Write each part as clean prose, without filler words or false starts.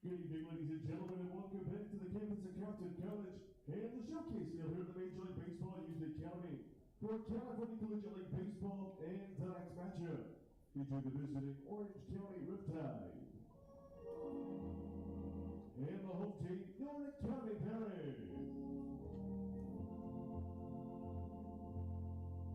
Good evening, ladies and gentlemen, and welcome back to the campus of Compton College and the showcase field here at the Major League Baseball Youth Academy for California Collegiate League Baseball and tonight's matchup featuring the visiting Orange County Riptide and the home team, Orange County Parents.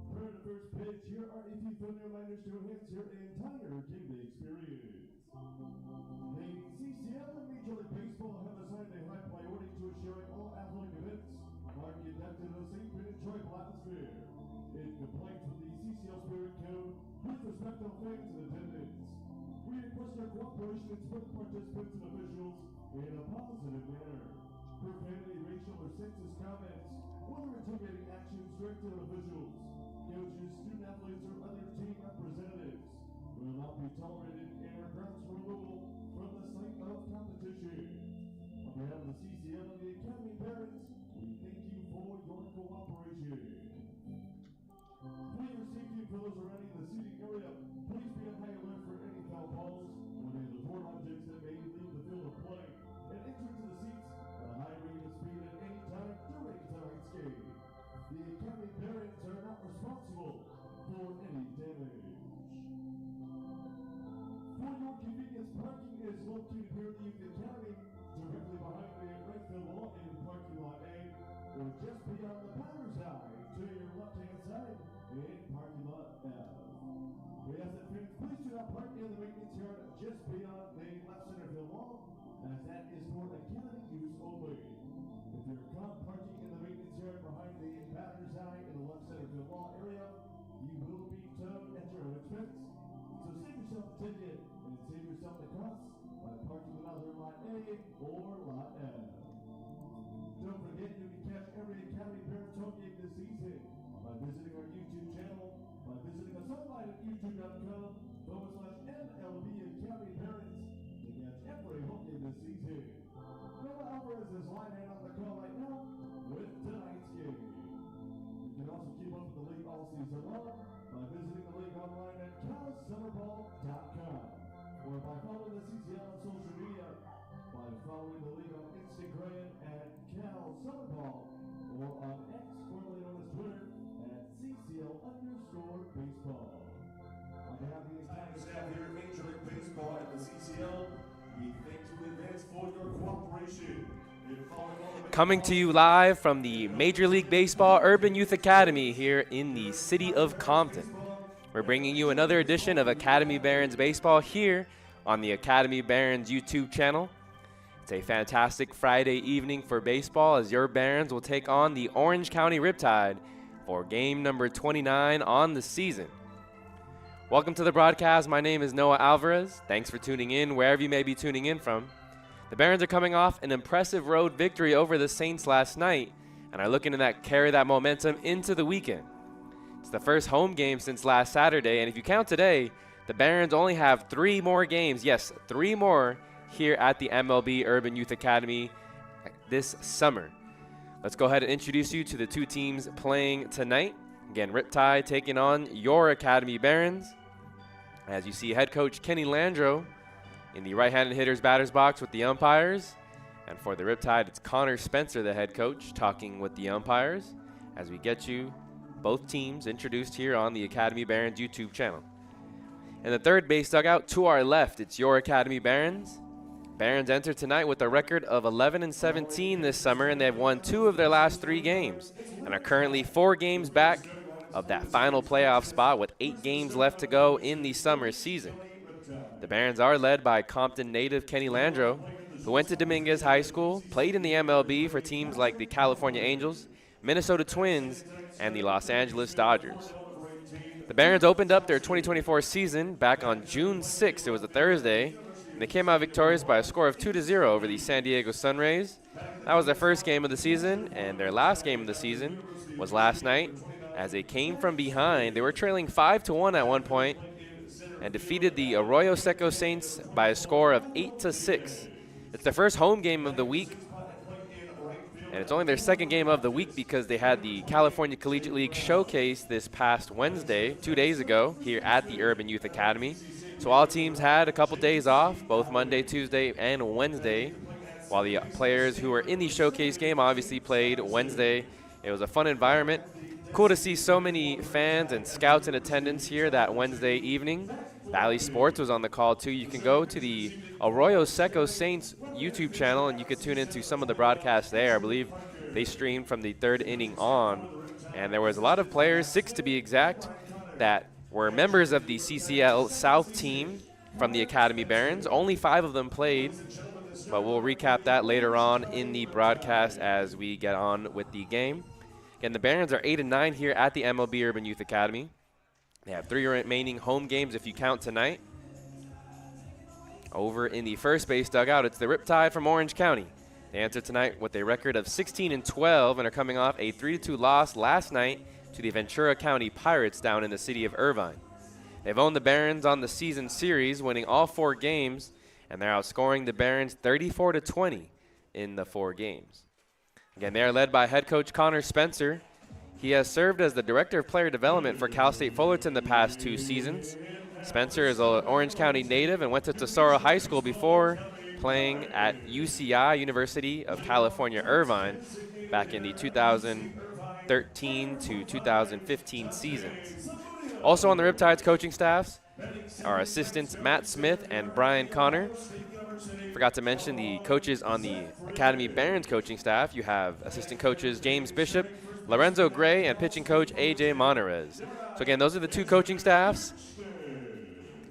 For the first pitch, here are a few thunder reminders to enhance your entire game day experience. The CCL and Major League Baseball have assigned a high priority to ensuring all athletic events are conducted in a safe and enjoyable atmosphere. In compliance with the CCL Spirit Code, with respect to fans and attendance, we request your cooperation and support participants and officials in a positive manner. Profanity, racial, or sexist comments, or intimidating actions directed at officials, coaches, student athletes, or other team representatives will not be tolerated and are grounds for removal from the site of competition. On behalf of the CCL and the Academy parents, we thank you for your cooperation. For your safety and for those surrounding the seating area, please be on high alert for any foul balls or any of the foreign objects that may leave the field of play and enter into the seats at a high rate of speed at any time during tonight's game. The Academy parents are not responsible for any damage. For your convenience, parking is located here at the Youth Academy, directly behind the right field wall in parking lot A, or just beyond the batter's eye to your left-hand side in parking lot F. We ask that fans please do not park in the maintenance yard just beyond the left center field wall, as that is for Academy use only. If you're caught parking in the maintenance yard behind the batter's eye in the left center field wall area, you will be towed at your own expense. So save yourself a ticket and save yourself the cost by parking in either lot A or lot F. Don't forget you can catch every Academy Parents home game this season by visiting our YouTube channel, by visiting us online at youtube.com/MLB Academy Parents to catch every home game this season. Noah Alvarez is lining on the call right now with tonight's game. You can also keep up with the league all season long by visiting the league online at calsummerball.com or by following the CCL on social media by following the league on Instagram at calsummerball or on X, formerly known as Twitter, at CCL_baseball. On behalf of the entire staff here at Major League Baseball and the CCL, we thank you in advance for your cooperation. Coming to you live from the Major League Baseball Urban Youth Academy here in the city of Compton. We're bringing you another edition of Academy Barons Baseball here on the Academy Barons YouTube channel. It's a fantastic Friday evening for baseball as your Barons will take on the Orange County Riptide for game number 29 on the season. Welcome to the broadcast. My name is Noah Alvarez. Thanks for tuning in wherever you may be tuning in from. The Barons are coming off an impressive road victory over the Saints last night and are looking to carry that momentum into the weekend. It's the first home game since last Saturday, and if you count today, the Barons only have 3 more games. Yes, 3 more here at the MLB Urban Youth Academy this summer. Let's go ahead and introduce you to the 2 teams playing tonight. Again, Riptide taking on your Academy Barons. As you see, head coach Kenny Landreau in the right-handed hitter's batter's box with the umpires. And for the Riptide, it's Connor Spencer, the head coach, talking with the umpires as we get you both teams introduced here on the Academy Barons YouTube channel. In the third base dugout, to our left, it's your Academy Barons. Barons enter tonight with a record of 11-17 this summer, and they've won 2 of their last 3 games and are currently 4 games back of that final playoff spot with 8 games left to go in the summer season. The Barons are led by Compton native Kenny Landreau, who went to Dominguez High School, played in the MLB for teams like the California Angels, Minnesota Twins, and the Los Angeles Dodgers. The Barons opened up their 2024 season back on June 6th. It was a Thursday, and they came out victorious by a score of 2-0 over the San Diego Sunrays. That was their first game of the season, and their last game of the season was last night as they came from behind. They were trailing 5-1 at one point and defeated the Arroyo Seco Saints by a score of 8-6. It's the first home game of the week And it's only their second game of the week because they had the California Collegiate League Showcase this past Wednesday, 2 days ago, here at the Urban Youth Academy. So all teams had a couple days off, both Monday, Tuesday, and Wednesday, while the players who were in the showcase game obviously played Wednesday. It was a fun environment. Cool to see so many fans and scouts in attendance here that Wednesday evening. Valley Sports was on the call too. You can go to the Arroyo Seco Saints YouTube channel and you can tune into some of the broadcasts there. I believe they streamed from the third inning on. And there was a lot of players, 6 to be exact, that were members of the CCL South team from the Academy Barons. Only 5 of them played, but we'll recap that later on in the broadcast as we get on with the game. Again, the Barons are 8-9 here at the MLB Urban Youth Academy. They have 3 remaining home games if you count tonight. Over in the first base dugout, it's the Riptide from Orange County. They enter tonight with a record of 16-12 and are coming off a 3-2 loss last night to the Ventura County Pirates down in the city of Irvine. They've owned the Barons on the season series, winning all 4 games, and they're outscoring the Barons 34-20 in the 4 games. Again, they are led by head coach Connor Spencer. He has served as the Director of Player Development for Cal State Fullerton the past 2 seasons. Spencer is an Orange County native and went to Tesoro High School before playing at UCI, University of California, Irvine, back in the 2013 to 2015 seasons. Also on the Riptide's coaching staffs are assistants Matt Smith and Brian Connor. Forgot to mention the coaches on the Academy Barons coaching staff. You have assistant coaches James Bishop, Lorenzo Gray, and pitching coach AJ Monterez. So again, those are the 2 coaching staffs.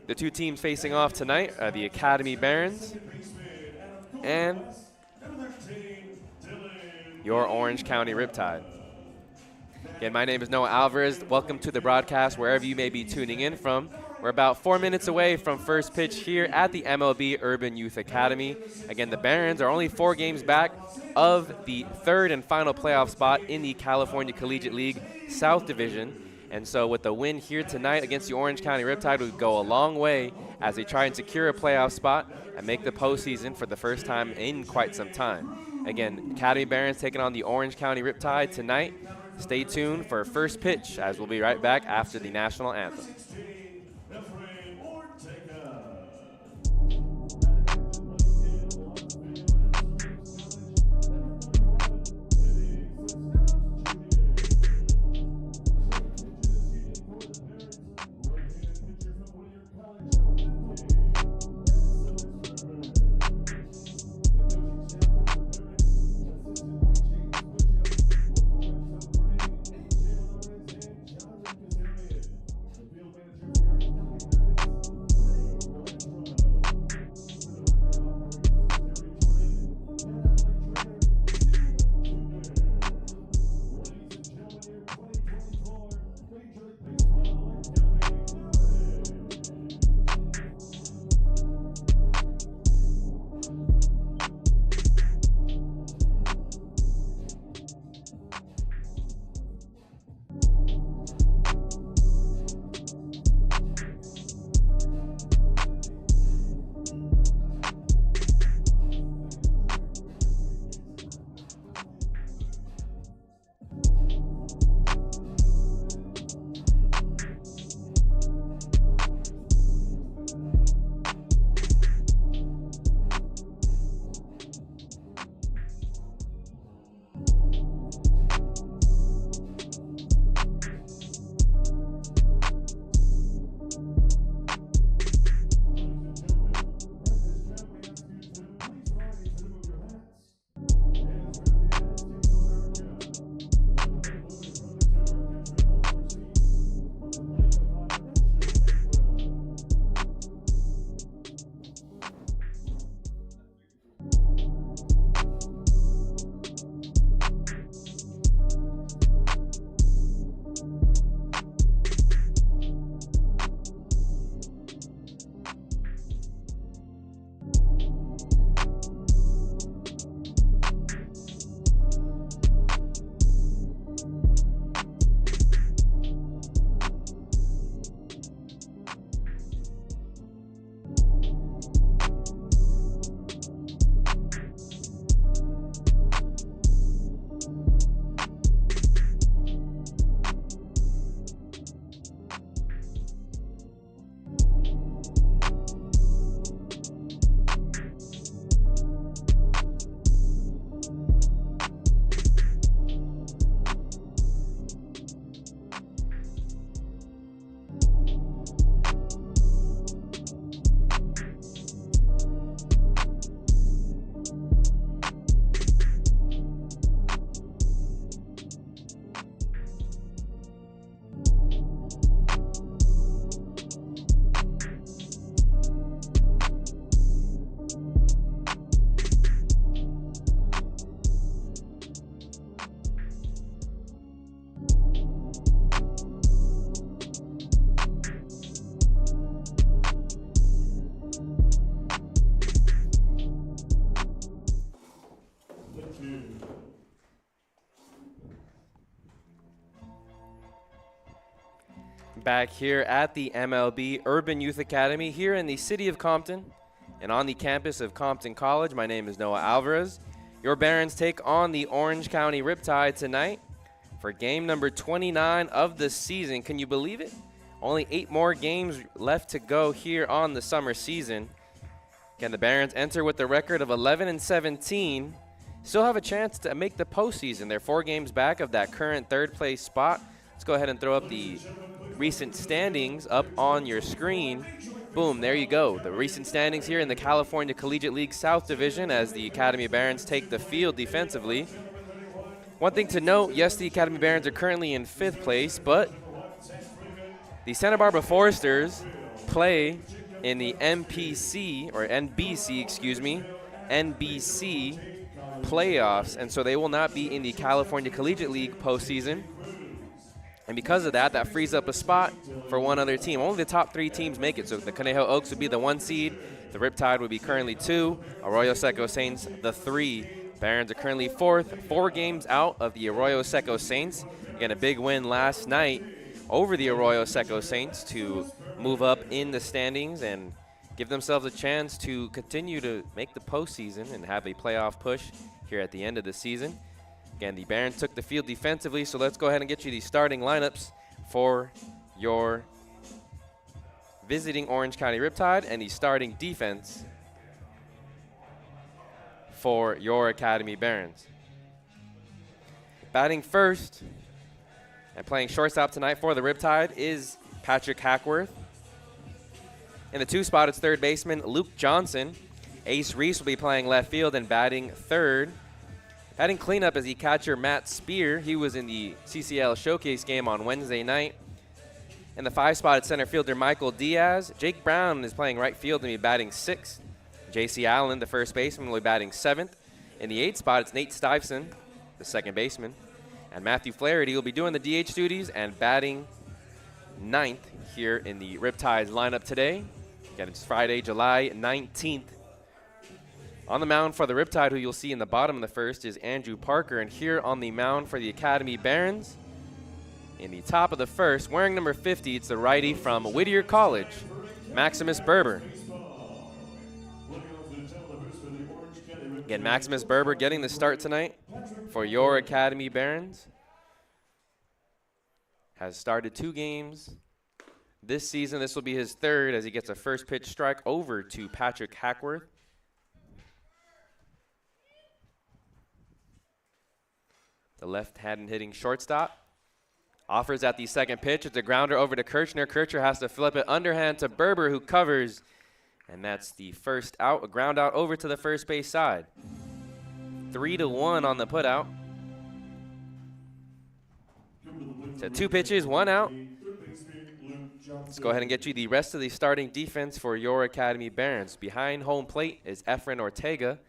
The 2 teams facing off tonight are the Academy Barons and your Orange County Riptide. Again, my name is Noah Alvarez. Welcome to the broadcast wherever you may be tuning in from. We're about 4 minutes away from first pitch here at the MLB Urban Youth Academy. Again, the Barons are only 4 games back of the 3rd and final playoff spot in the California Collegiate League South Division. And so with the win here tonight against the Orange County Riptide would go a long way as they try and secure a playoff spot and make the postseason for the first time in quite some time. Again, Academy Barons taking on the Orange County Riptide tonight. Stay tuned for first pitch as we'll be right back after the national anthem. Back here at the MLB Urban Youth Academy here in the city of Compton and on the campus of Compton College. My name is Noah Alvarez. Your Barons take on the Orange County Riptide tonight for game number 29 of the season. Can you believe it? Only 8 more games left to go here on the summer season. Can the Barons enter with the record of 11-17? Still have a chance to make the postseason. They're 4 games back of that current third place spot. Let's go ahead and throw up the recent standings up on your screen. Boom, there you go. The recent standings here in the California Collegiate League South Division as the Academy Barons take the field defensively. One thing to note, yes, the Academy Barons are currently in 5th place, but the Santa Barbara Foresters play in the NBC playoffs, and so they will not be in the California Collegiate League postseason. And because of that, that frees up a spot for one other team. Only the top 3 teams make it. So the Conejo Oaks would be the 1 seed. The Riptide would be currently 2. Arroyo Seco Saints, the 3. Barons are currently 4th, 4 games out of the Arroyo Seco Saints. Again, a big win last night over the Arroyo Seco Saints to move up in the standings and give themselves a chance to continue to make the postseason and have a playoff push here at the end of the season. Again, the Barons took the field defensively, so let's go ahead and get you the starting lineups for your visiting Orange County Riptide and the starting defense for your Academy Barons. Batting first and playing shortstop tonight for the Riptide is Patrick Hackworth. In the 2 spot, it's third baseman Luke Johnson. Ace Reese will be playing left field and batting third. Batting cleanup is the catcher Matt Spear. He was in the CCL Showcase game on Wednesday night. In the 5 spot, it's center fielder Michael Diaz. Jake Brown is playing right field and will be batting 6th. J.C. Allen, the first baseman, will be batting 7th. In the 8 spot, it's Nate Stuyvesant, the second baseman. And Matthew Flaherty will be doing the DH duties and batting 9th here in the Riptide's lineup today. Again, it's Friday, July 19th. On the mound for the Riptide, who you'll see in the bottom of the first, is Andrew Parker. And here on the mound for the Academy Barons, in the top of the first, wearing number 50, it's the righty from Whittier College, Maximus Berber. Again, Maximus Berber getting the start tonight for your Academy Barons. Has started 2 games this season. This will be his 3rd as he gets a first pitch strike over to Patrick Hackworth. The left-handed hitting shortstop offers at the second pitch. It's a grounder over to Kirchner. Kirchner has to flip it underhand to Berber, who covers. And that's the first out, a ground out over to the first base side. 3-1 on the putout. So 2 pitches, 1 out. Let's go ahead and get you the rest of the starting defense for your Academy Barons. Behind home plate is Efren Ortega.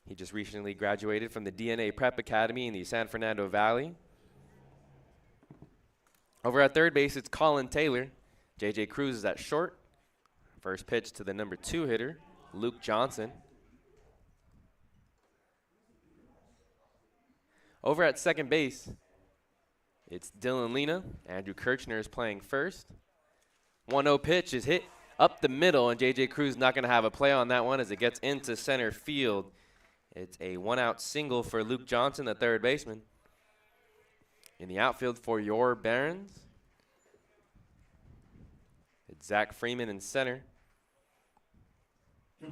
He just recently graduated from the DNA Prep Academy in the San Fernando Valley. Over at third base, it's Colin Taylor. J.J. Cruz is at short. First pitch to the number 2 hitter, Luke Johnson. Over at second base, it's Dylan Lena. Andrew Kirchner is playing first. 1-0 pitch is hit up the middle, and J.J. Cruz not going to have a play on that one as it gets into center field. It's a 1-out single for Luke Johnson, the third baseman. In the outfield for your Barons, it's Zach Freeman in center.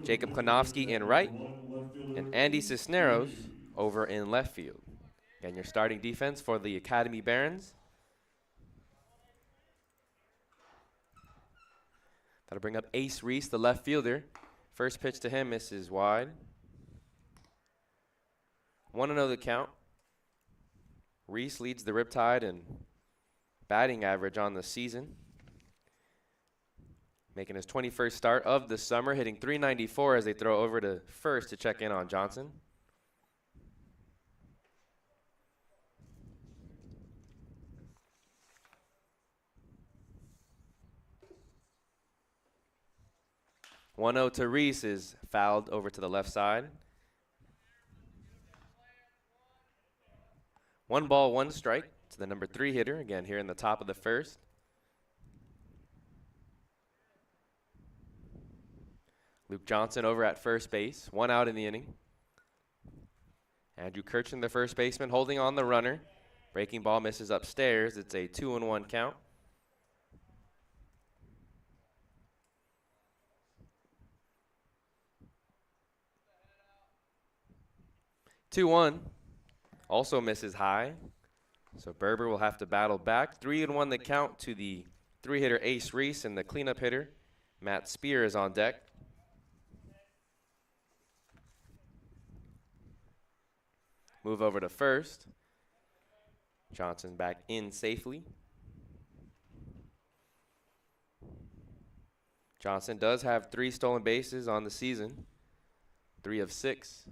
Jacob Klanowski in right, and Andy Cisneros over in left field. And your starting defense for the Academy Barons. That'll bring up Ace Reese, the left fielder. First pitch to him misses wide. 1-0 the count. Reese leads the Riptide in batting average on the season. Making his 21st start of the summer, hitting .394 as they throw over to first to check in on Johnson. One 0 to Reese is fouled over to the left side. 1 ball, 1 strike to the number 3 hitter, again here in the top of the first. Luke Johnson over at first base, 1 out in the inning. Andrew Kirchner, the first baseman, holding on the runner. Breaking ball misses upstairs. It's a 2-1 count. Two one, also misses high. So Berber will have to battle back. 3-1 the count to the 3-hitter Ace Reese, and the cleanup hitter Matt Spear is on deck. Move over to first. Johnson back in safely. Johnson does have 3 stolen bases on the season, 3 of 6.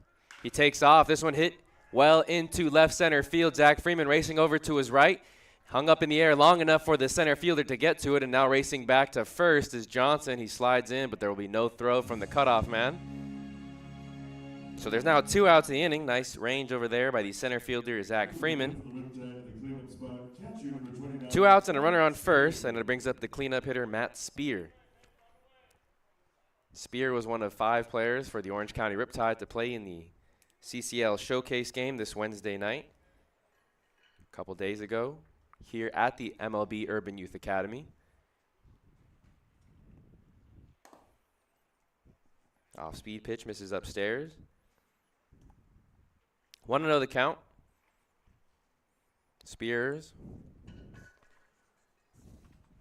He takes off. This one hit well into left center field. Zach Freeman racing over to his right. Hung up in the air long enough for the center fielder to get to it, and now racing back to first is Johnson. He slides in, but there will be no throw from the cutoff man. So there's now 2 outs in the inning. Nice range over there by the center fielder, Zach Freeman. 2 outs and a runner on first, and it brings up the cleanup hitter, Matt Spear. Spear was one of 5 players for the Orange County Riptide to play in the CCL Showcase game this Wednesday night. A couple days ago here at the MLB Urban Youth Academy. Off-speed pitch misses upstairs. 1-0 the count. Spears,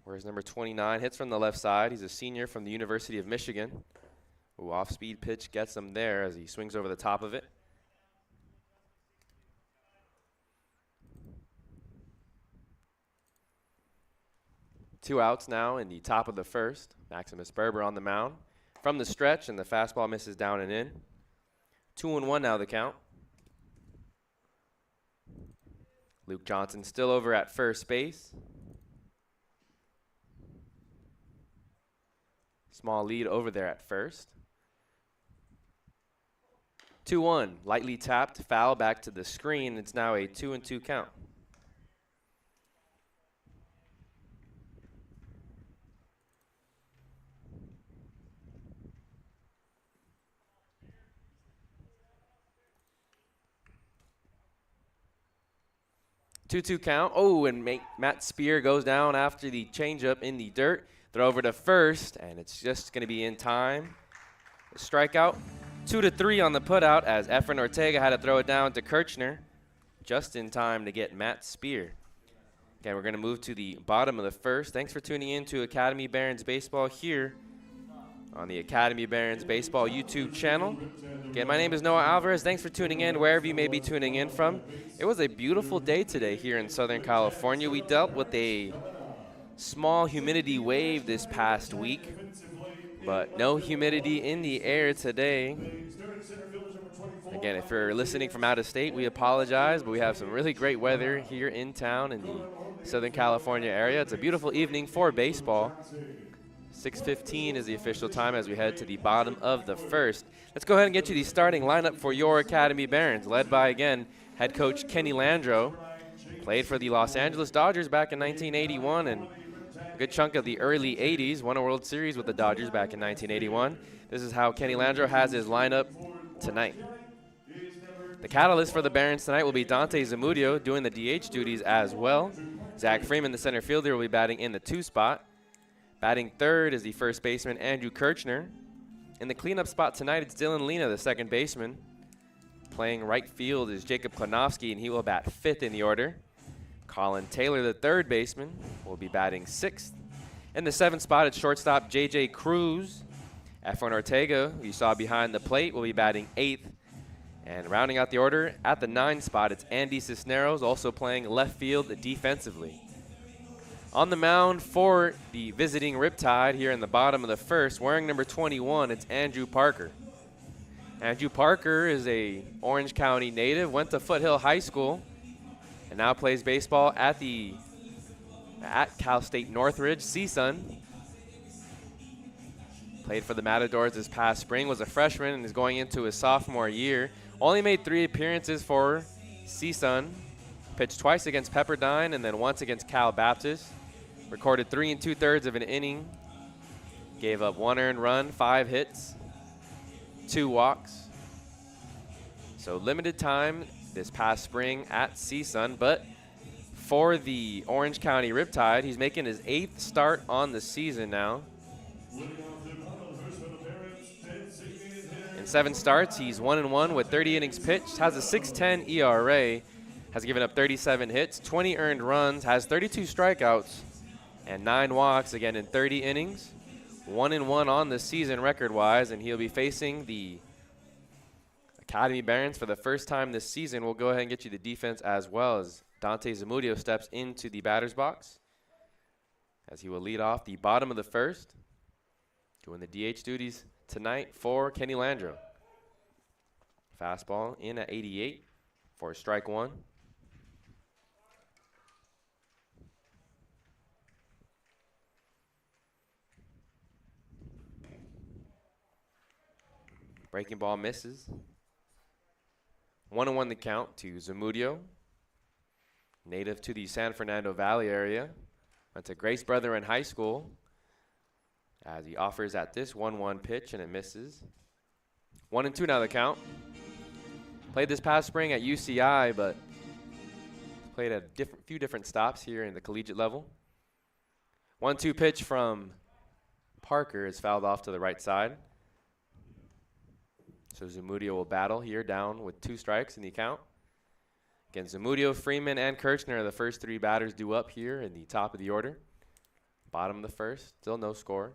where's number 29, hits from the left side. He's a senior from the University of Michigan. Ooh, off-speed pitch gets him there as he swings over the top of it. Two outs now in the top of the first. Maximus Berber on the mound. From the stretch, and the fastball misses down and in. 2-1 now the count. Luke Johnson still over at first base. Small lead over there at first. 2-1, lightly tapped, foul back to the screen. It's now a 2-2 count. Two-two count. Oh, and Matt Spear goes down after the changeup in the dirt. Throw over to first, and it's just going to be in time. A strikeout. 2-3 on the putout as Efren Ortega had to throw it down to Kirchner just in time to get Matt Spear. Again, we're going to move to the bottom of the first. Thanks for tuning in to Academy Barons Baseball here on the Academy Barons Baseball YouTube channel. Again, my name is Noah Alvarez. Thanks for tuning in wherever you may be tuning in from. It was a beautiful day today here in Southern California. We dealt with a small humidity wave this past week, but no humidity in the air today. Again, if you're listening from out of state, we apologize, but we have some really great weather here in town in the Southern California area. It's a beautiful evening for baseball. 6:15 is the official time as we head to the bottom of the first. Let's go ahead and get you the starting lineup for your Academy Barons, led by, again, head coach Kenny Landreau. Played for the Los Angeles Dodgers back in 1981 and a good chunk of the early 80s. Won a World Series with the Dodgers back in 1981. This is how Kenny Landreau has his lineup tonight. The catalyst for the Barons tonight will be Dante Zamudio doing the DH duties as well. Zach Freeman, the center fielder, will be batting in the 2 spot. Batting third is the first baseman, Andrew Kirchner. In the cleanup spot tonight, it's Dylan Lena, the second baseman. Playing right field is Jacob Klanowski, and he will bat 5th in the order. Colin Taylor, the third baseman, will be batting 6th. In the 7th spot, it's shortstop J.J. Cruz. Efren Ortega, who you saw behind the plate, will be batting 8th. And rounding out the order, at the 9 spot, it's Andy Cisneros, also playing left field defensively. On the mound for the visiting Riptide here in the bottom of the first, wearing number 21, it's Andrew Parker. Andrew Parker is a Orange County native, went to Foothill High School, and now plays baseball at Cal State Northridge, CSUN. Played for the Matadors this past spring, was a freshman, and is going into his sophomore year. Only made 3 appearances for CSUN Pitched twice against Pepperdine and then once against Cal Baptist. Recorded 3 2/3 of an inning. Gave up 1 earned run, 5 hits, 2 walks. So limited time this past spring at CSUN, but for the Orange County Riptide, he's making his 8th start on the season now. In 7 starts, he's 1-1 with 30 innings pitched, has a 6.10 ERA, has given up 37 hits, 20 earned runs, has 32 strikeouts, and 9 walks, again in 30 innings. 1-1 on the season record-wise, and he'll be facing the Academy Barons for the first time this season. We'll go ahead and get you the defense as well as Dante Zamudio steps into the batter's box as he will lead off the bottom of the first. Doing the DH duties tonight for Kenny Landro. Fastball in at 88 for strike 1. Breaking ball misses. 1-1 the count to Zamudio. Native to the San Fernando Valley area. Went to Grace Brethren High School. As he offers at this 1-1 pitch and it misses. 1-2 now the count. Played this past spring at UCI, but played a few different stops here in the collegiate level. 1-2 pitch from Parker is fouled off to the right side. So Zamudio will battle here down with 2 strikes in the count. Again, Zamudio, Freeman, and Kirchner are the first 3 batters due up here in the top of the order. Bottom of the first, still no score.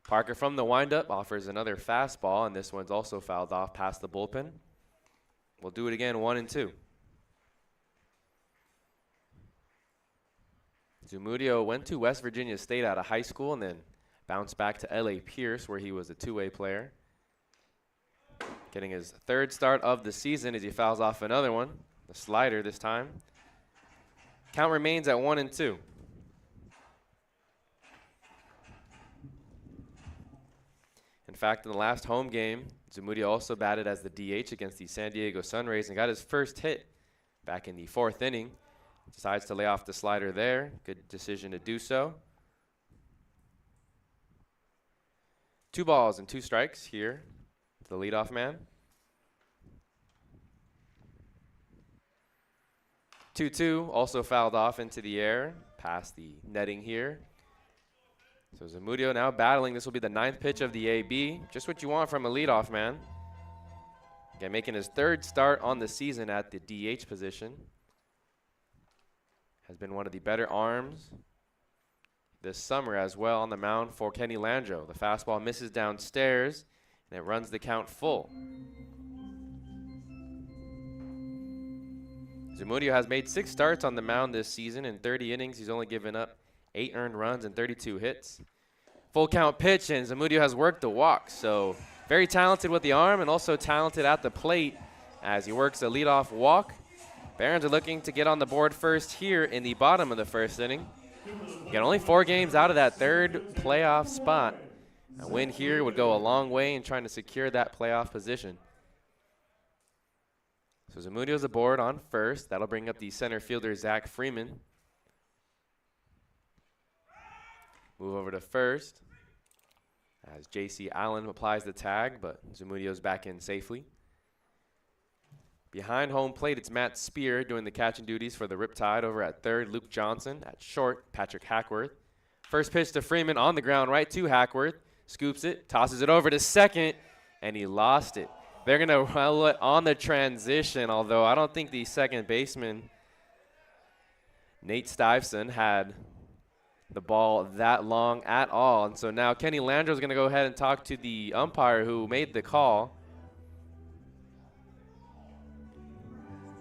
Parker from the windup offers another fastball, and this one's also fouled off past the bullpen. We'll do it again, 1-2. Zamudio went to West Virginia State out of high school and then bounced back to L.A. Pierce, where he was a 2-way player. Getting his 3rd start of the season as he fouls off another one, the slider this time. Count remains at 1-2. In fact, in the last home game, Zamudio also batted as the DH against the San Diego Sunrays and got his first hit back in the 4th inning. Decides to lay off the slider there. Good decision to do so. 2 balls and 2 strikes here to the leadoff man. 2-2, also fouled off into the air, past the netting here. So Zamudio now battling. This will be the 9th pitch of the AB. Just what you want from a leadoff man. Again, making his 3rd start on the season at the DH position. Has been one of the better arms this summer as well on the mound for Kenny Landro. The fastball misses downstairs, and it runs the count full. Zamudio has made 6 starts on the mound this season. In 30 innings, he's only given up 8 earned runs and 32 hits. Full count pitch, and Zamudio has worked the walk. So very talented with the arm and also talented at the plate as he works a leadoff walk. Barons are looking to get on the board first here in the bottom of the 1st inning. Again, only 4 games out of that 3rd playoff spot. A win here would go a long way in trying to secure that playoff position. So Zamudio's aboard on first. That'll bring up the center fielder, Zach Freeman. Move over to first as J.C. Allen applies the tag, but Zamudio's back in safely. Behind home plate, it's Matt Spear doing the catching duties for the Riptide. Over at third, Luke Johnson. At short, Patrick Hackworth. First pitch to Freeman on the ground, right to Hackworth. Scoops it, tosses it over to second, and he lost it. They're going to roll it on the transition, although I don't think the second baseman, Nate Stuyvesant, had the ball that long at all. And so now Kenny Landro is going to go ahead and talk to the umpire who made the call.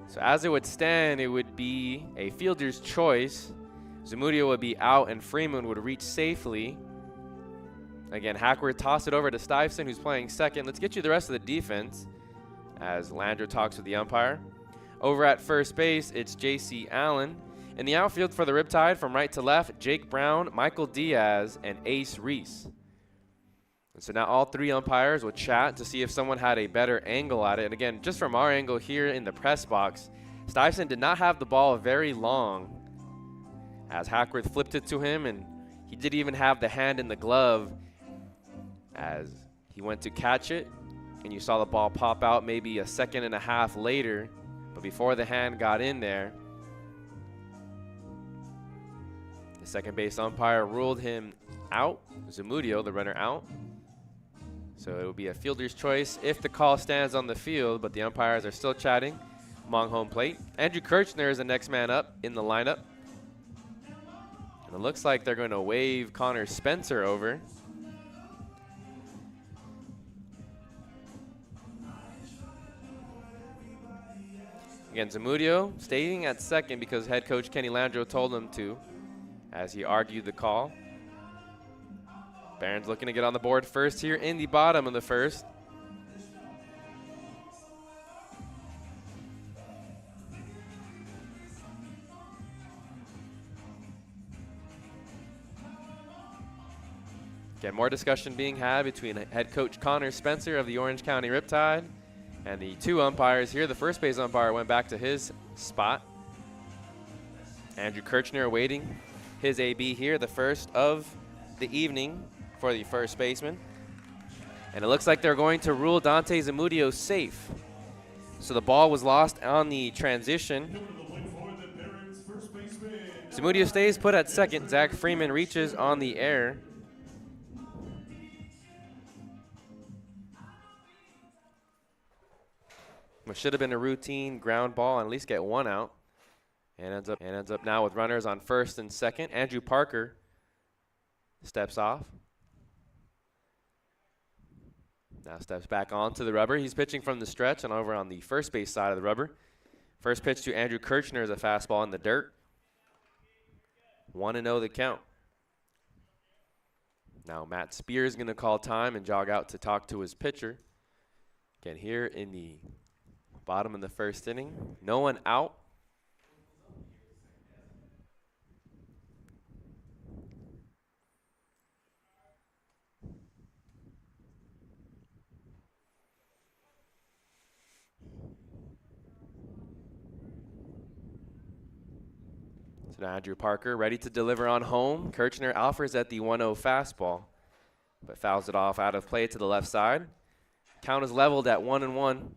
So as it would stand, it would be a fielder's choice. Zamudio would be out and Freeman would reach safely. Again, Hackworth tossed it over to Stuyvesant, who's playing second. Let's get you the rest of the defense as Landro talks with the umpire. Over at first base, it's J.C. Allen. In the outfield for the Riptide, from right to left, Jake Brown, Michael Diaz, and Ace Reese. And so now all three umpires will chat to see if someone had a better angle at it. And again, just from our angle here in the press box, Stuyvesant did not have the ball very long as Hackworth flipped it to him, and he did even have the hand in the glove as he went to catch it, and you saw the ball pop out maybe a second and a half later, but before the hand got in there, the second base umpire ruled him out, Zamudio, the runner, out. So it will be a fielder's choice if the call stands on the field, but the umpires are still chatting among home plate. Andrew Kirchner is the next man up in the lineup. And it looks like they're going to wave Connor Spencer over. Again, Zamudio staying at second because head coach Kenny Landreau told him to as he argued the call. Barons looking to get on the board first here in the bottom of the first. Again, more discussion being had between head coach Connor Spencer of the Orange County Riptide and the two umpires here. The first base umpire went back to his spot. Andrew Kirchner awaiting his AB here, the first of the evening for the first baseman. And it looks like they're going to rule Dante Zamudio safe. So the ball was lost on the transition. Zamudio stays put at second. Zach Freeman reaches on the air. It should have been a routine ground ball and at least get one out. And ends up now with runners on first and second. Andrew Parker steps off. Now steps back onto the rubber. He's pitching from the stretch and over on the first base side of the rubber. First pitch to Andrew Kirchner is a fastball in the dirt. 1-0 the count. Now Matt Spears is going to call time and jog out to talk to his pitcher. Again, here in the bottom of the first inning. No one out. So now Andrew Parker ready to deliver on home. Kirchner offers at the 1-0 fastball, but fouls it off out of play to the left side. Count is leveled at 1-1.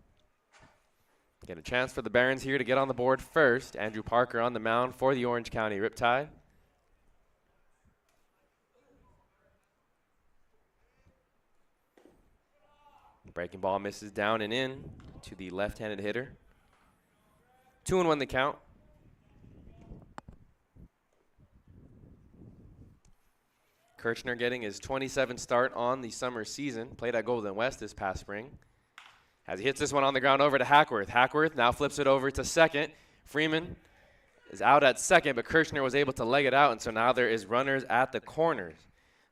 Get a chance for the Barons here to get on the board first. Andrew Parker on the mound for the Orange County Riptide. Breaking ball misses down and in to the left-handed hitter. 2-1 the count. Kirchner getting his 27th start on the summer season. Played at Golden West this past spring. As he hits this one on the ground over to Hackworth. Hackworth now flips it over to second. Freeman is out at second, but Kirchner was able to leg it out, and so now there is runners at the corners.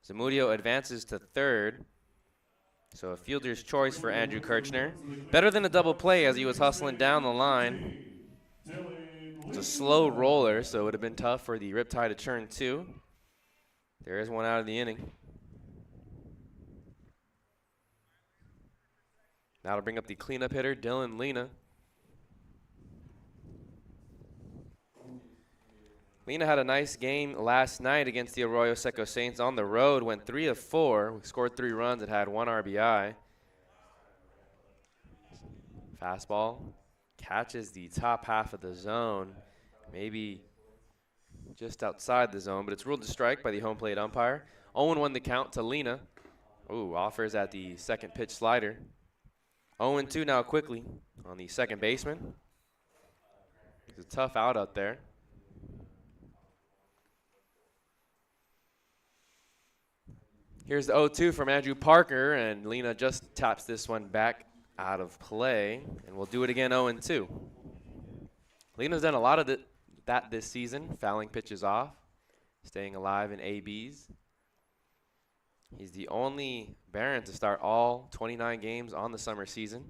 Zamudio advances to third. So a fielder's choice for Andrew Kirchner. Better than a double play as he was hustling down the line. It's a slow roller, so it would have been tough for the Riptide to turn two. There is one out of the inning. Now to bring up the cleanup hitter, Dylan Lena. Lena had a nice game last night against the Arroyo Seco Saints on the road. Went 3 of 4, scored 3 runs, and had 1 RBI. Fastball catches the top half of the zone, maybe just outside the zone, but it's ruled a strike by the home plate umpire. 0-1 the count to Lena. Ooh, offers at the second pitch slider. 0-2 now quickly on the second baseman. It's a tough out there. Here's the 0-2 from Andrew Parker, and Lena just taps this one back out of play, and we'll do it again 0-2. Lena's done a lot of that this season, fouling pitches off, staying alive in ABs. He's the only Baron to start all 29 games on the summer season.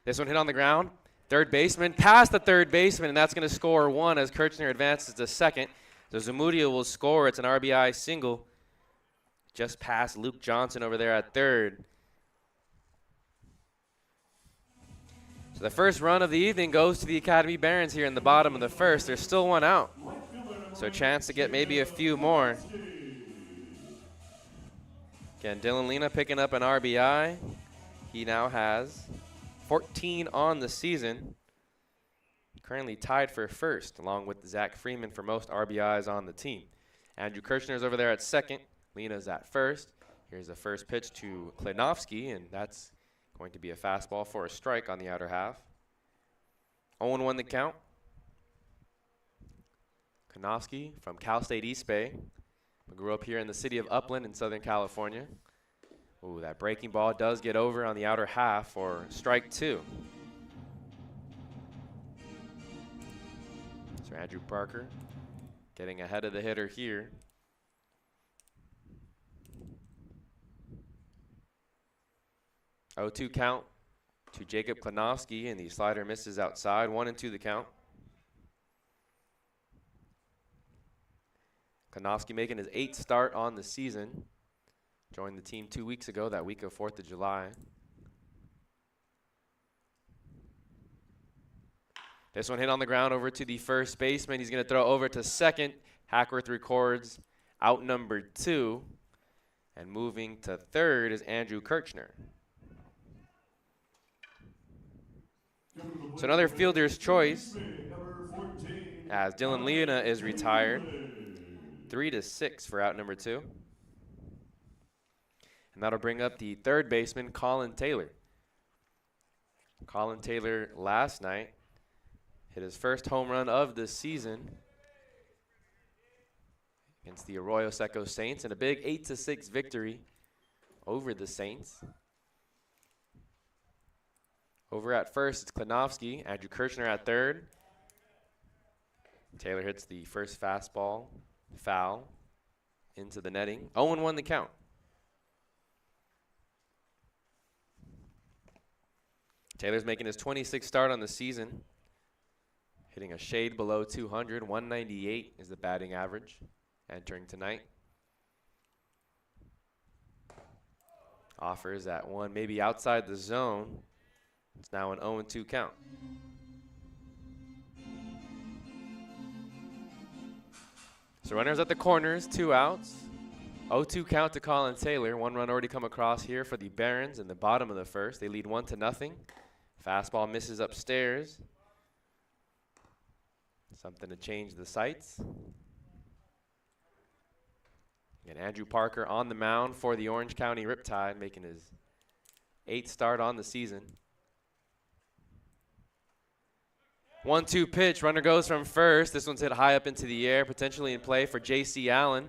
This one hit on the ground. Third baseman, past the third baseman, and that's going to score 1 as Kirchner advances to second. So Zamudio will score. It's an RBI single just past Luke Johnson over there at third. So the first run of the evening goes to the Academy Barons here in the bottom of the first. There's still one out, so a chance to get maybe a few more. Again, Dylan Lena picking up an RBI. He now has 14 on the season. Currently tied for first, along with Zach Freeman for most RBIs on the team. Andrew Kirchner's over there at second. Lena's at first. Here's the first pitch to Klinowski, and that's going to be a fastball for a strike on the outer half. 0-1 the count. Klinowski from Cal State East Bay. Grew up here in the city of Upland in Southern California. Ooh, that breaking ball does get over on the outer half for strike two. So Andrew Parker getting ahead of the hitter here. Oh, 2 count to Jacob Klinowski, and the slider misses outside. 1-2 the count. Klinowski making his 8th start on the season. Joined the team 2 weeks ago, that week of 4th of July. This one hit on the ground over to the first baseman. He's going to throw over to second. Hackworth records out number 2. And moving to third is Andrew Kirchner. So another fielder's choice as Dylan Lena is retired. 3-6 for out number 2. And that'll bring up the third baseman, Colin Taylor. Colin Taylor last night hit his first home run of the season against the Arroyo Seco Saints in a big 8-6 victory over the Saints. Over at first, it's Klinowski. Andrew Kirchner at third. Taylor hits the first fastball, foul, into the netting. 0-1 the count. Taylor's making his 26th start on the season, hitting a shade below 200. 198 is the batting average entering tonight. Offers at one, maybe outside the zone. It's now an 0-2 count. So runners at the corners, 2 outs. 0-2 count to Colin Taylor. 1 run already come across here for the Barons in the bottom of the first. They lead 1-0. Fastball misses upstairs. Something to change the sights. And Andrew Parker on the mound for the Orange County Riptide, making his 8th start on the season. 1-2 pitch. Runner goes from first. This one's hit high up into the air, potentially in play for J.C. Allen.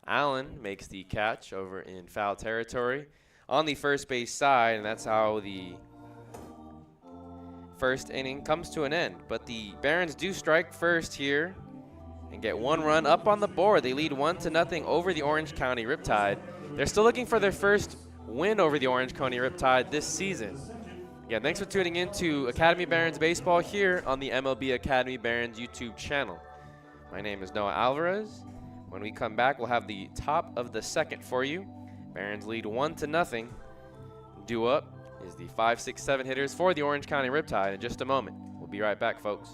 Allen makes the catch over in foul territory on the first base side, and that's how the first inning comes to an end. But the Barons do strike first here and get 1 run up on the board. They lead 1-0 over the Orange County Riptide. They're still looking for their first win over the Orange County Riptide this season. Again, thanks for tuning in to Academy Barons Baseball here on the MLB Academy Barons YouTube channel. My name is Noah Alvarez. When we come back, we'll have the top of the second for you. Barons lead 1-0. Due up is the 5, 6, 7 hitters for the Orange County Riptide in just a moment. We'll be right back, folks.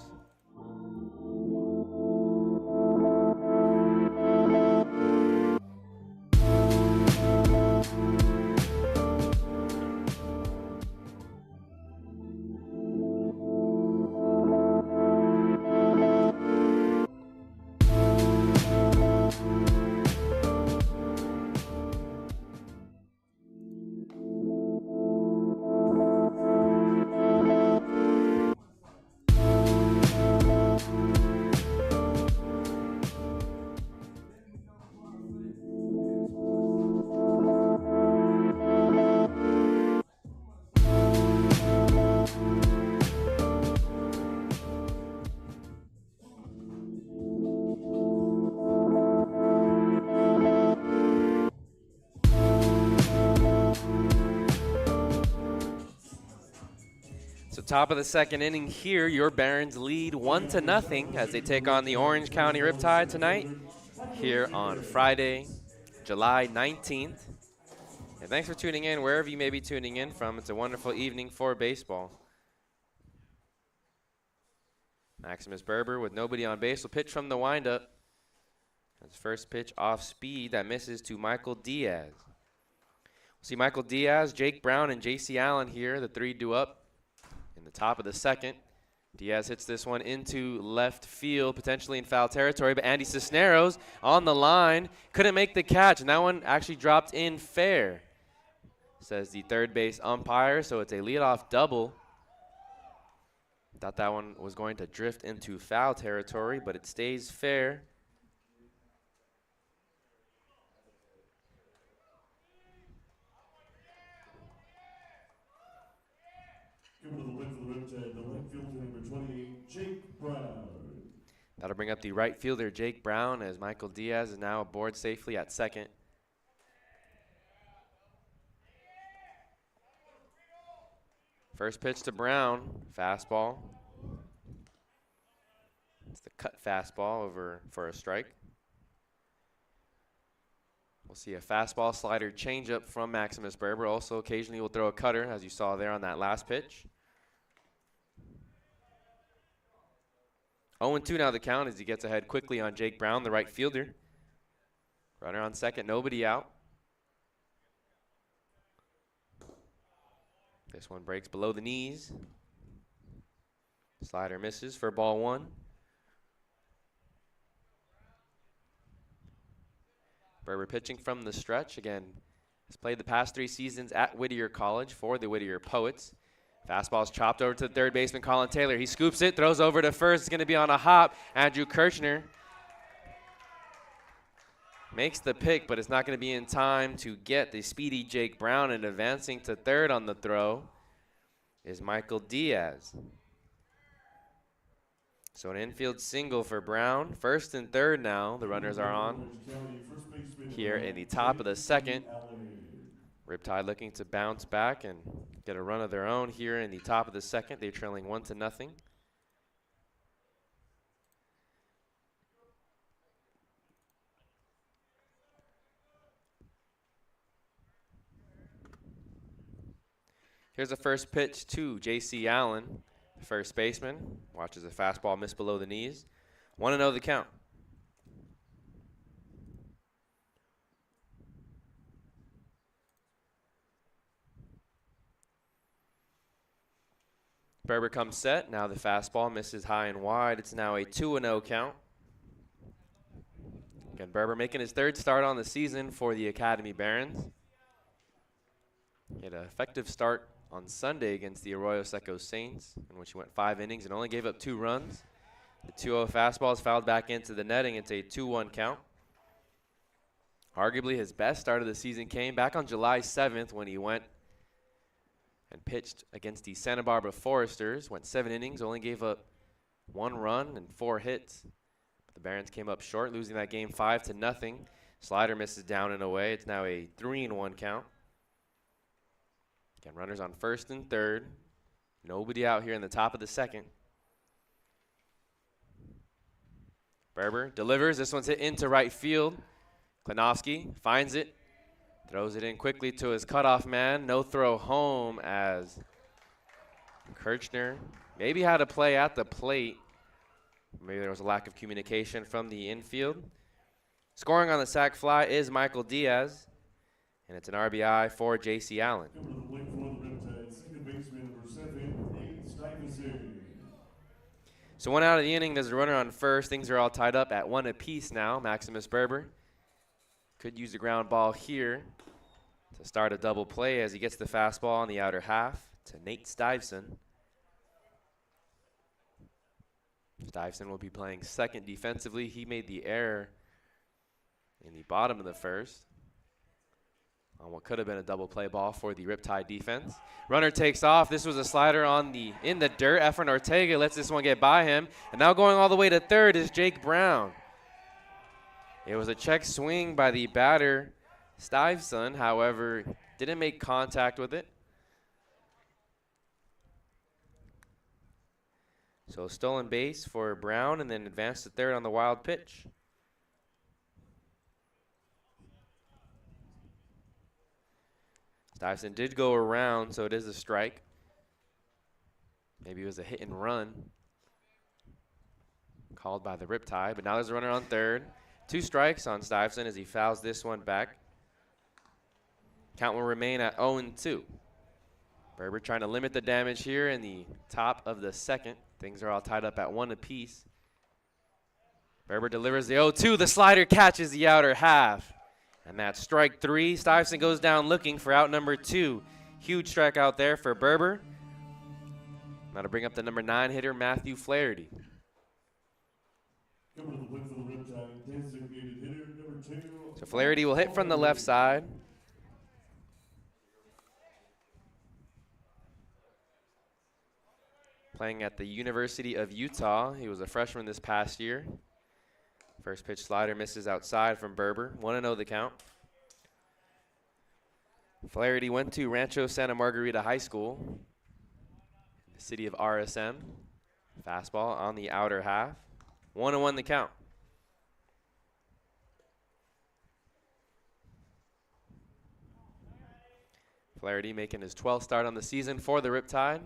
Top of the second inning here, your Barons lead 1-0 as they take on the Orange County Riptide tonight here on Friday, July 19th. And thanks for tuning in wherever you may be tuning in from. It's a wonderful evening for baseball. Maximus Berber with nobody on base will pitch from the windup. His first pitch off speed that misses to Michael Diaz. We'll see Michael Diaz, Jake Brown, and J.C. Allen here. The three due up in the top of the second. Diaz hits this one into left field, potentially in foul territory, but Andy Cisneros on the line couldn't make the catch, and that one actually dropped in fair, says the third base umpire, so it's a leadoff double. Thought that one was going to drift into foul territory, but it stays fair. Give it to the win for the Riptide, the right fielder, number 28, Jake Brown. That'll bring up the right fielder, Jake Brown, as Michael Diaz is now aboard safely at second. First pitch to Brown, fastball. It's the cut fastball over for a strike. We'll see a fastball slider changeup from Maximus Berber. Also, occasionally will throw a cutter, as you saw there on that last pitch. 0-2 now the count as he gets ahead quickly on Jake Brown, the right fielder. Runner on second, nobody out. This one breaks below the knees. Slider misses for ball one. Berber pitching from the stretch. Again, has played the past 3 seasons at Whittier College for the Whittier Poets. Fastball's chopped over to the third baseman, Colin Taylor. He scoops it, throws over to first. It's going to be on a hop. Andrew Kirchner makes the pick, but it's not going to be in time to get the speedy Jake Brown, and advancing to third on the throw is Michael Diaz. So an infield single for Brown. First and third now, the runners are on here in the top of the second. Riptide looking to bounce back and get a run of their own here in the top of the second. They're trailing 1-0. Here's the first pitch to J.C. Allen, first baseman. Watches a fastball miss below the knees. 1-0 the count. Berber comes set. Now the fastball misses high and wide. It's now a 2-0 count. Again, Berber making his third start on the season for the Academy Barons. He had an effective start on Sunday against the Arroyo Seco Saints, in which he went 5 innings and only gave up 2 runs. The 2-0 fastball is fouled back into the netting. It's a 2-1 count. Arguably his best start of the season came back on July 7th when he went and pitched against the Santa Barbara Foresters. Went 7 innings, only gave up 1 run and 4 hits. But the Barons came up short, losing that game 5-0. Slider misses down and away. It's now a 3-1 count. Again, runners on first and third. Nobody out here in the top of the second. Berber delivers. This one's hit into right field. Klinowski finds it. Throws it in quickly to his cutoff man. No throw home as Kirchner maybe had a play at the plate. Maybe there was a lack of communication from the infield. Scoring on the sac fly is Michael Diaz, and it's an RBI for J.C. Allen. So 1 out of the inning, there's a runner on first. Things are all tied up at 1 apiece now. Maximus Berber could use the ground ball here to start a double play as he gets the fastball on the outer half to Nate Stuyvesant. Stuyvesant will be playing second defensively. He made the error in the bottom of the first on what could have been a double play ball for the Riptide defense. Runner takes off. This was a slider in the dirt. Efren Ortega lets this one get by him. And now going all the way to third is Jake Brown. It was a check swing by the batter, Stuyvesant, however, didn't make contact with it. So stolen base for Brown, and then advanced to third on the wild pitch. Stuyvesant did go around, so it is a strike. Maybe it was a hit and run called by the Riptide, but now there's a runner on third. 2 strikes on Stuyvesant as he fouls this one back. Count will remain at 0-2. Berber trying to limit the damage here in the top of the second. Things are all tied up at 1 apiece. Berber delivers the 0-2. The slider catches the outer half. And that's strike 3. Stuyvesant goes down looking for out number 2. Huge strikeout there for Berber. Now to bring up the number 9 hitter, Matthew Flaherty. So Flaherty will hit from the left side. Playing at the University of Utah. He was a freshman this past year. First pitch slider misses outside from Berber. 1-0 the count. Flaherty went to Rancho Santa Margarita High School, in the city of RSM. Fastball on the outer half. 1-1 the count. Flaherty making his 12th start on the season for the Riptide.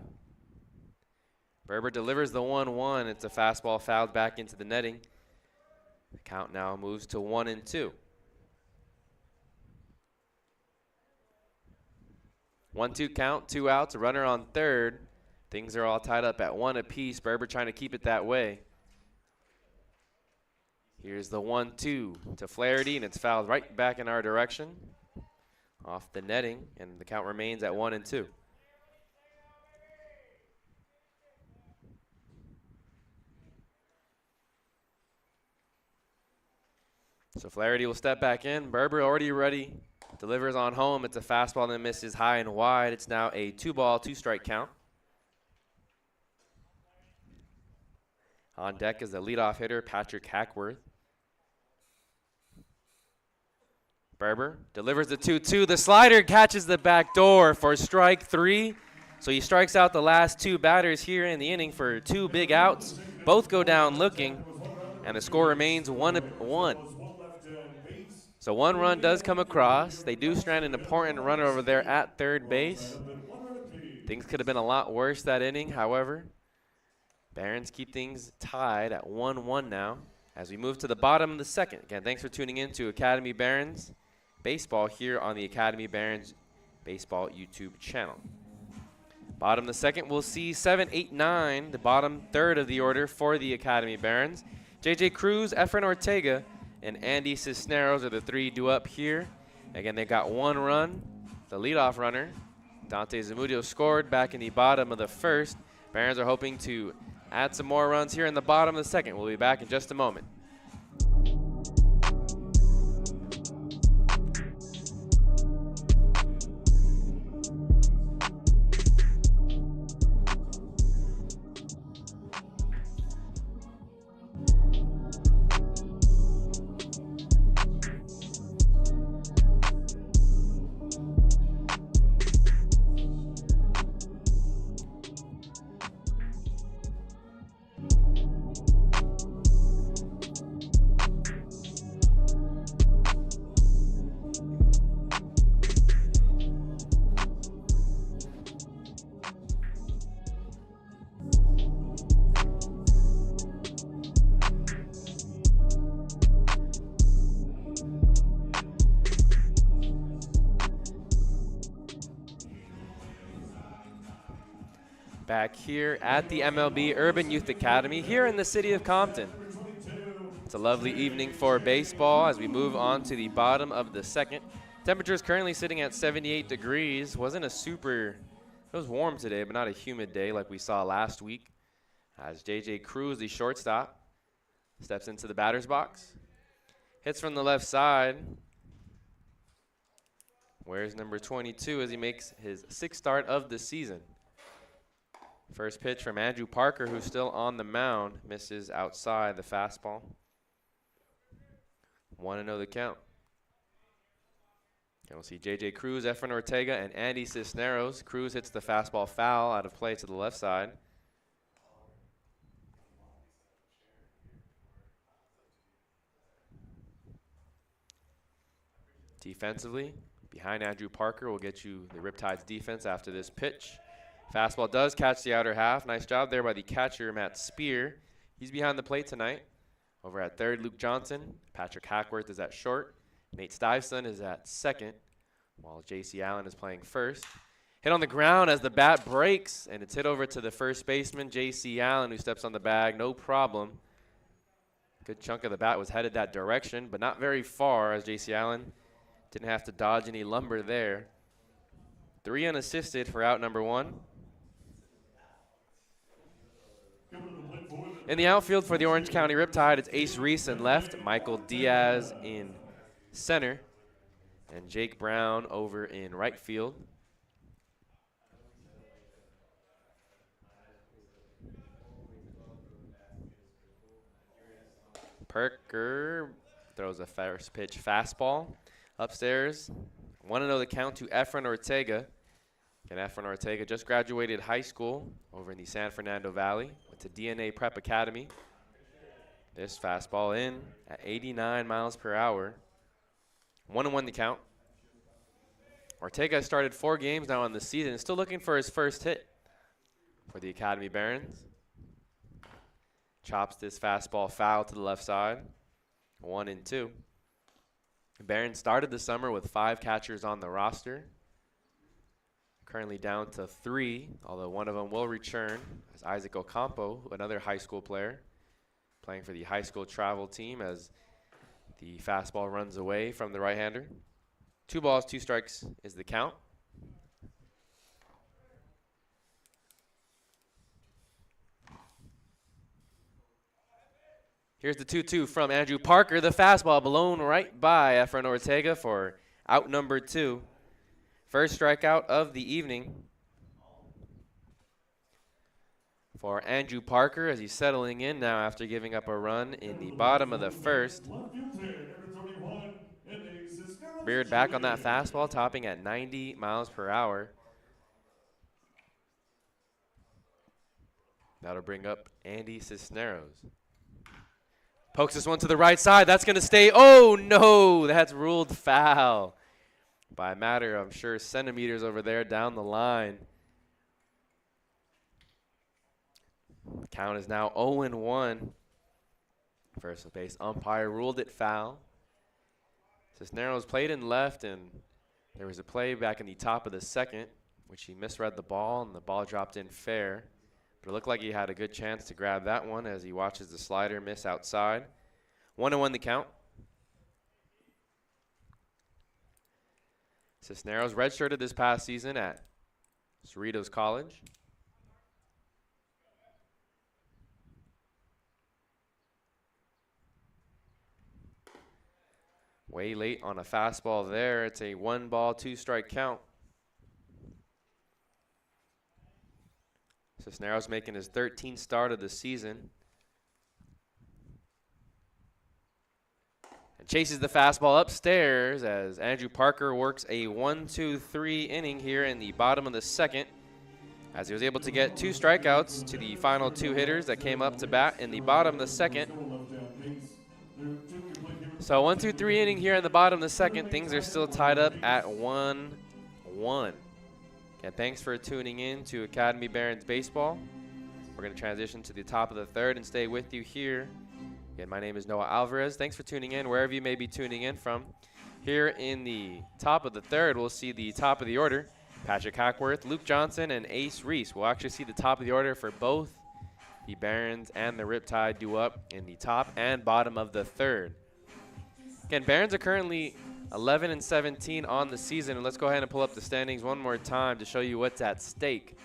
Berber delivers the 1-1. It's a fastball fouled back into the netting. The count now moves to 1-2. 1-2 count, 2 outs, a runner on third. Things are all tied up at 1 apiece. Berber trying to keep it that way. Here's the 1-2 to Flaherty, and it's fouled right back in our direction. Off the netting, and the count remains at 1-2. So Flaherty will step back in. Berber already ready. Delivers on home. It's a fastball that misses high and wide. It's now a 2-ball, 2-strike count. On deck is the leadoff hitter, Patrick Hackworth. Berber delivers the 2-2. The slider catches the back door for strike 3. So he strikes out the last 2 batters here in the inning for 2 big outs. Both go down looking, and the score remains 1-1. So 1 run does come across. They do strand an important runner over there at third base. Things could have been a lot worse that inning. However, Barons keep things tied at 1-1 now as we move to the bottom of the second. Again, thanks for tuning in to Academy Barons Baseball here on the Academy Barons Baseball YouTube channel. Bottom of the second, we'll see 7, 8, 9, the bottom third of the order for the Academy Barons. J.J. Cruz, Efren Ortega, and Andy Cisneros are the 3 due up here. Again, they got 1 run. The leadoff runner, Dante Zamudio, scored back in the bottom of the first. Barons are hoping to add some more runs here in the bottom of the second. We'll be back in just a moment. Back here at the MLB Urban Youth Academy here in the city of Compton. It's a lovely evening for baseball as we move on to the bottom of the second. Temperature is currently sitting at 78 degrees. It was warm today, but not a humid day like we saw last week. As J.J. Cruz, the shortstop, steps into the batter's box. Hits from the left side. Where's number 22 as he makes his 6th start of the season. First pitch from Andrew Parker, who's still on the mound, misses outside the fastball. 1-0 the count. And we'll see J.J. Cruz, Efren Ortega, and Andy Cisneros. Cruz hits the fastball foul out of play to the left side. Defensively, behind Andrew Parker will get you the Riptide's defense after this pitch. Fastball does catch the outer half. Nice job there by the catcher, Matt Spear. He's behind the plate tonight. Over at third, Luke Johnson. Patrick Hackworth is at short. Nate Stuyvesant is at second, while J.C. Allen is playing first. Hit on the ground as the bat breaks, and it's hit over to the first baseman, J.C. Allen, who steps on the bag, no problem. Good chunk of the bat was headed that direction, but not very far, as J.C. Allen didn't have to dodge any lumber there. 3 unassisted for out number 1. In the outfield for the Orange County Riptide, it's Ace Reese in left, Michael Diaz in center, and Jake Brown over in right field. Parker throws a first pitch fastball upstairs. 1-0 the count to Efren Ortega. And Efren Ortega just graduated high school over in the San Fernando Valley. Went to DNA Prep Academy. This fastball in at 89 miles per hour. 1-1 the count. Ortega started 4 games now on the season. Still looking for his first hit for the Academy Barons. Chops this fastball foul to the left side. 1-2. Barons started the summer with 5 catchers on the roster. Currently down to 3, although one of them will return as Isaac Ocampo, another high school player, playing for the high school travel team as the fastball runs away from the right-hander. 2 balls, 2 strikes is the count. Here's the 2-2 from Andrew Parker. The fastball blown right by Efren Ortega for out number 2. First strikeout of the evening for Andrew Parker as he's settling in now after giving up a run in the bottom of the first. Beard back on that fastball, topping at 90 miles per hour. That'll bring up Andy Cisneros. Pokes this one to the right side. That's going to stay. Oh, no. That's ruled foul by a matter, I'm sure, centimeters over there down the line. The count is now 0-1. First base umpire ruled it foul. Cisneros played in left, and there was a play back in the top of the second, which he misread the ball, and the ball dropped in fair. But it looked like he had a good chance to grab that one as he watches the slider miss outside. 1-1 the count. Cisneros redshirted this past season at Cerritos College. Way late on a fastball there. It's a 1-ball, 2-strike count. Cisneros making his 13th start of the season. And chases the fastball upstairs as Andrew Parker works a 1-2-3 inning here in the bottom of the second, as he was able to get 2 strikeouts to the final 2 hitters that came up to bat in the bottom of the second. So 1-2-3 inning here in the bottom of the second. Things are still tied up at 1-1. And thanks for tuning in to Academy Barons Baseball. We're going to transition to the top of the third and stay with you here. Again, my name is Noah Alvarez. Thanks for tuning in wherever you may be tuning in from. Here in the top of the third, we'll see the top of the order. Patrick Hackworth, Luke Johnson, and Ace Reese. We'll actually see the top of the order for both the Barons and the Riptide do up in the top and bottom of the third. Again, Barons are currently 11-17 on the season, and let's go ahead and pull up the standings one more time to show you what's at stake.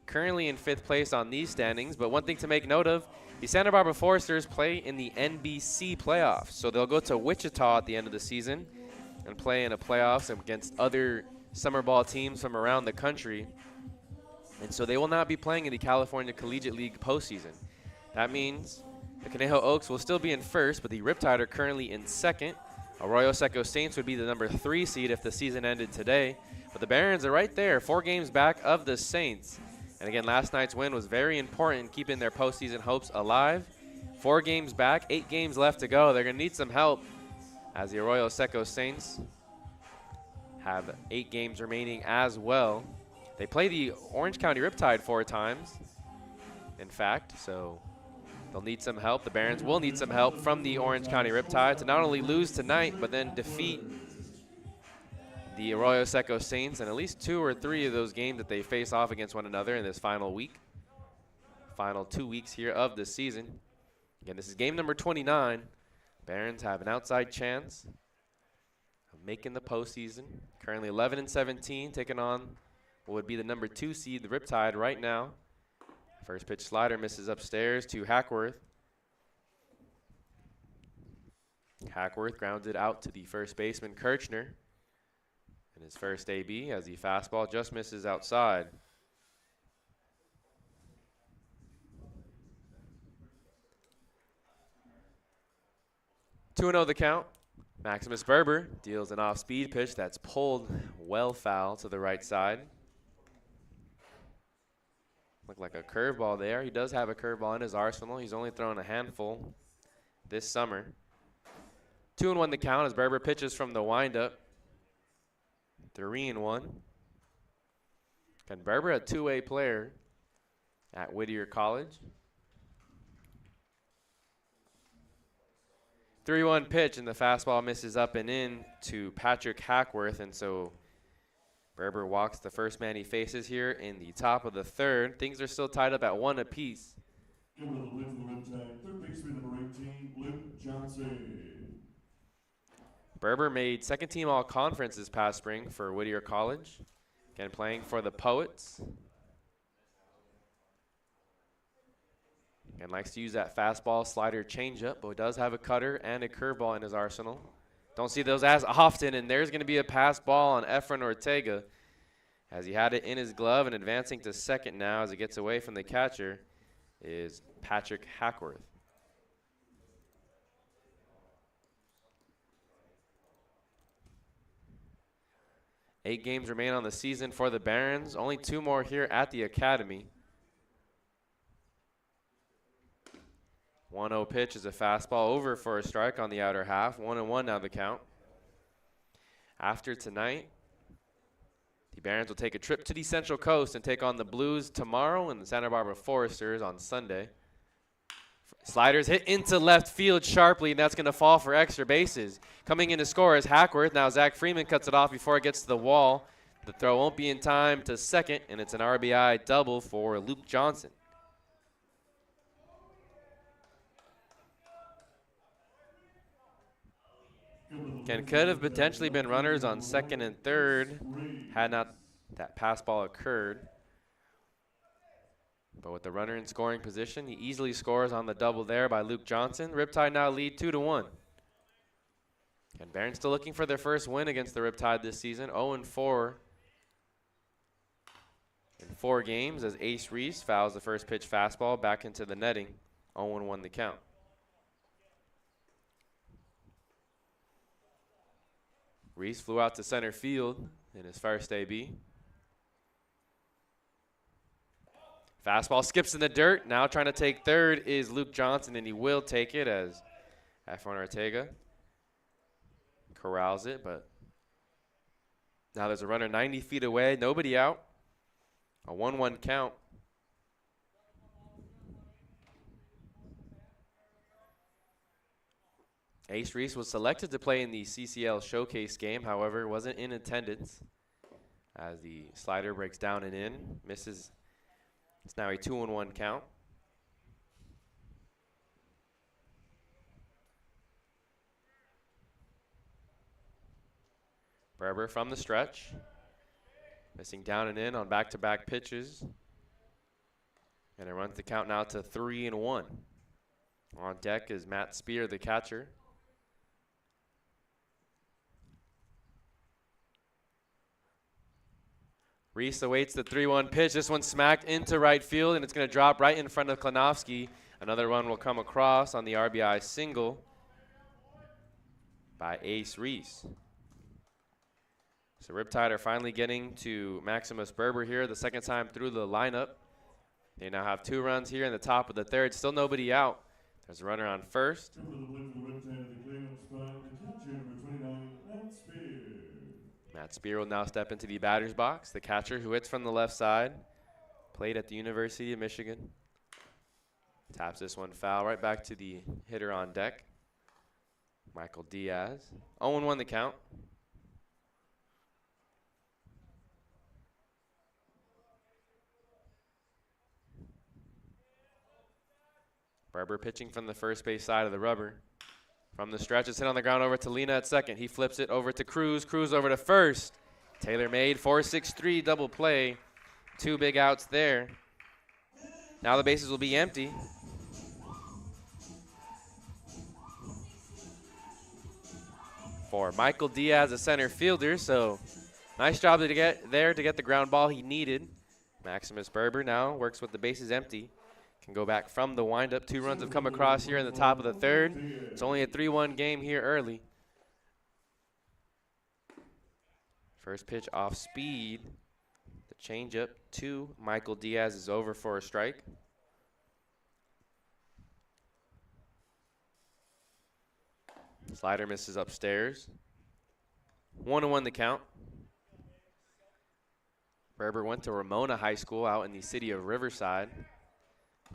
Currently in 5th place on these standings, but one thing to make note of, the Santa Barbara Foresters play in the NBC playoffs, so they'll go to Wichita at the end of the season and play in a playoffs against other summer ball teams from around the country, and so they will not be playing in the California Collegiate League postseason. That means the Conejo Oaks will still be in first, but the Riptide are currently in second. Arroyo Seco Saints would be the number 3 seed if the season ended today. But the Barons are right there, 4 games back of the Saints. And again, last night's win was very important in keeping their postseason hopes alive. 4 games back, 8 games left to go. They're going to need some help as the Arroyo Seco Saints have 8 games remaining as well. They play the Orange County Riptide 4 times, in fact, so they'll need some help. The Barons will need some help from the Orange County Riptide to not only lose tonight, but then defeat the Arroyo Seco Saints in at least 2 or 3 of those games that they face off against one another in this final week. Final 2 weeks here of the season. Again, this is game number 29. Barons have an outside chance of making the postseason. Currently 11-17, taking on what would be the number 2 seed, the Riptide, right now. First pitch slider misses upstairs to Hackworth. Hackworth grounded out to the first baseman, Kirchner, in his first AB as the fastball just misses outside. 2-0 the count. Maximus Berber deals an off-speed pitch that's pulled well foul to the right side. Looked like a curveball there. He does have a curveball in his arsenal. He's only thrown a handful this summer. 2-1 the count as Berber pitches from the windup. 3-1. And Berber, a two-way player at Whittier College. 3-1 pitch, and the fastball misses up and in to Patrick Hackworth, and so Berber walks the first man he faces here in the top of the third. Things are still tied up at 1 apiece. Over to the plate for the Riptide, third baseman number 18, Luke Johnson. Berber made second team all-conference this past spring for Whittier College. Again, playing for the Poets. And likes to use that fastball, slider, changeup, but does have a cutter and a curveball in his arsenal. Don't see those as often, and there's going to be a pass ball on Efren Ortega as he had it in his glove, and advancing to second now as it gets away from the catcher is Patrick Hackworth. Eight games remain on the season for the Barons, only 2 more here at the Academy. 1-0 pitch is a fastball over for a strike on the outer half. 1-1 now the count. After tonight, the Barons will take a trip to the Central Coast and take on the Blues tomorrow and the Santa Barbara Foresters on Sunday. Sliders hit into left field sharply, and that's going to fall for extra bases. Coming in to score is Hackworth. Now Zach Freeman cuts it off before it gets to the wall. The throw won't be in time to second, and it's an RBI double for Luke Johnson. And could have potentially been runners on second and third had not that pass ball occurred. But with the runner in scoring position, he easily scores on the double there by Luke Johnson. Riptide now lead 2-1. And Barons still looking for their first win against the Riptide this season. 0-4 in 4 games as Ace Reese fouls the first pitch fastball back into the netting. 0-1 the count. Reese flew out to center field in his first AB. Fastball skips in the dirt. Now trying to take third is Luke Johnson, and he will take it as Efren Ortega corrals it. But now there's a runner 90 feet away, nobody out. A 1-1 count. Ace Reese was selected to play in the CCL Showcase game, however, wasn't in attendance as the slider breaks down and in, misses. It's now a 2-1 count. Berber from the stretch, missing down and in on back-to-back pitches. And it runs the count now to 3-1. On deck is Matt Spear, the catcher. Reese awaits the 3-1 pitch. This one smacked into right field, and it's going to drop right in front of Klanowski. Another run will come across on the RBI single by Ace Reese. So Riptide are finally getting to Maximus Berber here, the second time through the lineup. They now have 2 runs here in the top of the third. Still nobody out. There's a runner on first. Matt Spear will now step into the batter's box. The catcher who hits from the left side, played at the University of Michigan. Taps this one foul right back to the hitter on deck, Michael Diaz. 0-1 the count. Berber pitching from the first base side of the rubber. From the stretch, it's hit on the ground over to Lena at second. He flips it over to Cruz. Cruz over to first. Taylor made 4-6-3 double play. 2 big outs there. Now the bases will be empty. For Michael Diaz, a center fielder, so nice job to get the ground ball he needed. Maximus Berber now works with the bases empty. Can go back from the windup. 2 runs have come across here in the top of the third. It's only a 3-1 game here early. First pitch off speed. The changeup to Michael Diaz is over for a strike. Slider misses upstairs. 1-1 the count. Berber went to Ramona High School out in the city of Riverside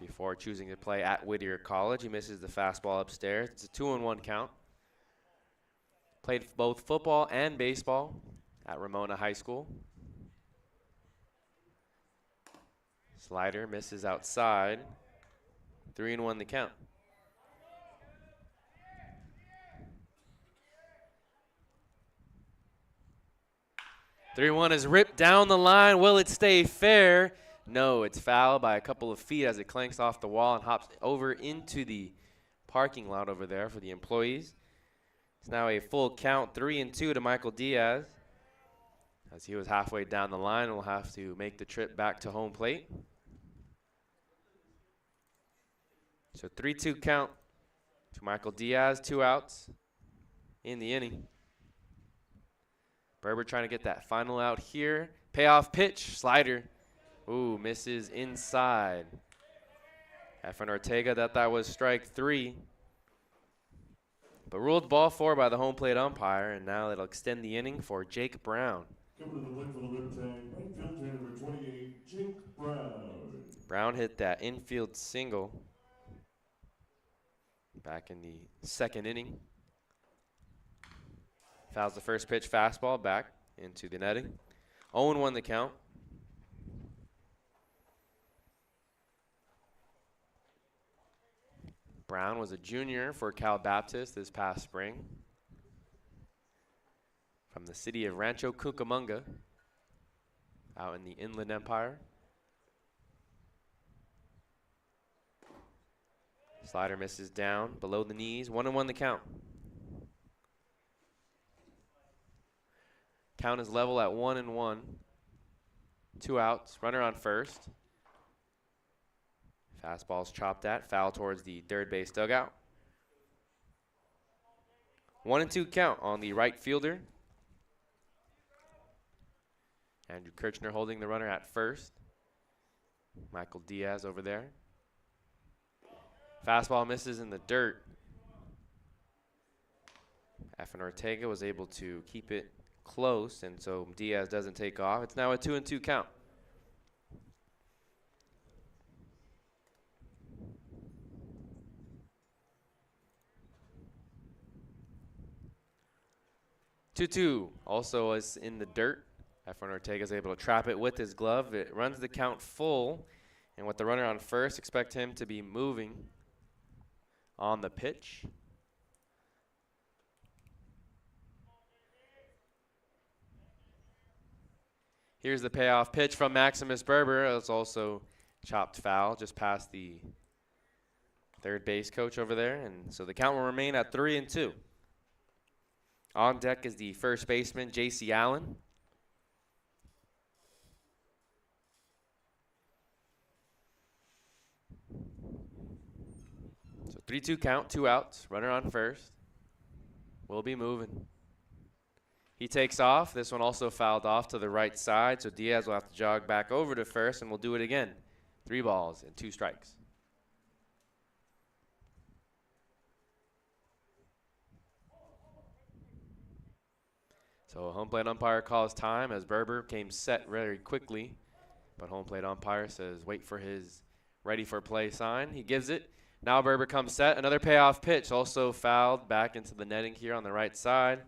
before choosing to play at Whittier College. He misses the fastball upstairs. It's a 2-1 count. Played both football and baseball at Ramona High School. Slider misses outside. 3-1 the count. Three one is ripped down the line. Will it stay fair? No, it's foul by a couple of feet as it clanks off the wall and hops over into the parking lot over there for the employees. It's now a full count, 3-2 to Michael Diaz. As he was halfway down the line, will have to make the trip back to home plate. So 3-2 count to Michael Diaz, 2 outs in the inning. Berber trying to get that final out here. Payoff pitch, slider. Ooh, misses inside. Efren Ortega thought that was strike 3. But ruled ball 4 by the home plate umpire, and now it'll extend the inning for Jake Brown. Coming to the plate for the Riptide, right fielder number 28, Jake Brown. Brown hit that infield single back in the second inning. Fouls the first pitch fastball back into the netting. 0-1 the count. Brown was a junior for Cal Baptist this past spring. From the city of Rancho Cucamonga, out in the Inland Empire. Slider misses down below the knees. 1-1 the count. Count is level at 1-1. 2 outs. Runner on first. Fastball's chopped at. Foul towards the third base dugout. 1-2 count on the right fielder. Andrew Kirchner holding the runner at first. Michael Diaz over there. Fastball misses in the dirt. Efren Ortega was able to keep it close, and so Diaz doesn't take off. It's now a 2-2 count. Two also is in the dirt. Efren Ortega is able to trap it with his glove. It runs the count full, and with the runner on first, expect him to be moving on the pitch. Here's the payoff pitch from Maximus Berber. It's also chopped foul just past the third base coach over there. And so the count will remain at 3-2. On deck is the first baseman, J.C. Allen. So 3-2 count, 2 outs. Runner on first. We'll be moving. He takes off. This one also fouled off to the right side, so Diaz will have to jog back over to first, and we'll do it again. 3 balls and 2 strikes. So home plate umpire calls time as Berber came set very quickly. But home plate umpire says wait for his ready for play sign. He gives it. Now Berber comes set. Another payoff pitch, also fouled back into the netting here on the right side.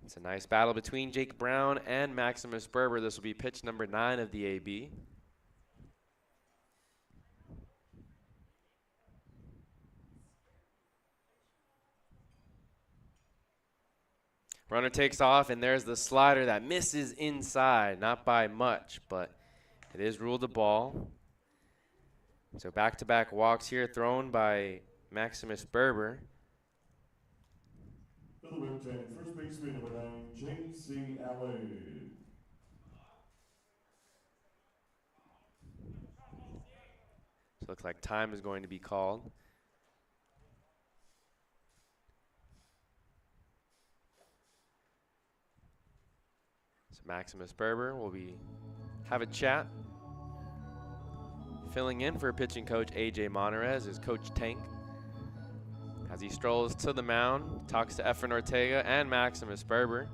It's a nice battle between Jake Brown and Maximus Berber. This will be pitch number 9 of the AB. Runner takes off, and there's the slider that misses inside, not by much, but it is ruled a ball. So back-to-back walks here thrown by Maximus Berber. For the Riptide, first baseman number 9, J.C. Allen. So looks like time is going to be called. So Maximus Berber will have a chat. Filling in for pitching coach A.J. Monterez is Coach Tank. As he strolls to the mound, talks to Efren Ortega and Maximus Berber.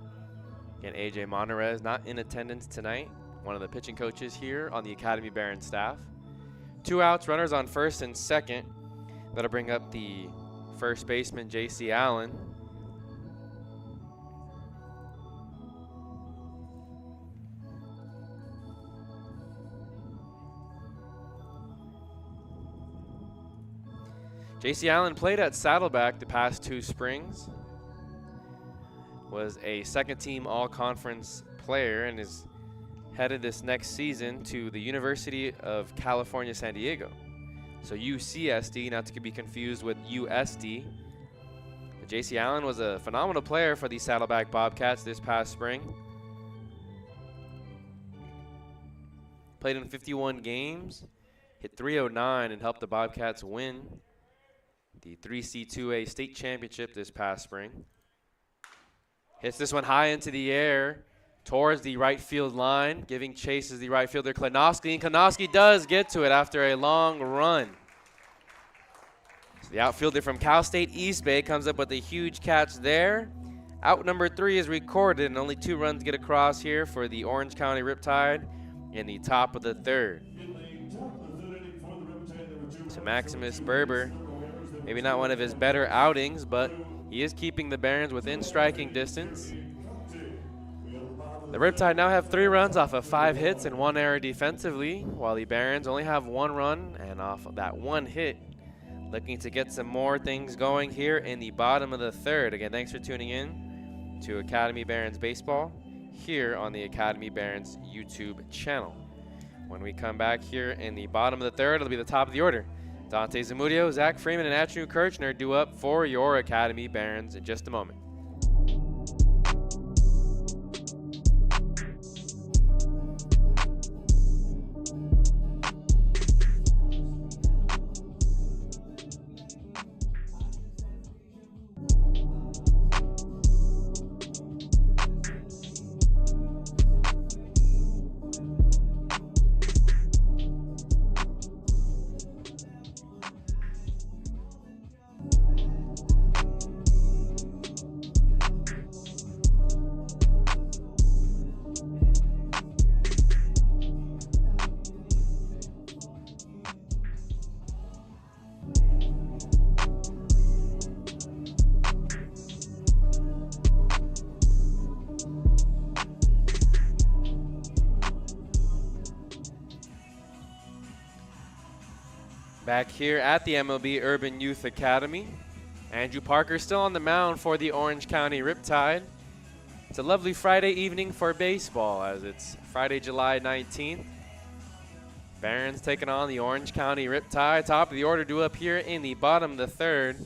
Again, A.J. Monterez not in attendance tonight, one of the pitching coaches here on the Academy Barons staff. 2 outs, runners on first and second. That'll bring up the first baseman, J.C. Allen. J.C. Allen played at Saddleback the past 2 springs. Was a second-team all-conference player and is headed this next season to the University of California, San Diego. So UCSD, not to be confused with USD. But J.C. Allen was a phenomenal player for the Saddleback Bobcats this past spring. Played in 51 games, hit .309 and helped the Bobcats win the 3C2A state championship this past spring. Hits this one high into the air towards the right field line, giving chase is the right fielder Klonowski, and Klonowski does get to it after a long run. So the outfielder from Cal State East Bay comes up with a huge catch there. Out number 3 is recorded, and only 2 runs get across here for the Orange County Riptide in the top of the 3rd. So Maximus Berber, maybe not one of his better outings, but he is keeping the Barons within striking distance. The Riptide now have 3 runs off of 5 hits and 1 error defensively, while the Barons only have 1 run, and off of that 1 hit, looking to get some more things going here in the bottom of the 3rd. Again, thanks for tuning in to Academy Barons Baseball here on the Academy Barons YouTube channel. When we come back here in the bottom of the 3rd, it'll be the top of the order. Dante Zamudio, Zach Freeman, and Atchnu Kirchner due up for your Academy Barons in just a moment. Back here at the MLB Urban Youth Academy, Andrew Parker still on the mound for the Orange County Riptide. It's a lovely Friday evening for baseball as it's Friday, July 19th. Barons taking on the Orange County Riptide. Top of the order due up here in the bottom of the 3rd.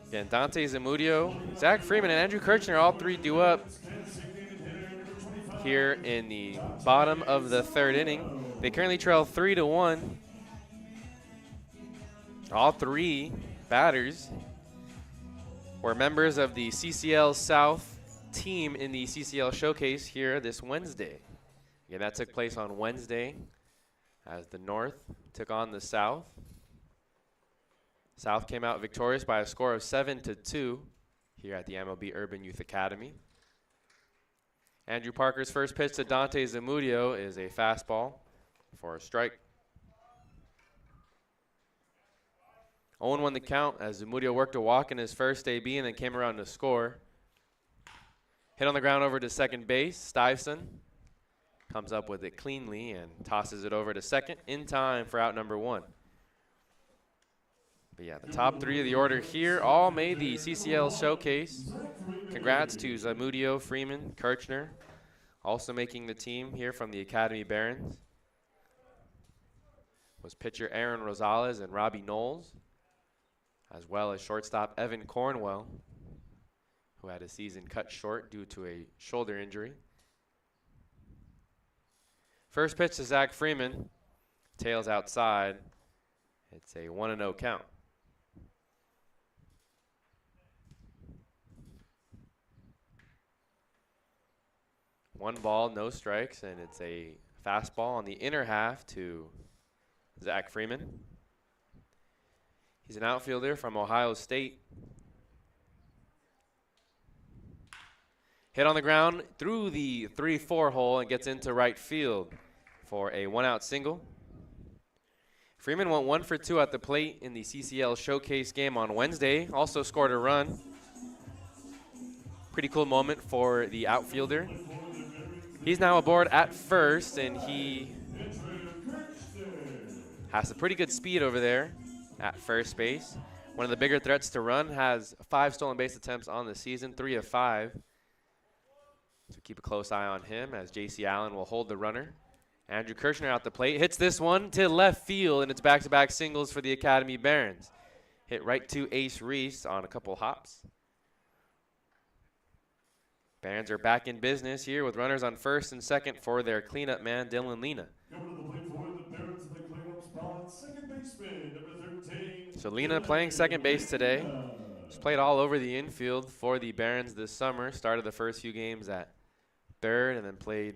Again, Dante Zamudio, Zach Freeman, and Andrew Kirchner, all 3 due up here in the bottom of the 3rd inning. They currently trail 3-1. All 3 batters were members of the CCL South team in the CCL Showcase here this Wednesday. Again, that took place on Wednesday as the North took on the South. South came out victorious by a score of 7-2. here at the MLB Urban Youth Academy. Andrew Parker's first pitch to Dante Zamudio is a fastball for a strike. 0-1 the count as Zamudio worked a walk in his first AB and then came around to score. Hit on the ground over to second base. Stuyvesant comes up with it cleanly and tosses it over to second in time for out number 1. But yeah, the top 3 of the order here all made the CCL showcase. Congrats to Zamudio, Freeman, Kirchner, also making the team here from the Academy Barons. Was pitcher Aaron Rosales and Robbie Knowles, as well as shortstop Evan Cornwell, who had his season cut short due to a shoulder injury. First pitch to Zach Freeman, tails outside. It's a 1-0 count. 1 ball, no strikes, and it's a fastball on the inner half to Zach Freeman. He's an outfielder from Ohio State. Hit on the ground through the 3-4 hole and gets into right field for a 1-out single. Freeman went 1 for 2 at the plate in the CCL Showcase game on Wednesday. Also scored a run. Pretty cool moment for the outfielder. He's now aboard at first, and he has a pretty good speed over there at first base. One of the bigger threats to run, has 5 stolen base attempts on the season, 3 of 5. So keep a close eye on him as J.C. Allen will hold the runner. Andrew Kirchner out the plate, hits this one to left field, and it's back-to-back singles for the Academy Barons. Hit right to Ace Reese on a couple hops. Barons are back in business here with runners on first and second for their cleanup man, Dylan Lena. So Lena playing second base today. He's played all over the infield for the Barons this summer. Started the first few games at third and then played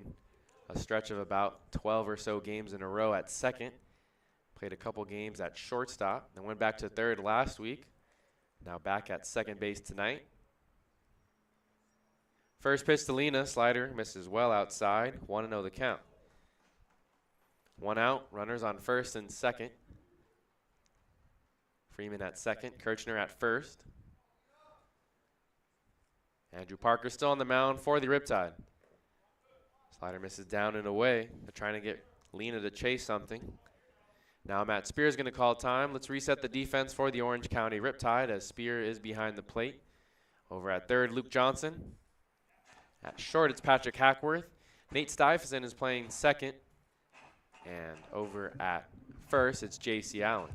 a stretch of about 12 or so games in a row at second. Played a couple games at shortstop, then went back to third last week. Now back at second base tonight. First pitch to Lena, slider misses well outside, 1-0 the count. 1 out, runners on first and second. Freeman at second, Kirchner at first. Andrew Parker still on the mound for the Riptide. Slider misses down and away. They're trying to get Lena to chase something. Now Matt Spear is going to call time. Let's reset the defense for the Orange County Riptide as Spear is behind the plate. Over at third, Luke Johnson. At short, it's Patrick Hackworth. Nate Stuyvesant is playing second. And over at first, it's J.C. Allen.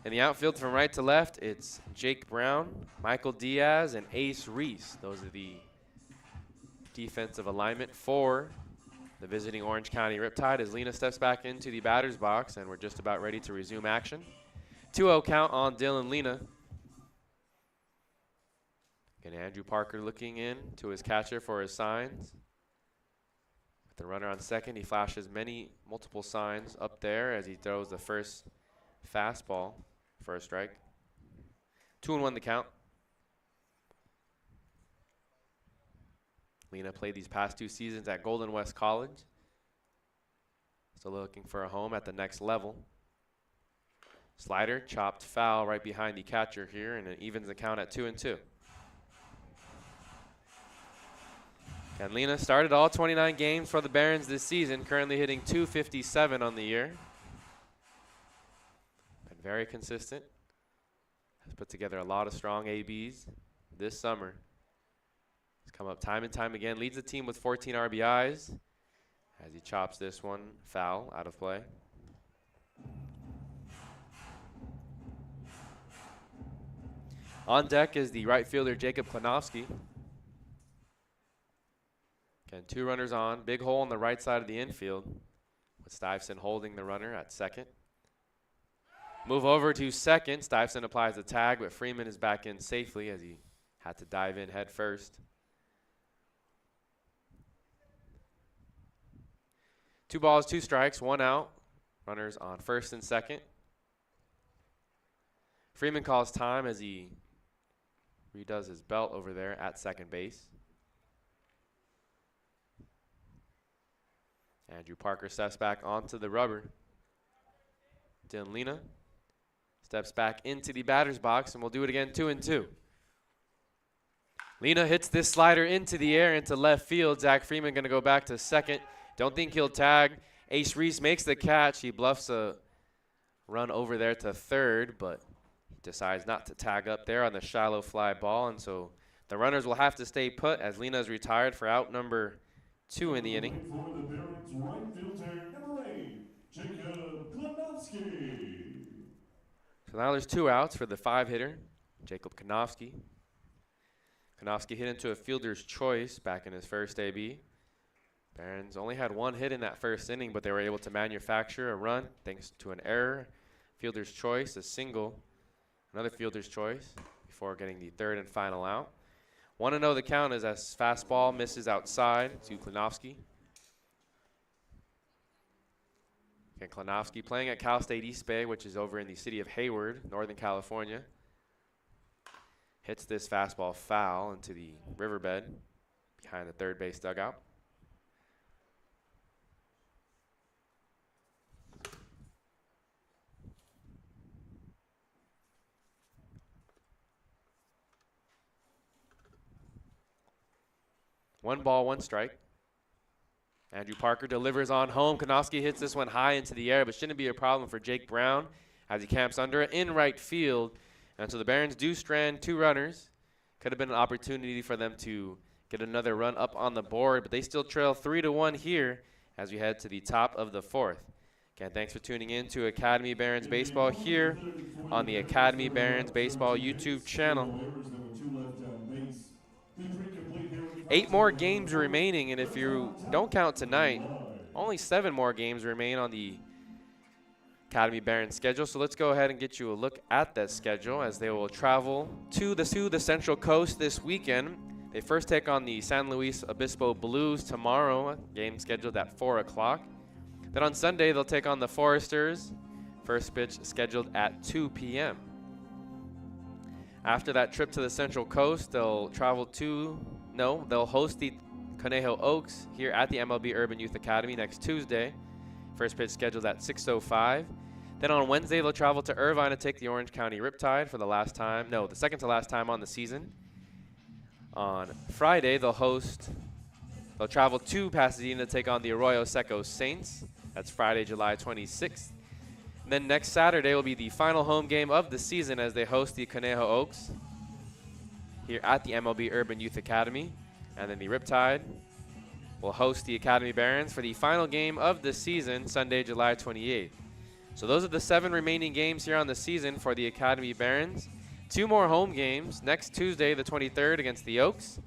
In the outfield from right to left, it's Jake Brown, Michael Diaz, and Ace Reese. Those are the defensive alignment for the visiting Orange County Riptide as Lena steps back into the batter's box, and we're just about ready to resume action. 2-0 count on Dylan Lena. And Andrew Parker looking in to his catcher for his signs. With the runner on second, he flashes multiple signs up there as he throws the first fastball for a strike. 2-1 the count. Lena played these past 2 seasons at Golden West College. Still looking for a home at the next level. Slider chopped foul right behind the catcher here, and it evens the count at 2-2. And Lena started all 29 games for the Barons this season, currently hitting .257 on the year. Been very consistent. Has put together a lot of strong ABs this summer. He's come up time and time again. Leads the team with 14 RBIs as he chops this one foul out of play. On deck is the right fielder Jacob Klanowski. Again, 2 runners on. Big hole on the right side of the infield with Stuyvesant holding the runner at second. Move over to second. Stuyvesant applies the tag, but Freeman is back in safely as he had to dive in head first. 2 balls, 2 strikes, 1 out. Runners on first and second. Freeman calls time as he redoes his belt over there at second base. Andrew Parker steps back onto the rubber. Dylan Lena steps back into the batter's box, and we'll do it again, 2-2. Lena hits this slider into the air, into left field. Zach Freeman going to go back to second. Don't think he'll tag. Ace Reese makes the catch. He bluffs a run over there to third, but he decides not to tag up there on the shallow fly ball, and so the runners will have to stay put as Lena is retired for out number 2 in the inning. For the Barons right fielder, number 8, Jacob Klonowski. So now there's 2 outs for the 5-hitter, Jacob Konofsky. Konofsky hit into a fielder's choice back in his first AB. Barons only had 1 hit in that first inning, but they were able to manufacture a run thanks to an error, fielder's choice, a single, another fielder's choice before getting the 3rd and final out. 1-0 the count is as fastball misses outside to Klonofsky. And Klonofsky playing at Cal State East Bay, which is over in the city of Hayward, Northern California. Hits this fastball foul into the riverbed behind the third base dugout. One ball, 1 strike. Andrew Parker delivers on home. Konofsky hits this one high into the air, but shouldn't be a problem for Jake Brown as he camps under it in right field. And so the Barons do strand 2 runners. Could have been an opportunity for them to get another run up on the board, but they still trail 3-1 here as we head to the top of the 4th. Again, thanks for tuning in to Academy Barons Baseball here on the Academy Barons Baseball YouTube channel. 8 more games remaining, and if you don't count tonight, only 7 more games remain on the Academy Barons schedule. So let's go ahead and get you a look at that schedule as they will travel to the Central Coast this weekend. They first take on the San Luis Obispo Blues tomorrow, game scheduled at 4 o'clock. Then on Sunday, they'll take on the Foresters, first pitch scheduled at 2 p.m. After that trip to the Central Coast, they'll host the Conejo Oaks here at the MLB Urban Youth Academy next Tuesday. First pitch scheduled at 6:05. Then on Wednesday, they'll travel to Irvine to take the Orange County Riptide for the second to last time on the season. On Friday, they'll travel to Pasadena to take on the Arroyo Seco Saints. That's Friday, July 26th. And then next Saturday will be the final home game of the season as they host the Conejo Oaks here at the MLB Urban Youth Academy. And then the Riptide will host the Academy Barons for the final game of the season, Sunday, July 28th. So those are the 7 remaining games here on the season for the Academy Barons. 2 more home games next Tuesday, the 23rd, against the Oaks,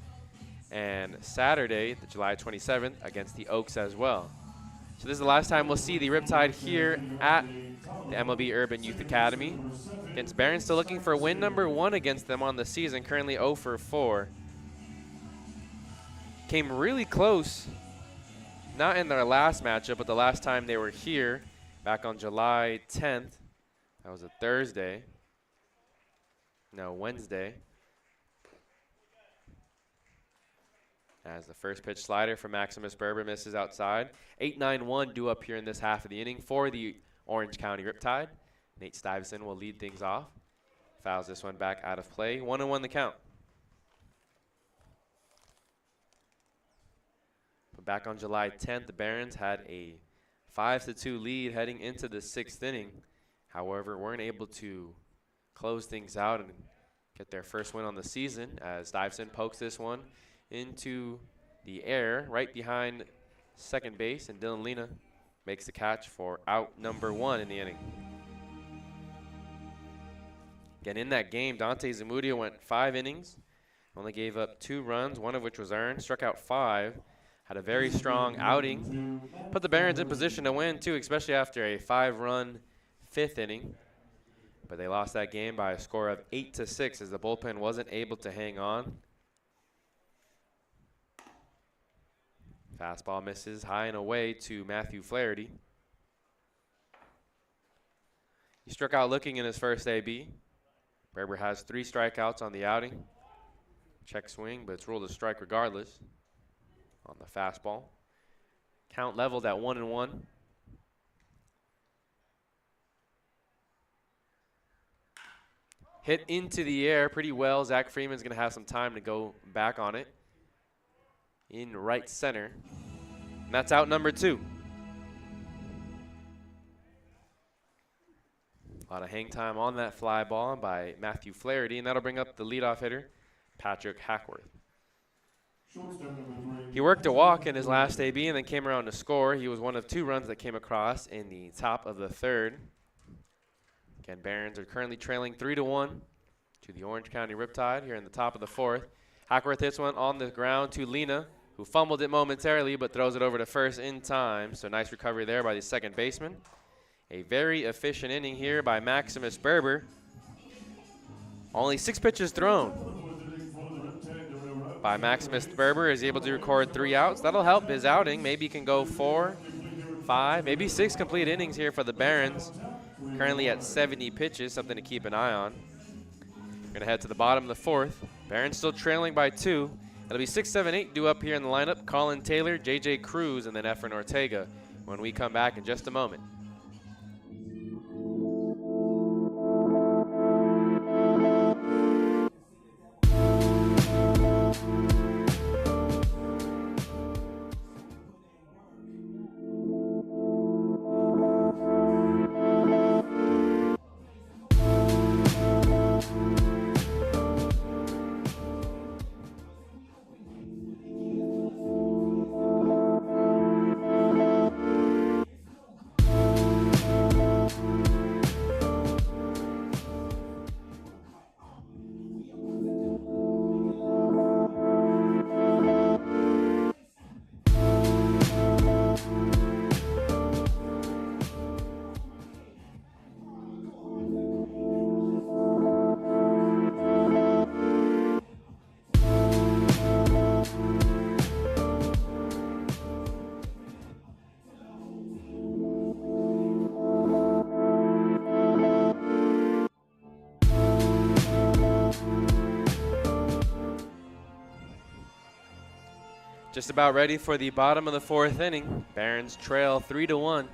and Saturday, the July 27th, against the Oaks as well. So this is the last time we'll see the Riptide here at the MLB Urban Youth Academy. Against Barons, still looking for win number 1 against them on the season, currently 0 for 4. Came really close, not in their last matchup, but the last time they were here, back on July 10th. That was a Thursday. No, Wednesday. As the first pitch slider from Maximus Berber misses outside. 8-9-1 due up here in this half of the inning for the Orange County Riptide. Nate Stuyvesant will lead things off. Fouls this one back out of play. 1-1 the count. But back on July 10th, the Barons had a 5-2 lead heading into the 6th inning. However, weren't able to close things out and get their first win on the season as Stuyvesant pokes this one into the air right behind second base, and Dylan Lena makes the catch for out number 1 in the inning. Again, in that game, Dante Zamudio went 5 innings, only gave up 2 runs, 1 of which was earned, struck out 5, had a very strong outing, put the Barons in position to win too, especially after a 5-run 5th inning. But they lost that game by a score of 8-6 as the bullpen wasn't able to hang on. Fastball misses high and away to Matthew Flaherty. He struck out looking in his first AB. Berber has 3 strikeouts on the outing. Check swing, but it's ruled a strike regardless on the fastball. Count leveled at 1-1. Hit into the air pretty well. Zach Freeman's going to have some time to go back on it in right center. And that's out number 2. A lot of hang time on that fly ball by Matthew Flaherty, and that'll bring up the leadoff hitter, Patrick Hackworth. He worked a walk in his last AB and then came around to score. He was one of 2 runs that came across in the top of the 3rd. Again, Barons are currently trailing 3-1 to the Orange County Riptide here in the top of the 4th. Hackworth hits one on the ground to Lena, who fumbled it momentarily but throws it over to first in time. So nice recovery there by the second baseman. A very efficient inning here by Maximus Berber. Only 6 pitches thrown by Maximus Berber. Is able to record 3 outs. That'll help his outing. Maybe he can go 4, 5, maybe 6 complete innings here for the Barons. Currently at 70 pitches, something to keep an eye on. We're going to head to the bottom of the 4th. Barons still trailing by 2. It'll be 6, 7, 8 due up here in the lineup. Colin Taylor, J.J. Cruz, and then Efren Ortega when we come back in just a moment. Just about ready for the bottom of the 4th inning. Barons trail 3-1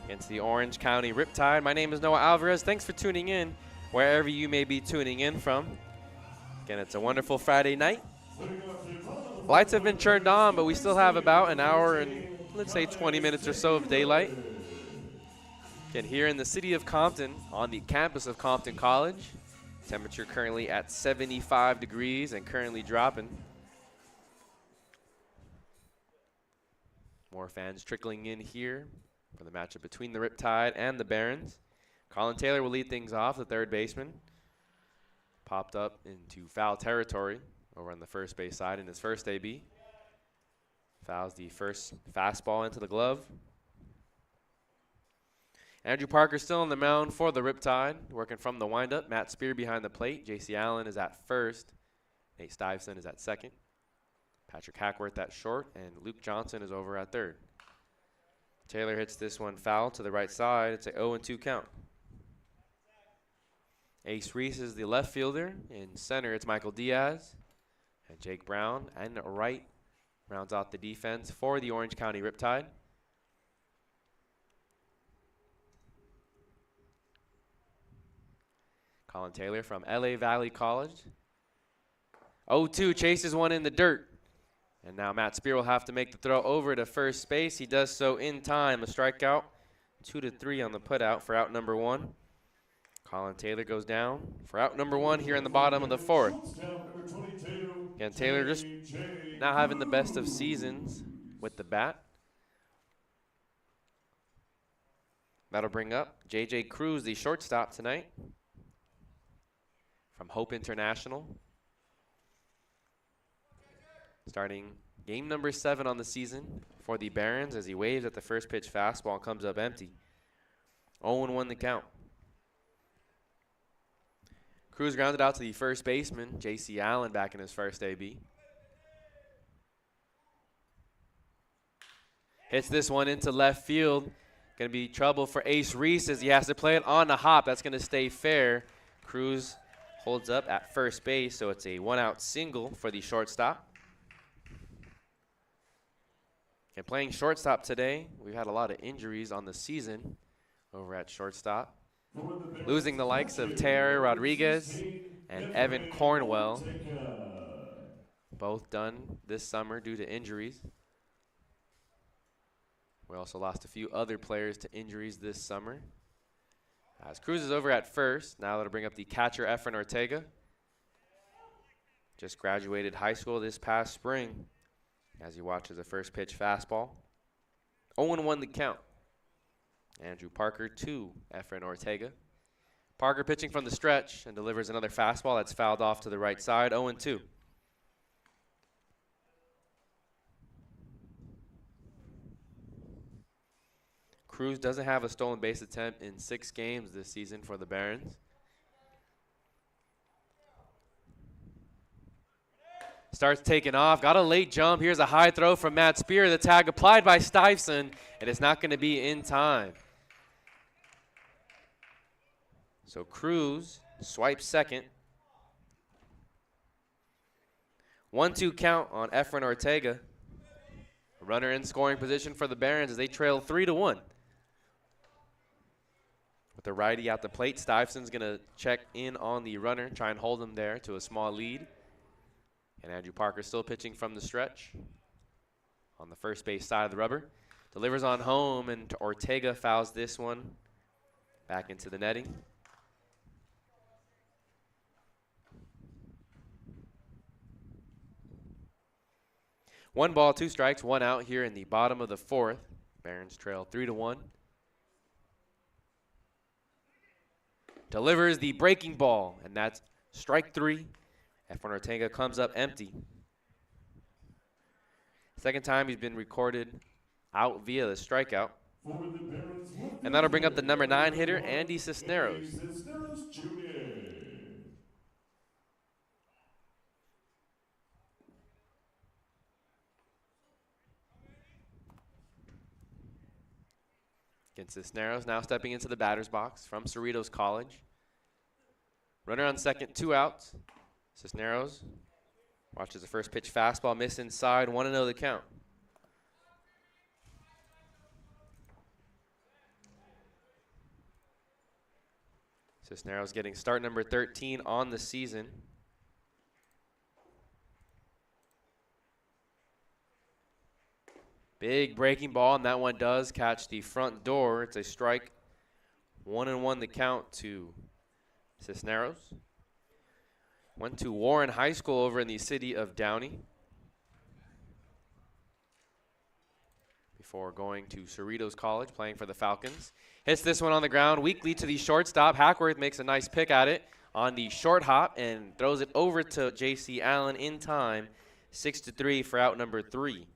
against the Orange County Riptide. My name is Noah Alvarez. Thanks for tuning in wherever you may be tuning in from. Again, it's a wonderful Friday night. Lights have been turned on, but we still have about an hour and let's say 20 minutes or so of daylight. Again, here in the city of Compton on the campus of Compton College. Temperature currently at 75 degrees and currently dropping. More fans trickling in here for the matchup between the Riptide and the Barons. Colin Taylor will lead things off, the 3rd baseman. Popped up into foul territory over on the first base side in his first AB. Fouls the first fastball into the glove. Andrew Parker still on the mound for the Riptide, working from the windup. Matt Spear behind the plate. J.C. Allen is at first. Nate Stuyvesant is at second. Patrick Hackworth at short, and Luke Johnson is over at 3rd. Taylor hits this one foul to the right side. It's a 0-2 count. Ace Reese is the left fielder. In center, it's Michael Diaz. And Jake Brown and right rounds out the defense for the Orange County Riptide. Colin Taylor from LA Valley College. 0-2 chases one in the dirt. And now Matt Spear will have to make the throw over to first base. He does so in time. A strikeout, 2-3 on the putout for out number 1. Colin Taylor goes down for out number 1 here in the bottom of the 4th. Again, Taylor just not having the best of seasons with the bat. That'll bring up J.J. Cruz, the shortstop tonight from Hope International. Starting game number 7 on the season for the Barons as he waves at the first pitch fastball and comes up empty. 0-1 the count. Cruz grounded out to the first baseman, J.C. Allen, back in his first AB. Hits this one into left field. Going to be trouble for Ace Reese as he has to play it on the hop. That's going to stay fair. Cruz holds up at first base, so it's a 1-out single for the shortstop. And playing shortstop today, we've had a lot of injuries on the season over at shortstop. Losing the likes of Terry Rodriguez and Evan Cornwell, both done this summer due to injuries. We also lost a few other players to injuries this summer. As Cruz is over at first, now that'll bring up the catcher, Efren Ortega. Just graduated high school this past spring as he watches a first pitch fastball. 0-1 the count. Andrew Parker to Efren Ortega. Parker pitching from the stretch and delivers another fastball that's fouled off to the right side, 0-2. Cruz doesn't have a stolen base attempt in 6 games this season for the Barons. Starts taking off, got a late jump. Here's a high throw from Matt Spear. The tag applied by Stuyvesant, and it's not going to be in time. So Cruz swipes second. 1-2 count on Efren Ortega. Runner in scoring position for the Barons as they trail 3-1. With the righty at the plate, Stuyvesant's going to check in on the runner, try and hold him there to a small lead. And Andrew Parker still pitching from the stretch on the first base side of the rubber. Delivers on home, and Ortega fouls this one back into the netting. One ball, 2 strikes, 1 out here in the bottom of the 4th. Barons trail 3-1. Delivers the breaking ball, and that's strike 3. Efren Ortega comes up empty. Second time he's been recorded out via the strikeout. And that'll bring up the number 9 hitter, Andy Cisneros. Against Cisneros, now stepping into the batter's box from Cerritos College. Runner on second, 2 outs. Cisneros watches the first pitch fastball miss inside, 1-0 the count. Cisneros getting start number 13 on the season. Big breaking ball, and that one does catch the front door. It's a strike. 1-1 the count to Cisneros. Went to Warren High School over in the city of Downey before going to Cerritos College, playing for the Falcons. Hits this one on the ground, weakly to the shortstop. Hackworth makes a nice pick at it on the short hop and throws it over to J.C. Allen in time. 6-3 for out number 3.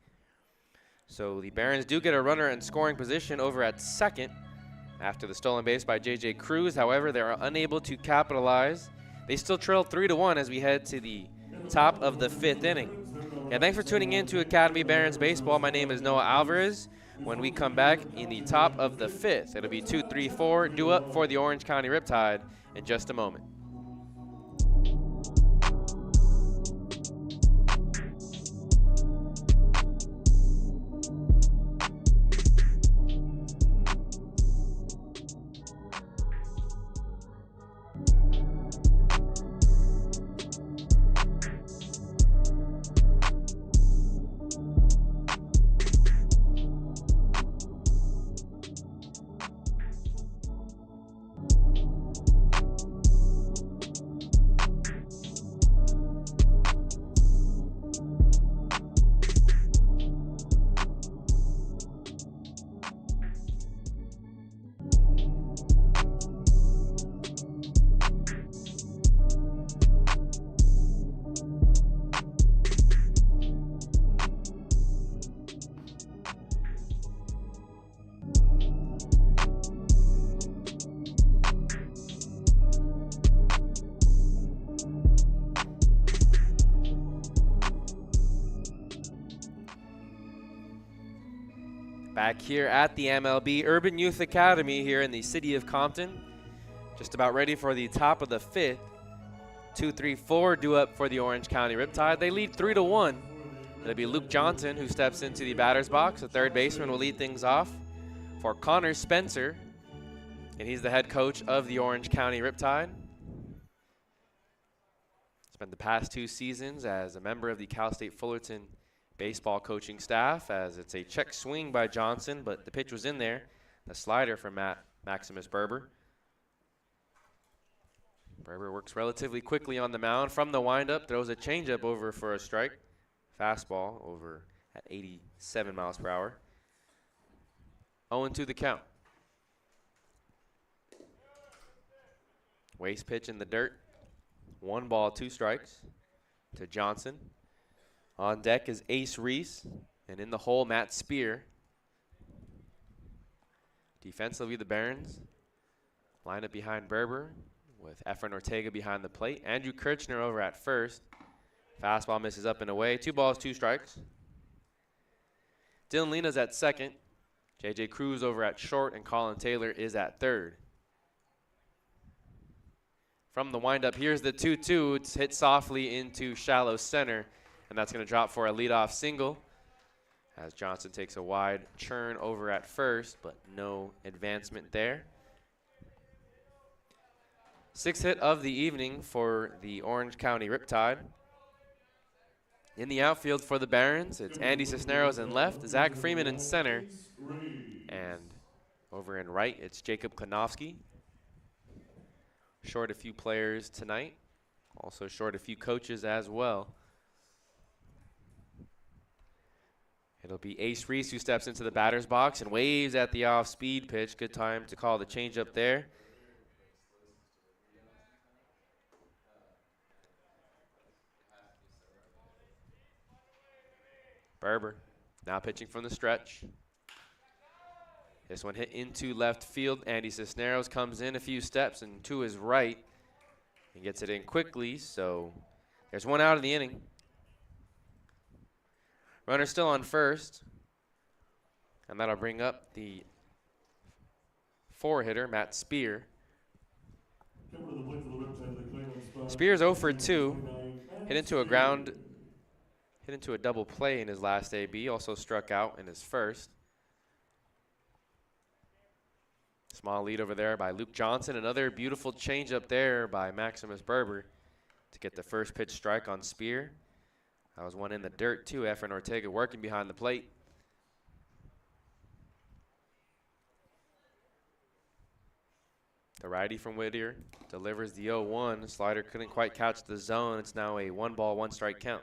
So the Barons do get a runner in scoring position over at second after the stolen base by J.J. Cruz. However, they are unable to capitalize. They still trail 3-1 as we head to the top of the 5th inning. And thanks for tuning in to Academy Barons Baseball. My name is Noah Alvarez. When we come back in the top of the 5th, it'll be 2-3-4 due up for the Orange County Riptide in just a moment. Back here at the MLB Urban Youth Academy here in the city of Compton. Just about ready for the top of the 5th. 2, 3, 4 due up for the Orange County Riptide. They lead 3-1. It'll be Luke Johnson who steps into the batter's box. The third baseman will lead things off for Connor Spencer, and he's the head coach of the Orange County Riptide. Spent the past 2 seasons as a member of the Cal State Fullerton baseball coaching staff, as it's a check swing by Johnson, but the pitch was in there. The slider from Maximus Berber. Berber works relatively quickly on the mound. From the windup, throws a changeup over for a strike. Fastball over at 87 miles per hour. 0-2 the count. Waste pitch in the dirt. 1 ball, 2 strikes to Johnson. On deck is Ace Reese, and in the hole, Matt Spear. Defensively, the Barons line up behind Berber with Efren Ortega behind the plate. Andrew Kirchner over at first. Fastball misses up and away. 2 balls, 2 strikes. Dylan Lena's at second. J.J. Cruz over at short, and Colin Taylor is at third. From the windup, here's the 2-2. It's hit softly into shallow center, and that's going to drop for a leadoff single as Johnson takes a wide churn over at first, but no advancement there. 6th hit of the evening for the Orange County Riptide. In the outfield for the Barons, it's Andy Cisneros in left, Zach Freeman in center, and over in right, it's Jacob Konofsky. Short a few players tonight, also short a few coaches as well. It'll be Ace Reese who steps into the batter's box and waves at the off-speed pitch. Good time to call the changeup there. Berber now pitching from the stretch. This one hit into left field. Andy Cisneros comes in a few steps and to his right and gets it in quickly. So there's 1 out of the inning. Runner still on first. And that'll bring up the 4-hitter, Matt Spear. Spear's 0 for 2. Hit into a double play in his last AB. Also struck out in his first. Small lead over there by Luke Johnson. Another beautiful changeup there by Maximus Berber to get the first pitch strike on Spear. That was one in the dirt too. Efren Ortega working behind the plate. The righty from Whittier delivers the 0-1. Slider couldn't quite catch the zone. It's now a 1 ball, 1 strike count.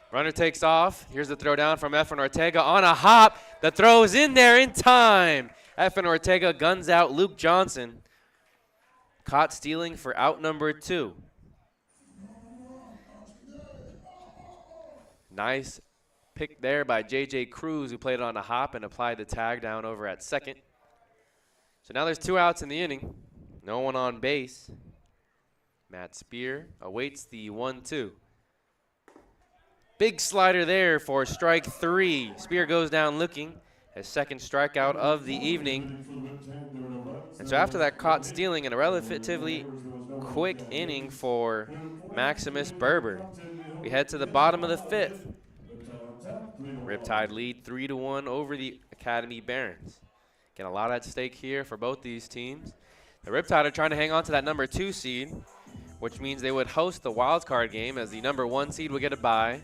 Runner takes off. Here's the throw down from Efren Ortega on a hop. The throw is in there in time. Efren Ortega guns out Luke Johnson. Caught stealing for out number 2. Nice pick there by J.J. Cruz, who played it on a hop and applied the tag down over at second. So now there's 2 outs in the inning. No one on base. Matt Spear awaits the 1-2. Big slider there for strike 3. Spear goes down looking. His second strikeout of the evening. And so after that caught stealing in a relatively quick inning for Maximus Berber, we head to the bottom of the 5th. Riptide lead 3-1 over the Academy Barons. Again, a lot at stake here for both these teams. The Riptide are trying to hang on to that number 2 seed, which means they would host the wild card game, as the number 1 seed would get a bye.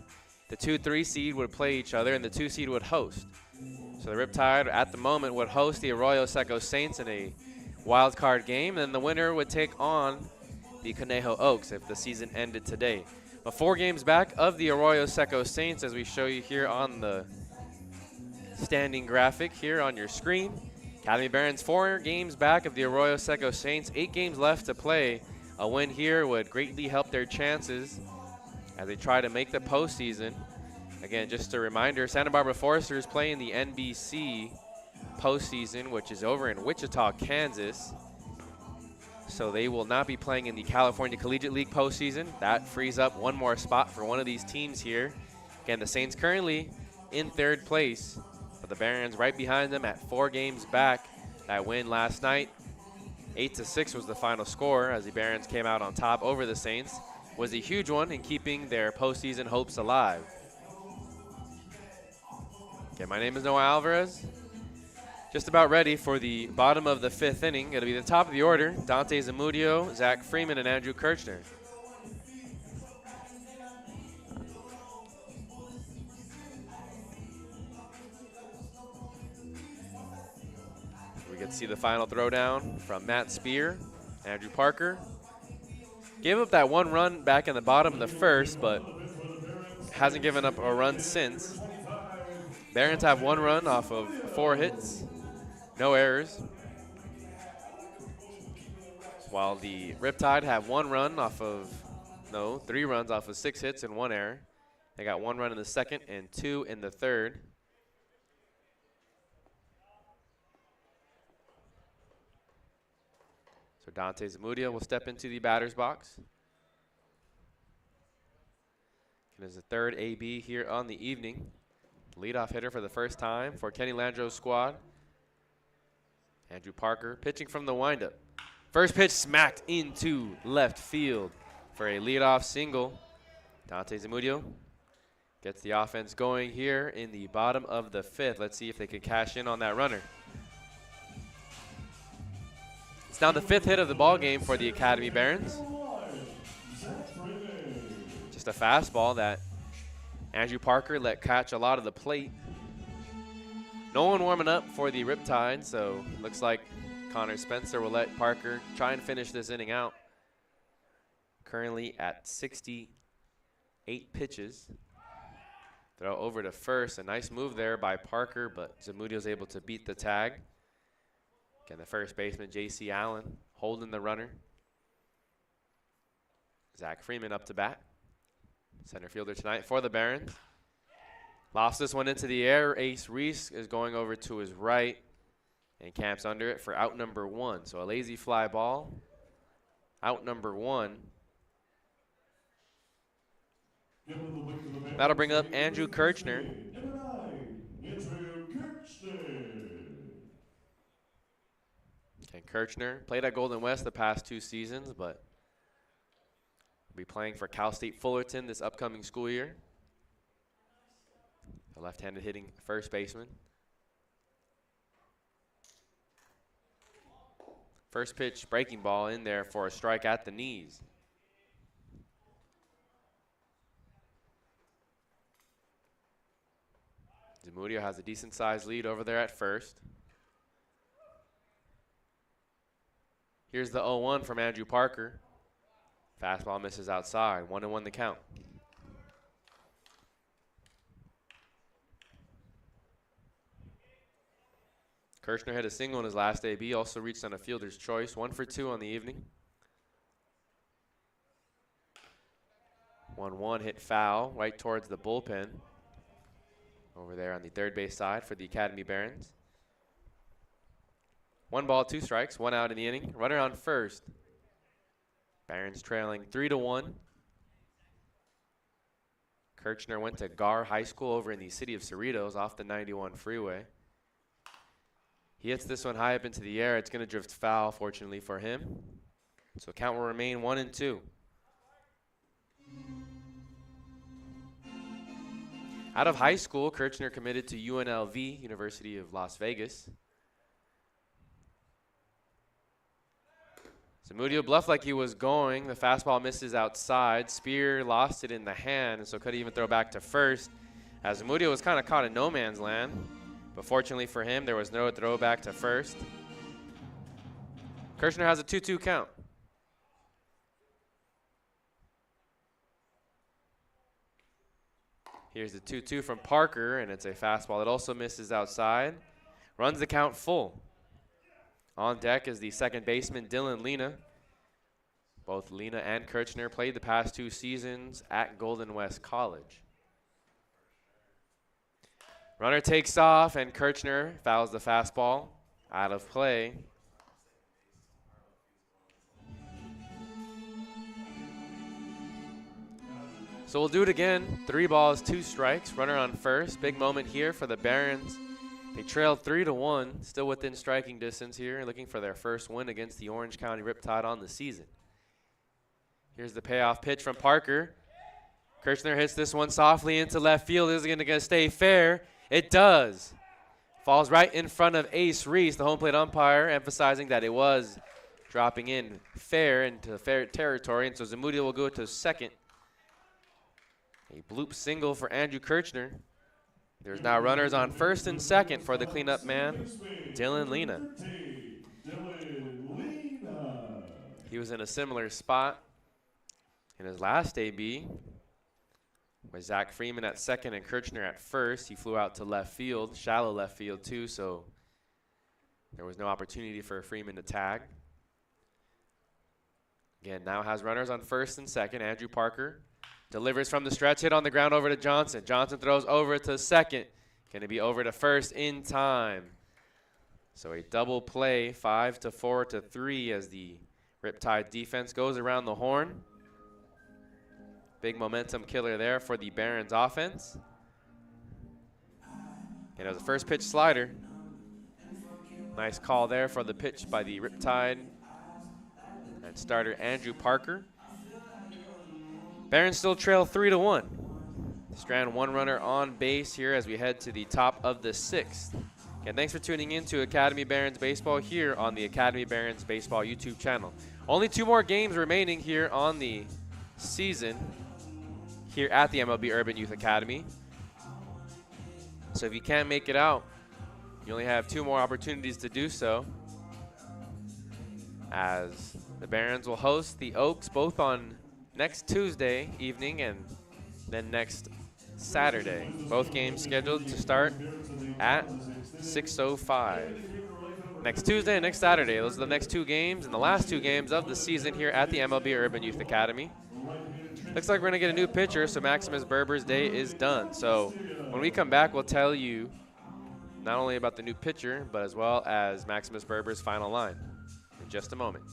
The 2-3 seed would play each other, and the 2 seed would host. So the Riptide, at the moment, would host the Arroyo Seco Saints in a wild card game, and the winner would take on the Conejo Oaks if the season ended today. But 4 games back of the Arroyo Seco Saints, as we show you here on the standing graphic here on your screen. Academy Barons 4 games back of the Arroyo Seco Saints, 8 games left to play. A win here would greatly help their chances as they try to make the postseason. Again, just a reminder, Santa Barbara Foresters playing the NBC postseason, which is over in Wichita, Kansas. So they will not be playing in the California Collegiate League postseason. That frees up 1 more spot for one of these teams here. Again, the Saints currently in third place, but the Barons right behind them at 4 games back. That win last night, 8-6 was the final score as the Barons came out on top over the Saints. Was a huge one in keeping their postseason hopes alive. Okay, my name is Noah Alvarez. Just about ready for the bottom of the 5th inning. It'll be the top of the order. Dante Zamudio, Zach Freeman, and Andrew Kirchner. We get to see the final throwdown from Matt Spear, Andrew Parker. Gave up that 1 run back in the bottom of the 1st, but hasn't given up a run since. Barons have 1 run off of 4 hits, no errors. While the Riptide have 1 run off of, 3 runs off of 6 hits and 1 error. They got 1 run in the 2nd and 2 in the 3rd. So Dante Zamudio will step into the batter's box. And is the 3rd AB here on the evening. Leadoff hitter for the first time for Kenny Landreau's squad. Andrew Parker pitching from the windup. First pitch smacked into left field for a leadoff single. Dante Zamudio gets the offense going here in the bottom of the 5th. Let's see if they can cash in on that runner. It's now the 5th hit of the ball game for the Academy Barons. Just a fastball that Andrew Parker let catch a lot of the plate. No one warming up for the Riptide, so looks like Connor Spencer will let Parker try and finish this inning out. Currently at 68 pitches. Throw over to first. A nice move there by Parker, but Zamudio's able to beat the tag. Again, the first baseman, J.C. Allen, holding the runner. Zach Freeman up to bat. Center fielder tonight for the Barons. Lofts this one into the air. Ace Reese is going over to his right and camps under it for out number 1. So a lazy fly ball. Out number 1. That'll bring up Andrew Kirchner. And Kirchner played at Golden West the past 2 seasons, but will be playing for Cal State Fullerton this upcoming school year. A left-handed hitting first baseman. First pitch breaking ball in there for a strike at the knees. Zamudio has a decent-sized lead over there at first. Here's the 0-1 from Andrew Parker. Fastball misses outside. 1-1 the count. Kirchner hit a single in his last AB. Also reached on a fielder's choice. 1 for 2 on the evening. 1-1 hit foul right towards the bullpen. Over there on the third base side for the Academy Barons. 1 ball, 2 strikes, 1 out in the inning. Runner on first. Barons trailing 3-1. Kirchner went to Gar High School over in the city of Cerritos off the 91 freeway. He hits this one high up into the air. It's going to drift foul, fortunately for him. So count will remain 1-2. Out of high school, Kirchner committed to UNLV, University of Las Vegas. Zamudio bluffed like he was going. The fastball misses outside. Spear lost it in the hand, and so couldn't even throw back to first. As Zamudio was kind of caught in no man's land. But fortunately for him, there was no throw back to first. Kirchner has a 2-2 count. Here's the 2-2 from Parker, and it's a fastball that also misses outside. Runs the count full. On deck is the second baseman, Dylan Lena. Both Lena and Kirchner played the past 2 seasons at Golden West College. Runner takes off, and Kirchner fouls the fastball out of play. So we'll do it again. 3 balls, 2 strikes. Runner on first. Big moment here for the Barons. They trailed 3-1, still within striking distance here, looking for their first win against the Orange County Riptide on the season. Here's the payoff pitch from Parker. Kirchner hits this one softly into left field. Is it going to stay fair? It does. Falls right in front of Ace Reese, the home plate umpire, emphasizing that it was dropping in fair into fair territory, and so Zamudio will go to second. A bloop single for Andrew Kirchner. There's now runners on first and second for the cleanup man, Dylan Lena. He was in a similar spot in his last AB with Zach Freeman at second and Kirchner at first. He flew out to left field, shallow left field too, so there was no opportunity for Freeman to tag. Again, now has runners on first and second. Andrew Parker delivers from the stretch, hit on the ground over to Johnson. Johnson throws over to second. Going to be over to first in time. So a double play, 5-4-3 as the Riptide defense goes around the horn. Big momentum killer there for the Barons offense. And it was a first pitch slider. Nice call there for the pitch by the Riptide and starter Andrew Parker. Barons still trail 3-1. Strand 1 runner on base here as we head to the top of the 6th. And thanks for tuning in to Academy Barons Baseball here on the Academy Barons Baseball YouTube channel. Only 2 more games remaining here on the season here at the MLB Urban Youth Academy. So if you can't make it out, you only have 2 more opportunities to do so, as the Barons will host the Oaks both on next Tuesday evening and then next Saturday. Both games scheduled to start at 6:05. Next Tuesday and next Saturday. Those are the next 2 games and the last 2 games of the season here at the MLB Urban Youth Academy. Looks like we're going to get a new pitcher, so Maximus Berber's day is done. So when we come back, we'll tell you not only about the new pitcher, but as well as Maximus Berber's final line in just a moment.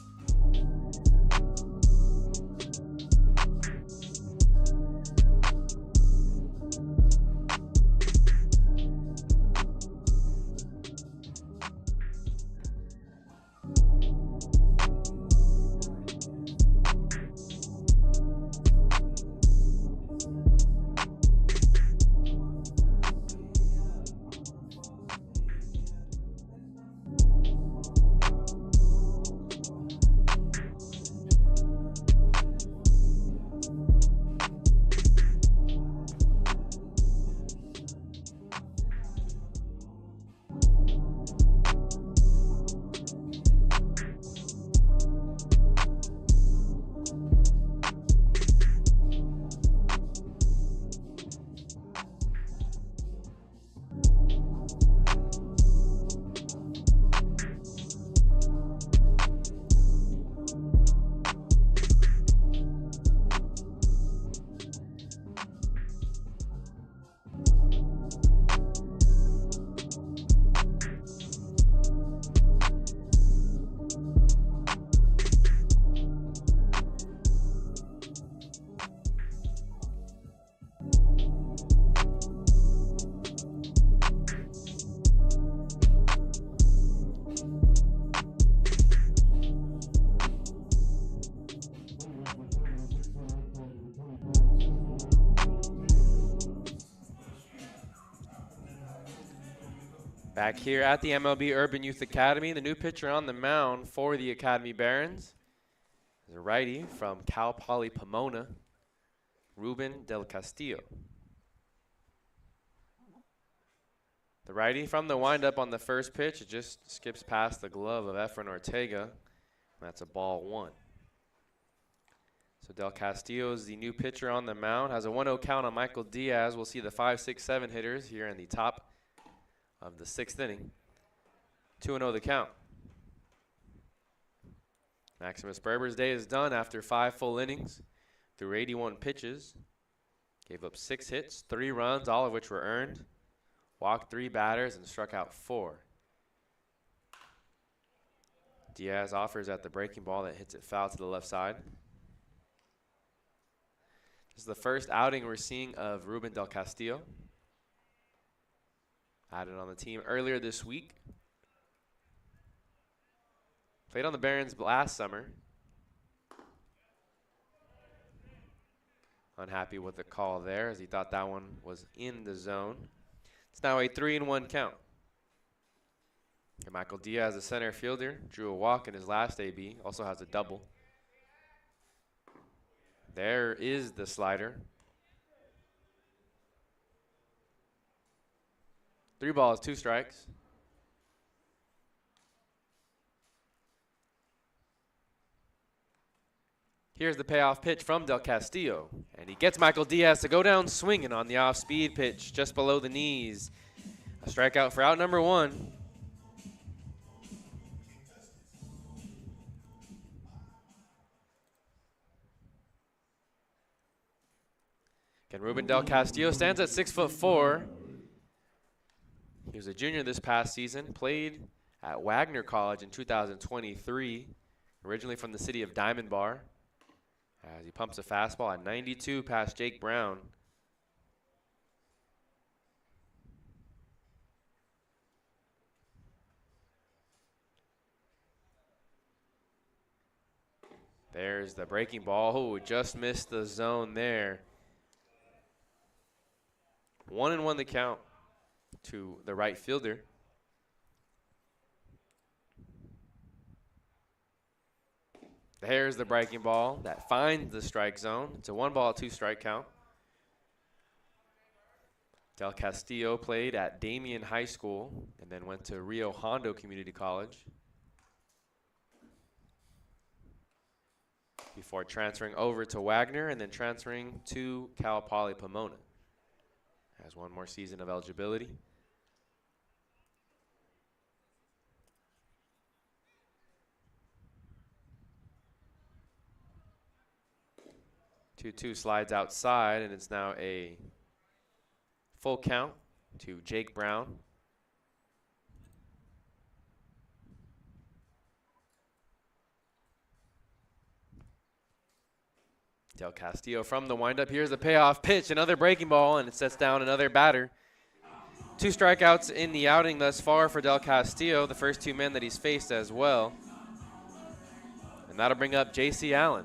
Back here at the MLB Urban Youth Academy, the new pitcher on the mound for the Academy Barons is a righty from Cal Poly Pomona, Ruben Del Castillo. The righty from the windup on the first pitch, it just skips past the glove of Efren Ortega. That's a ball 1. So Del Castillo is the new pitcher on the mound, has a 1-0 count on Michael Diaz. We'll see the 5, 6, 7 hitters here in the top of the 6th inning. 2-0 the count. Maximus Berber's day is done after 5 full innings through 81 pitches. Gave up 6 hits, 3 runs, all of which were earned. Walked 3 batters and struck out 4. Diaz offers at the breaking ball that hits it foul to the left side. This is the first outing we're seeing of Ruben Del Castillo. Added on the team earlier this week. Played on the Barons last summer. Unhappy with the call there, as he thought that one was in the zone. It's now a 3-1 count. And Michael Diaz, the center fielder, drew a walk in his last AB, also has a double. There is the slider. 3 balls, 2 strikes. Here's the payoff pitch from Del Castillo. And he gets Michael Diaz to go down swinging on the off-speed pitch just below the knees. A strikeout for out number 1. Again, Ruben Del Castillo stands at 6'4". He was a junior this past season, played at Wagner College in 2023, originally from the city of Diamond Bar. As he pumps a fastball at 92 past Jake Brown. There's the breaking ball. Oh, just missed the zone there. 1-1 the count to the right fielder. There's the breaking ball that finds the strike zone. It's a 1-ball, 2-strike count. Del Castillo played at Damien High School and then went to Rio Hondo Community College before transferring over to Wagner and then transferring to Cal Poly Pomona. Has 1 more season of eligibility. 2-2 slides outside, and it's now a full count to Jake Brown. Del Castillo from the windup. Here's the payoff pitch, another breaking ball, and it sets down another batter. 2 strikeouts in the outing thus far for Del Castillo, the first 2 men that he's faced as well. And that'll bring up J.C. Allen.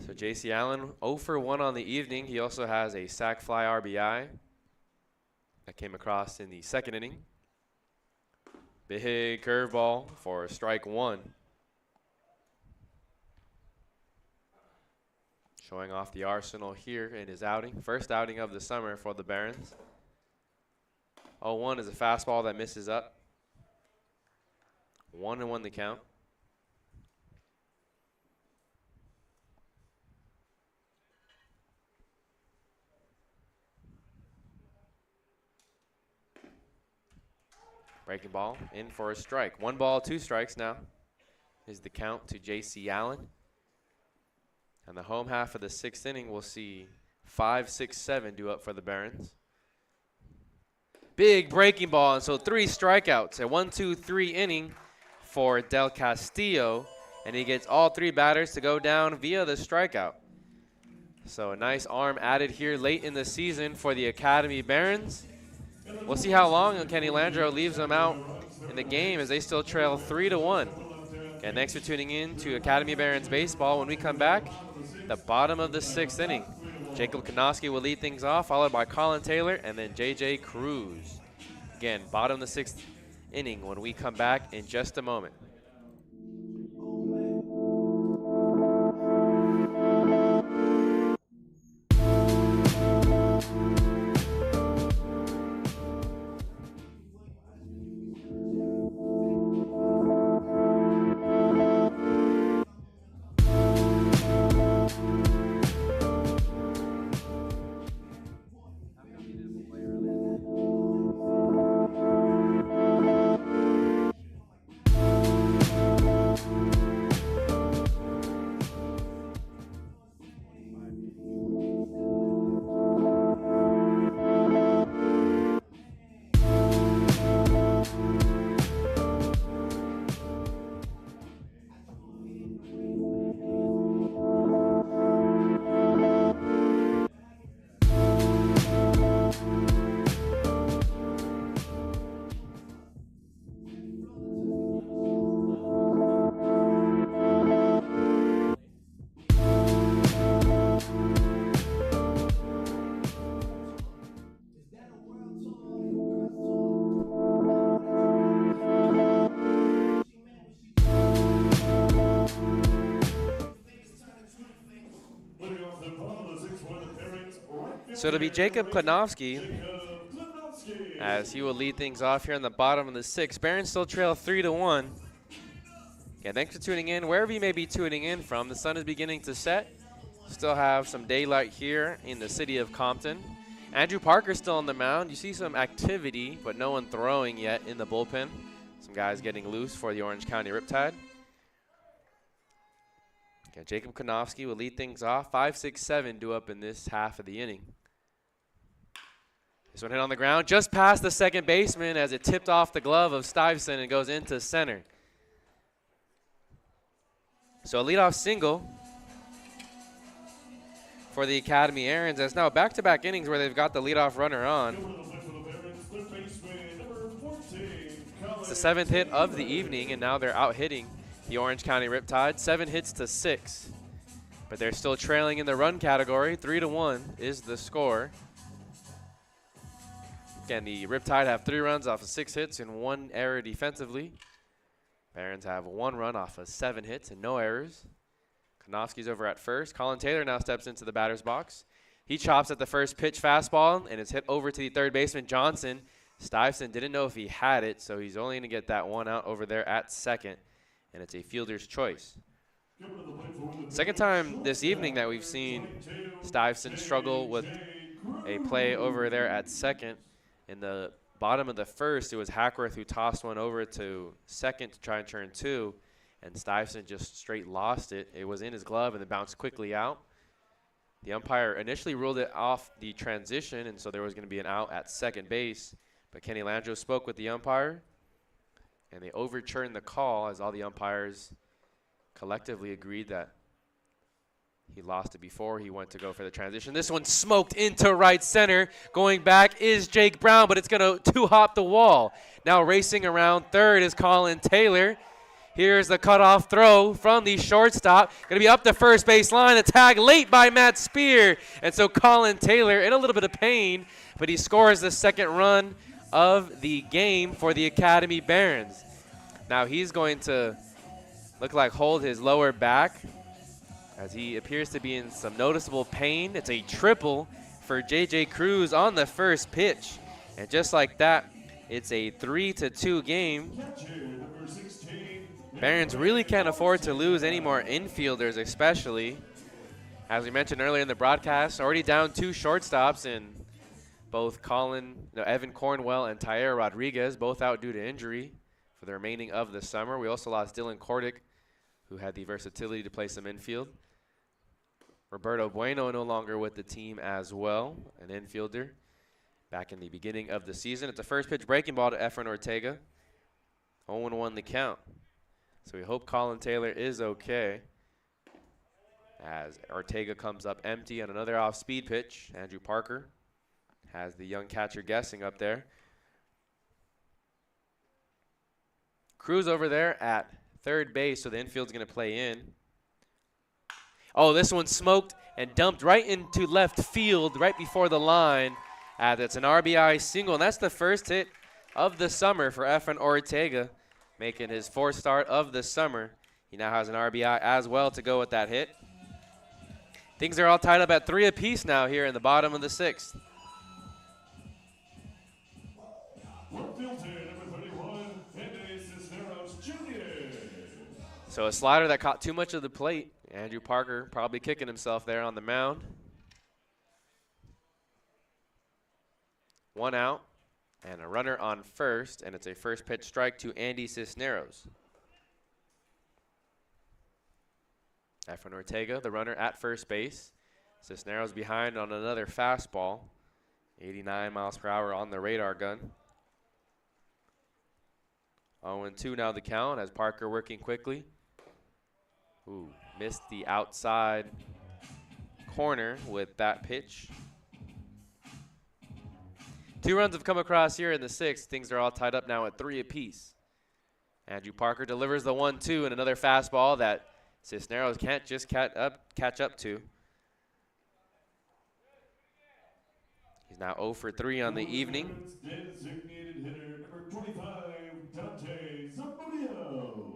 So J.C. Allen 0 for 1 on the evening. He also has a sac fly RBI that came across in the 2nd inning. Big curveball for strike 1. Showing off the arsenal here in his outing. First outing of the summer for the Barons. 0-1 is a fastball that misses up. 1-1 the count. Breaking ball in for a strike. 1 ball, 2 strikes now is the count to J.C. Allen. And the home half of the 6th inning, we'll see 5, 6, 7 due up for the Barons. Big breaking ball, and so 3 strikeouts. A 1-2-3 inning for Del Castillo, and he gets all 3 batters to go down via the strikeout. So a nice arm added here late in the season for the Academy Barons. We'll see how long Kenny Landreau leaves them out in the game as they still trail 3-1. And thanks for tuning in to Academy Barons Baseball. When we come back, the bottom of the 6th inning. Jacob Konoski will lead things off, followed by Colin Taylor and then J.J. Cruz. Again, bottom of the 6th inning when we come back in just a moment. So it'll be Jacob Klinowski Jacob Klinowski. as he will lead things off here in the bottom of the 6th. Barons still trail 3-1. Yeah, thanks for tuning in. Wherever you may be tuning in from, the sun is beginning to set. Still have some daylight here in the city of Compton. Andrew Parker's still on the mound. You see some activity, but no one throwing yet in the bullpen. Some guys getting loose for the Orange County Riptide. Okay, Jacob Konofsky will lead things off. 5, 6, 7 due up in this half of the inning. This one hit on the ground just past the second baseman as it tipped off the glove of Stuyvesant and goes into center. So a leadoff single for the Academy Aarons. That's now back-to-back innings where they've got the leadoff runner on. It's the 7th hit of the evening, and now they're out hitting the Orange County Riptide. 7 hits to 6, but they're still trailing in the run category. 3-1 is the score. Again, the Riptide have 3 runs off of 6 hits and 1 error defensively. Barons have 1 run off of 7 hits and no errors. Konofsky's over at first. Colin Taylor now steps into the batter's box. He chops at the first pitch fastball, and it's hit over to the third baseman, Johnson. Stuyvesant didn't know if he had it, so he's only going to get that one out over there at second, and it's a fielder's choice. Second time this evening that we've seen Stuyvesant struggle with a play over there at second. In the bottom of the first, it was Hackworth who tossed one over to second to try and turn 2, and Stuyvesant just straight lost it. It was in his glove, and it bounced quickly out. The umpire initially ruled it off the transition, and so there was going to be an out at second base. But Kenny Landro spoke with the umpire, and they overturned the call as all the umpires collectively agreed that he lost it before he went to go for the transition. This one smoked into right center. Going back is Jake Brown, but it's going to two-hop the wall. Now racing around third is Colin Taylor. Here's the cutoff throw from the shortstop. Going to be up the first base line. A tag late by Matt Spear. And so Colin Taylor in a little bit of pain, but he scores the second run of the game for the Academy Barons. Now he's going to look like hold his lower back as he appears to be in some noticeable pain. It's a triple for J.J. Cruz on the first pitch. And just like that, it's a 3-2 game. Barons really can't afford to lose any more infielders, especially. As we mentioned earlier in the broadcast, already down 2 shortstops in both Evan Cornwell and Tyler Rodriguez, both out due to injury for the remaining of the summer. We also lost Dylan Kordick, who had the versatility to play some infield. Roberto Bueno no longer with the team as well, an infielder back in the beginning of the season. It's a first pitch breaking ball to Efren Ortega. 0-1 the count. So we hope Colin Taylor is okay as Ortega comes up empty on another off-speed pitch. Andrew Parker has the young catcher guessing up there. Cruz over there at third base, so the infield's going to play in. Oh, this one smoked and dumped right into left field right before the line. That's an RBI single, and that's the first hit of the summer for Efren Ortega, making his 4th start of the summer. He now has an RBI as well to go with that hit. Things are all tied up at 3 apiece now here in the bottom of the 6th. So a slider that caught too much of the plate. Andrew Parker probably kicking himself there on the mound. 1 out and a runner on first, and it's a first pitch strike to Andy Cisneros. Efren Ortega, the runner at first base. Cisneros behind on another fastball. 89 miles per hour on the radar gun. 0-2 now the count as Parker working quickly. Ooh, missed the outside corner with that pitch. 2 runs have come across here in the 6th. Things are all tied up now at 3 apiece. Andrew Parker delivers the 1-2 and another fastball that Cisneros can't just catch up to. He's now 0 for 3 on the evening. Designated hitter number 25, Dante Zamudio.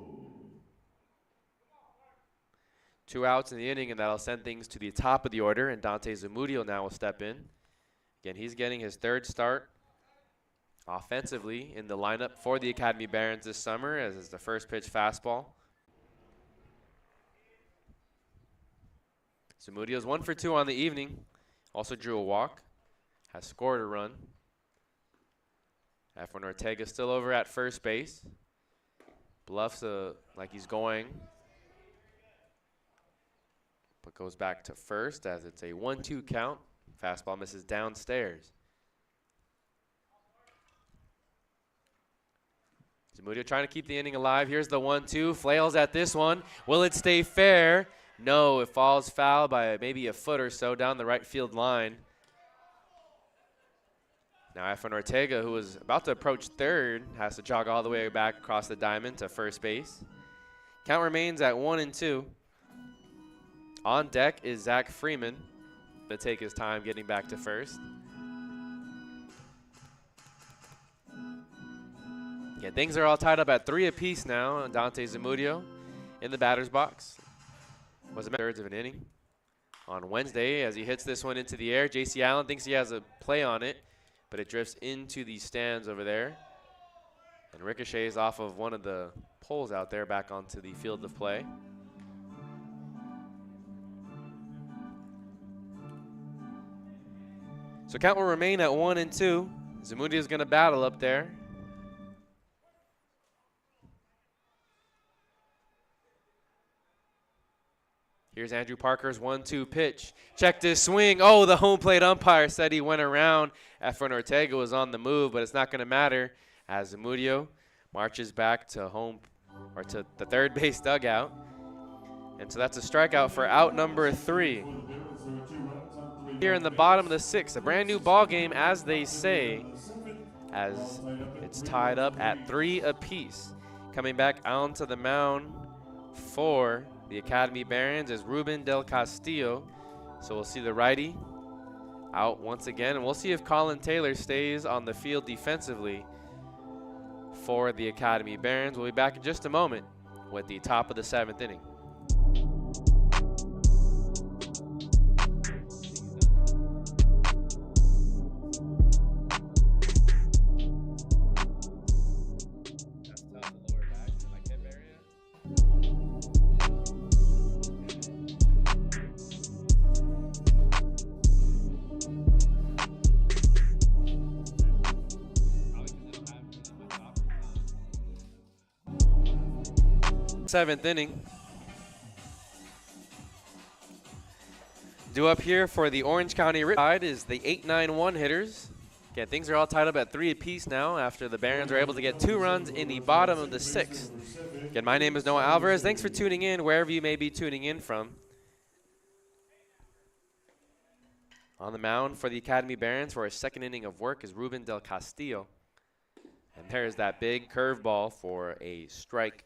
2 outs in the inning, and that'll send things to the top of the order, and Dante Zamudio now will step in. Again, he's getting his third start offensively in the lineup for the Academy Barons this summer, as is the first pitch fastball. Zamudio's 1 for 2 on the evening. Also drew a walk. Has scored a run. Efren Ortega still over at first base. Bluffs like he's going, but goes back to first as it's a 1-2 count. Fastball misses downstairs. Zamudio trying to keep the inning alive. Here's the 1-2. Flails at this one. Will it stay fair? No, it falls foul by maybe a foot or so down the right field line. Now Efren Ortega, who was about to approach third, has to jog all the way back across the diamond to first base. Count remains at 1-2. On deck is Zach Freeman. Gonna take his time getting back to first. Yeah, things are all tied up at 3 apiece now. Dante Zamudio in the batter's box. Was a thirds of an inning. On Wednesday, as he hits this one into the air, J.C. Allen thinks he has a play on it, but it drifts into the stands over there and ricochets off of one of the poles out there back onto the field of play. So count will remain at 1-2. Zamudio is going to battle up there. Here's Andrew Parker's 1-2 pitch. Checked his swing. Oh, the home plate umpire said he went around. Efren Ortega was on the move, but it's not going to matter as Zamudio marches back to home, or to the third base dugout. And so that's a strikeout for out number 3. Here in the bottom of the 6th, a brand new ball game, as they say, as it's tied up at 3 apiece. Coming back onto the mound for the Academy Barons is Ruben Del Castillo. So we'll see the righty out once again, and we'll see if Colin Taylor stays on the field defensively for the Academy Barons. We'll be back in just a moment with the top of the 7th inning. Seventh inning. Due up here for the Orange County Riptide is the 8-9-1 hitters. Again, things are all tied up at 3 apiece now after the Barons are able to get 2 runs in the bottom of the 6th. Again, my name is Noah Alvarez. Thanks for tuning in wherever you may be tuning in from. On the mound for the Academy Barons for a second inning of work is Ruben Del Castillo. And there's that big curveball for a strike.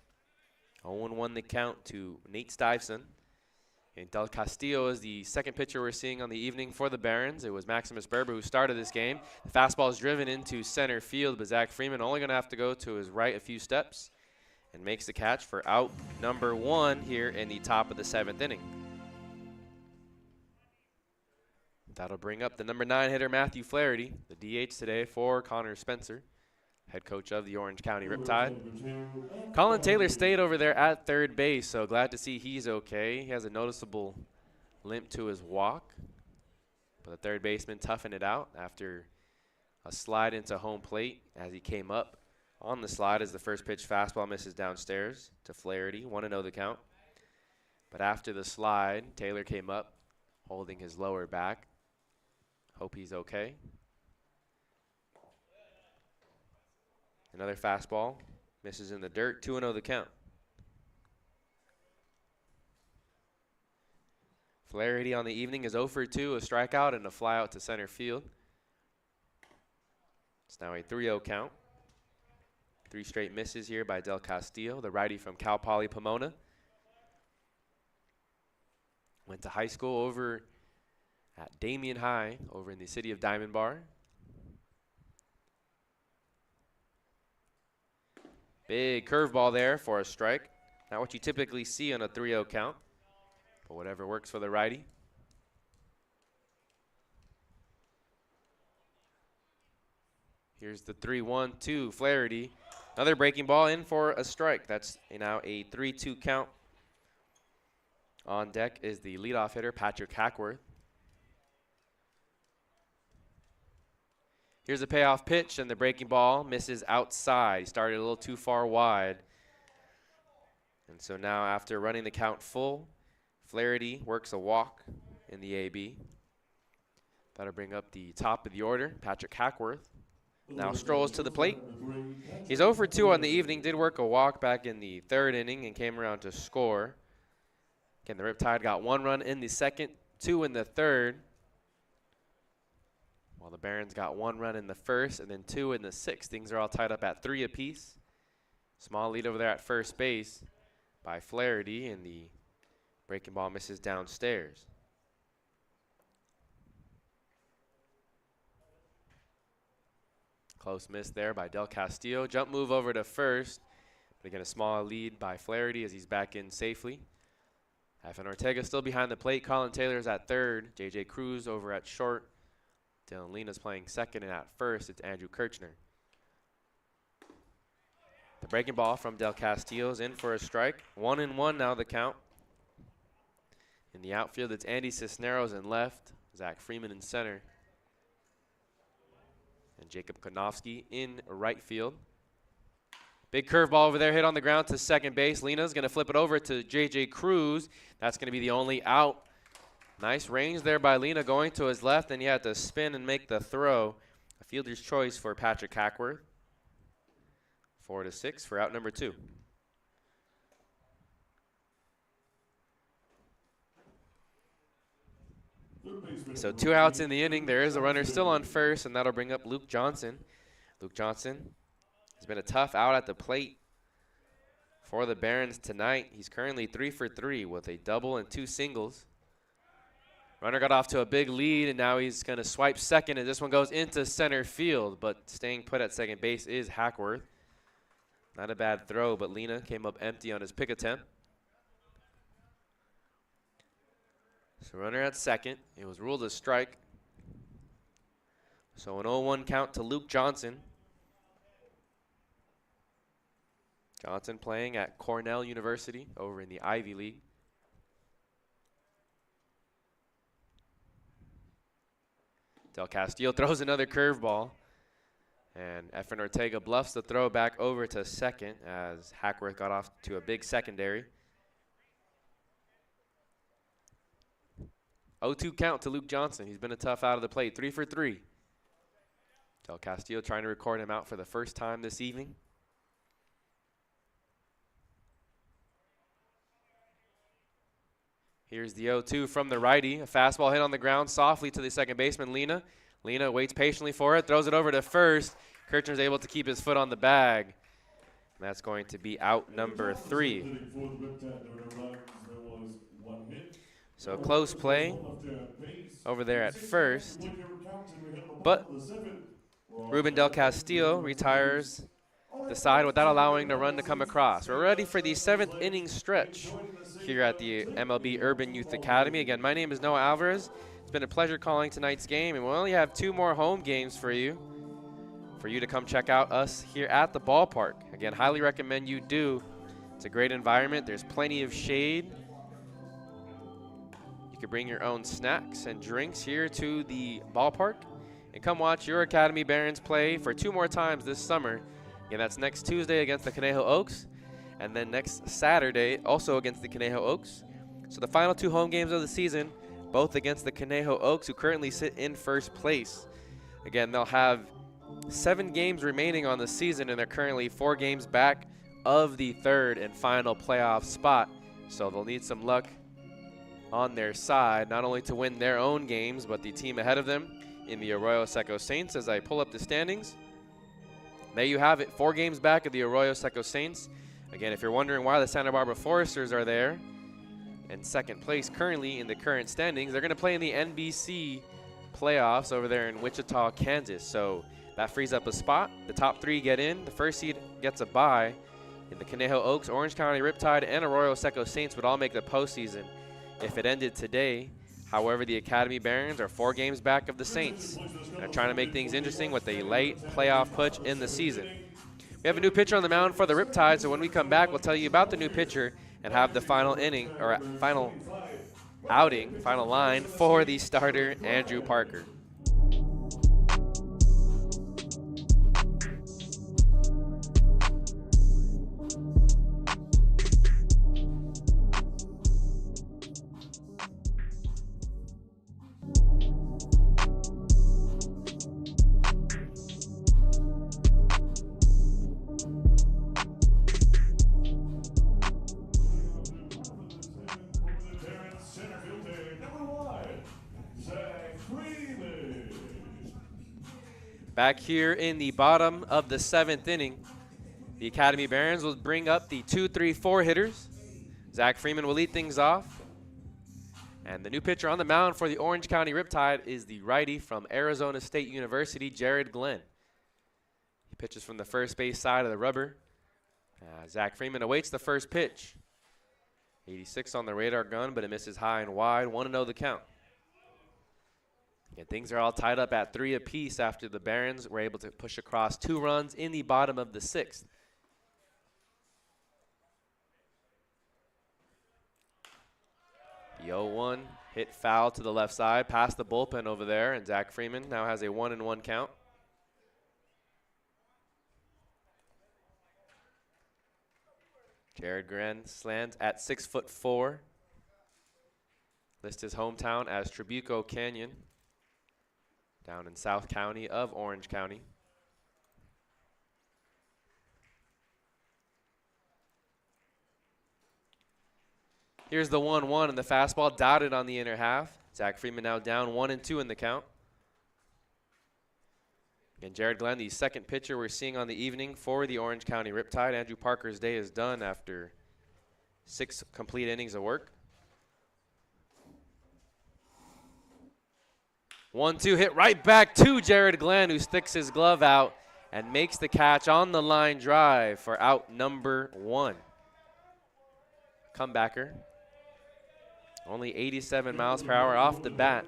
0-1 the count to Nate Stuyvesant. And Del Castillo is the second pitcher we're seeing on the evening for the Barons. It was Maximus Berber who started this game. The fastball is driven into center field, but Zach Freeman only going to have to go to his right a few steps and makes the catch for out number 1 here in the top of the 7th inning. That'll bring up the number 9 hitter, Matthew Flaherty, the DH today for Connor Spencer, head coach of the Orange County Riptide. Colin Taylor stayed over there at third base, so glad to see he's okay. He has a noticeable limp to his walk, but the third baseman toughened it out after a slide into home plate as he came up on the slide as the first pitch fastball misses downstairs to Flaherty. 1-0 the count. But after the slide, Taylor came up holding his lower back. Hope he's okay. Another fastball, misses in the dirt, 2-0 the count. Flaherty on the evening is 0 for 2, a strikeout and a flyout to center field. It's now a 3-0 count. 3 straight misses here by Del Castillo, the righty from Cal Poly Pomona. Went to high school over at Damien High over in the city of Diamond Bar. Big curveball there for a strike. Not what you typically see on a 3-0 count, but whatever works for the righty. Here's the 3-1 to Flaherty. Another breaking ball in for a strike. That's now a 3-2 count. On deck is the leadoff hitter, Patrick Hackworth. Here's a payoff pitch, and the breaking ball misses outside. He started a little too far wide. And so now after running the count full, Flaherty works a walk in the AB. That'll bring up the top of the order, Patrick Hackworth. Now strolls to the plate. He's 0 for 2 on the evening, did work a walk back in the 3rd inning and came around to score. Again, the Riptide got 1 run in the 2nd, 2 in the 3rd. While the Barons got 1 run in the 1st and then 2 in the 6th. Things are all tied up at 3 apiece. Small lead over there at first base by Flaherty, and the breaking ball misses downstairs. Close miss there by Del Castillo. Jump move over to first. But again, a small lead by Flaherty as he's back in safely. Efren Ortega still behind the plate. Colin Taylor's at 3rd. J.J. Cruz over at short. Dylan Lena's playing 2nd, and at first it's Andrew Kirchner. The breaking ball from Del Castillo's in for a strike. 1-1 now the count. In the outfield, it's Andy Cisneros in left. Zach Freeman in center. And Jacob Konofsky in right field. Big curveball over there, hit on the ground to second base. Lena's going to flip it over to J.J. Cruz. That's going to be the only out. Nice range there by Lena going to his left, and he had to spin and make the throw. A fielder's choice for Patrick Hackworth. 4-6 for out number 2. So 2 outs in the inning. There is a runner still on first, and that'll bring up Luke Johnson. Luke Johnson has been a tough out at the plate for the Barons tonight. He's currently 3 for 3 with a double and 2 singles. Runner got off to a big lead, and now he's going to swipe second, and this one goes into center field, but staying put at second base is Hackworth. Not a bad throw, but Lena came up empty on his pick attempt. So runner at second. It was ruled a strike. So an 0-1 count to Luke Johnson. Johnson playing at Cornell University over in the Ivy League. Del Castillo throws another curveball. And Efren Ortega bluffs the throw back over to second as Hackworth got off to a big secondary. 0-2 count to Luke Johnson. He's been a tough out of the plate, 3 for 3. Del Castillo trying to record him out for the first time this evening. Here's the 0-2 from the righty. A fastball hit on the ground softly to the second baseman, Lena. Lena waits patiently for it, throws it over to first. Kirchner's able to keep his foot on the bag. And that's going to be out number 3. So close play over there at first. But Ruben Del Castillo retires the side without allowing the run to come across. We're ready for the 7th inning stretch here at the MLB Urban Youth Academy. Again, my name is Noah Alvarez. It's been a pleasure calling tonight's game, and we only have 2 more home games for you to come check out us here at the ballpark. Again, highly recommend you do. It's a great environment. There's plenty of shade. You can bring your own snacks and drinks here to the ballpark and come watch your Academy Barons play for 2 more times this summer. Again, that's next Tuesday against the Conejo Oaks, and then next Saturday also against the Conejo Oaks. So the final 2 home games of the season, both against the Conejo Oaks, who currently sit in first place. Again, they'll have 7 games remaining on the season, and they're currently 4 games back of the 3rd and final playoff spot. So they'll need some luck on their side, not only to win their own games, but the team ahead of them in the Arroyo Seco Saints. As I pull up the standings, there you have it, 4 games back of the Arroyo Seco Saints. Again, if you're wondering why the Santa Barbara Foresters are there in second place currently in the current standings, they're going to play in the NBC playoffs over there in Wichita, Kansas. So that frees up a spot. The top 3 get in. The first seed gets a bye. In the Conejo Oaks, Orange County Riptide, and Arroyo Seco Saints would all make the postseason if it ended today. However, the Academy Barons are 4 games back of the Saints. They're trying to make things interesting with a late playoff push in the season. We have a new pitcher on the mound for the Riptide, so when we come back, we'll tell you about the new pitcher and have the final inning, or final outing, final line for the starter, Andrew Parker. Back here in the bottom of the 7th inning, the Academy Barons will bring up the 2-3-4 hitters. Zach Freeman will lead things off. And the new pitcher on the mound for the Orange County Riptide is the righty from Arizona State University, Jared Glenn. He pitches from the first base side of the rubber. Zach Freeman awaits the first pitch. 86 on the radar gun, but it misses high and wide. 1-0 the count. And things are all tied up at 3 apiece after the Barons were able to push across 2 runs in the bottom of the 6th. The 0-1 hit foul to the left side, past the bullpen over there, and Zach Freeman now has a 1-1 count. Jared Glenn slants at 6'4". Lists his hometown as Trabuco Canyon, down in South County of Orange County. Here's the 1-1, and the fastball dotted on the inner half. Zach Freeman now down 1-2 in the count. And Jared Glenn, the second pitcher we're seeing on the evening for the Orange County Riptide. Andrew Parker's day is done after 6 complete innings of work. 1-2 hit right back to Jared Glenn, who sticks his glove out and makes the catch on the line drive for out number 1. Comebacker. Only 87 miles per hour off the bat.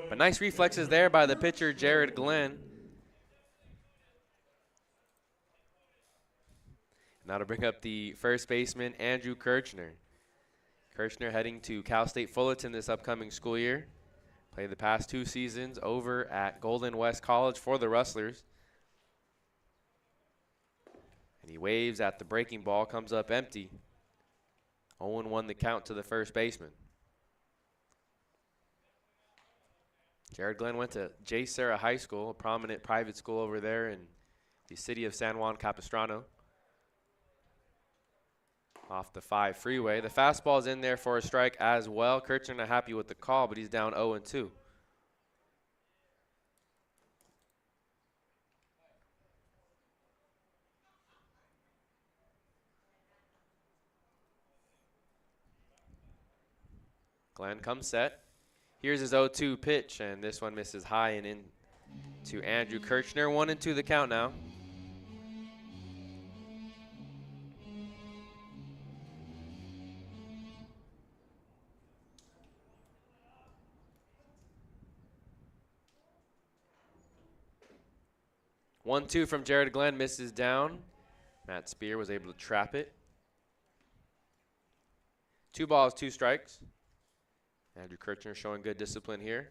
But nice reflexes there by the pitcher, Jared Glenn. Now to bring up the first baseman, Andrew Kirchner. Kirchner heading to Cal State Fullerton this upcoming school year. Played the past 2 seasons over at Golden West College for the Rustlers. And he waves at the breaking ball, comes up empty. 0-1 the count to the first baseman. Jared Glenn went to J. Sarah High School, a prominent private school over there in the city of San Juan Capistrano. Off the 5 freeway. The fastball is in there for a strike as well. Kirchner not happy with the call, but he's down 0-2. Glenn comes set. Here's his 0-2 pitch, and this one misses high and in to Andrew Kirchner. 1-2 the count now. One-two from Jared Glenn, misses down. Matt Spear was able to trap it. 2 balls, 2 strikes. Andrew Kirchner showing good discipline here.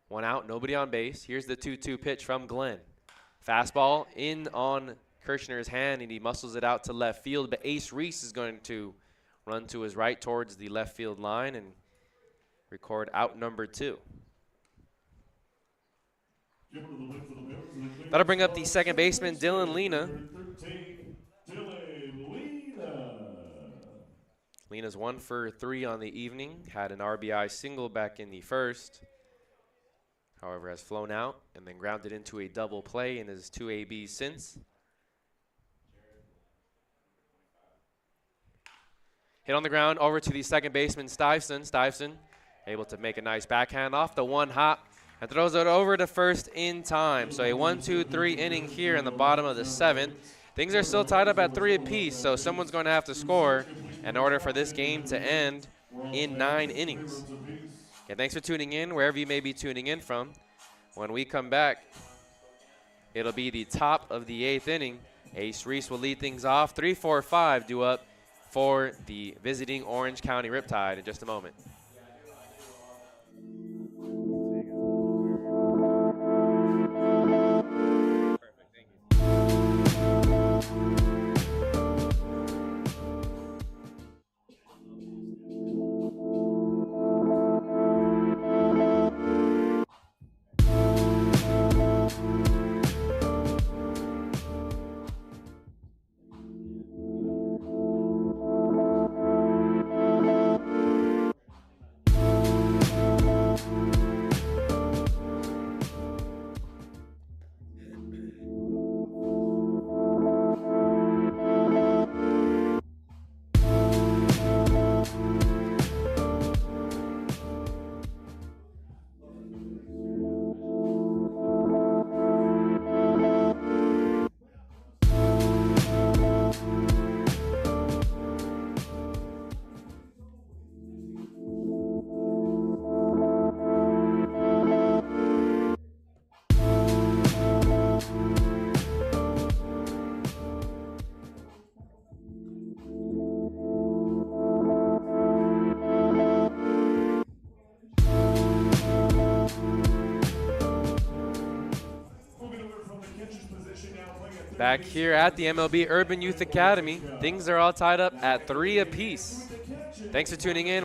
One out, nobody on base. Here's the 2-2 pitch from Glenn. Fastball in on Kirchner's hand, and he muscles it out to left field. But Ace Reese is going to run to his right towards the left field line and record out number 2. That'll bring up the second baseman, Dylan Lena. Lena's 1 for 3 on the evening. Had an RBI single back in the first. However, has flown out and then grounded into a double play in his 2 ABs since. Hit on the ground over to the second baseman, Stuyvesant. Stuyvesant able to make a nice backhand off the 1 hop and throws it over to first in time. So a 1-2-3 inning here in the bottom of the 7th. Things are still tied up at 3 apiece, so someone's going to have to score in order for this game to end in 9 innings. Okay, thanks for tuning in, wherever you may be tuning in from. When we come back, it'll be the top of the 8th inning. Ace Reese will lead things off. 3-4-5 due up for the visiting Orange County Riptide in just a moment. Back here at the MLB Urban Youth Academy, things are all tied up at 3 apiece. Thanks for tuning in.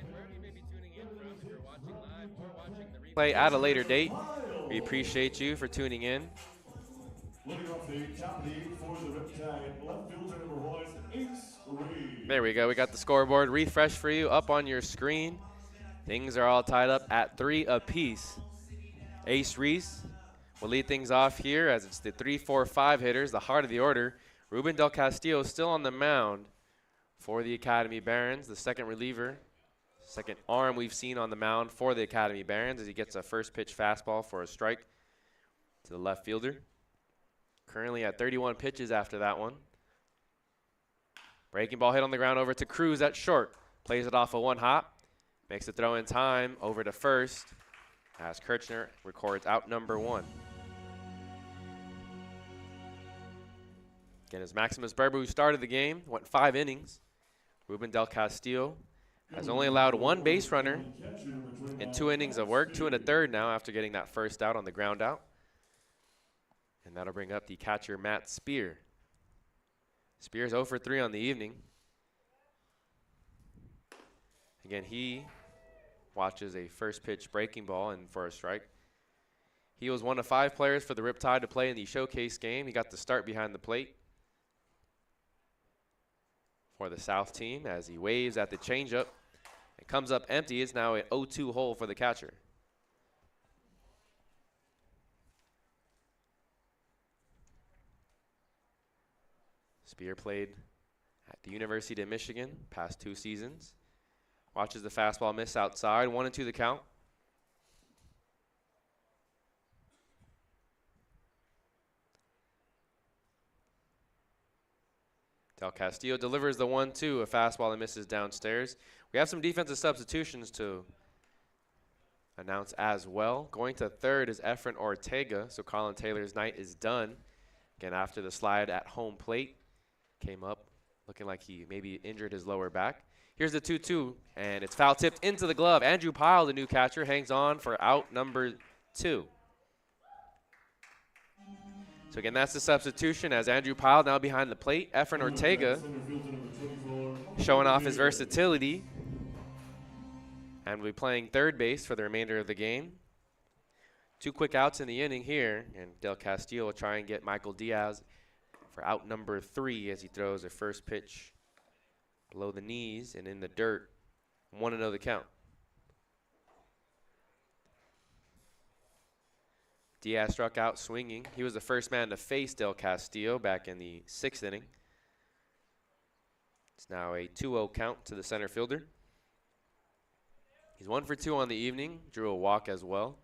Play at a later date. We appreciate you for tuning in. There we go. We got the scoreboard refresh for you up on your screen. Things are all tied up at 3 apiece. Ace Reese will lead things off here as it's the 3-4-5 hitters, the heart of the order. Ruben Del Castillo still on the mound for the Academy Barons, the second reliever, second arm we've seen on the mound for the Academy Barons as he gets a first pitch fastball for a strike to the left fielder. Currently at 31 pitches after that one. Breaking ball hit on the ground over to Cruz at short. Plays it off a one hop. Makes the throw in time over to first as Kirchner records out number 1. Again, as Maximus Berber, who started the game, went 5 innings. Ruben Del Castillo has only allowed 1 base runner in 2 innings of work, 2 1/3 now after getting that first out on the ground out. And that'll bring up the catcher, Matt Spear. Spear's 0 for 3 on the evening. Again, he watches a first pitch breaking ball and for a strike. He was one of 5 players for the Riptide to play in the showcase game. He got the start behind the plate for the South team as he waves at the changeup. It comes up empty. It's now an 0-2 hole for the catcher. Spear played at the University of Michigan past 2 seasons. Watches the fastball miss outside. 1-2 the count. Del Castillo delivers the 1-2, a fastball that misses downstairs. We have some defensive substitutions to announce as well. Going to third is Efren Ortega, so Colin Taylor's night is done. Again, after the slide at home plate, came up looking like he maybe injured his lower back. Here's the 2-2, and it's foul tipped into the glove. Andrew Pyle, the new catcher, hangs on for out number 2. So again, that's the substitution as Andrew Pyle now behind the plate. Efren Ortega showing off his versatility and will be playing third base for the remainder of the game. 2 quick outs in the inning here, and Del Castillo will try and get Michael Diaz for out number 3 as he throws a first pitch below the knees and in the dirt. 1-0 the count. Diaz struck out swinging. He was the first man to face Del Castillo back in the 6th inning. It's now a 2-0 count to the center fielder. He's 1 for 2 on the evening. Drew a walk as well.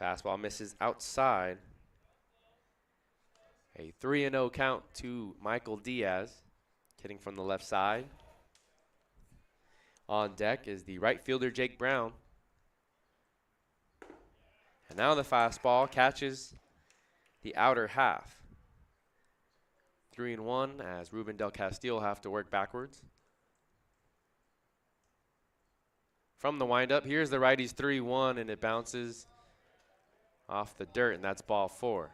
Fastball misses outside. A 3-0 count to Michael Diaz, hitting from the left side. On deck is the right fielder, Jake Brown. And now the fastball catches the outer half. 3-1 as Ruben Del Castillo will have to work backwards. From the windup, here's the righty's 3-1, and it bounces off the dirt, and that's ball 4.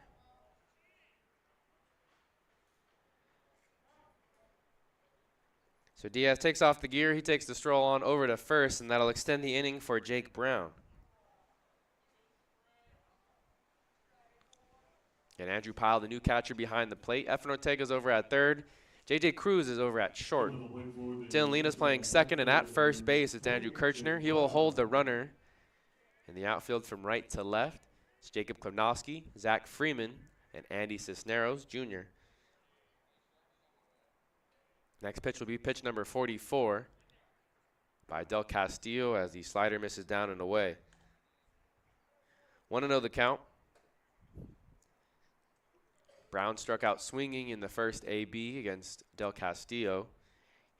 So Diaz takes off the gear. He takes the stroll on over to first, and that'll extend the inning for Jake Brown. And Andrew Pyle, the new catcher behind the plate. Efren Ortega's over at third. J.J. Cruz is over at short. Dylan Lena's playing second, and at first base, it's Andrew Kirchner. He will hold the runner in the outfield from right to left. It's Jacob Klimnowski, Zach Freeman, and Andy Cisneros Jr. Next pitch will be pitch number 44 by Del Castillo as the slider misses down and away. 1-0 the count. Brown struck out swinging in the first AB against Del Castillo.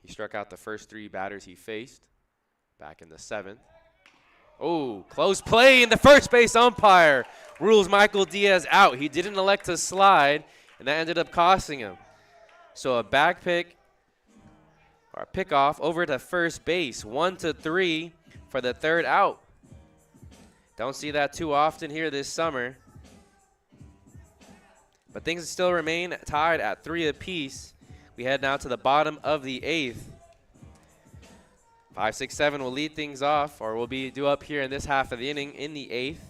He struck out the first 3 batters he faced back in the 7th. Oh, close play, and the first base umpire rules Michael Diaz out. He didn't elect to slide, and that ended up costing him. So a back pick, or a pickoff over to first base, 1-3 for the 3rd out. Don't see that too often here this summer. But things still remain tied at 3 apiece. We head now to the bottom of the 8th. 5, 6, 7 will lead things off, or will be due up here in this half of the inning in the 8th.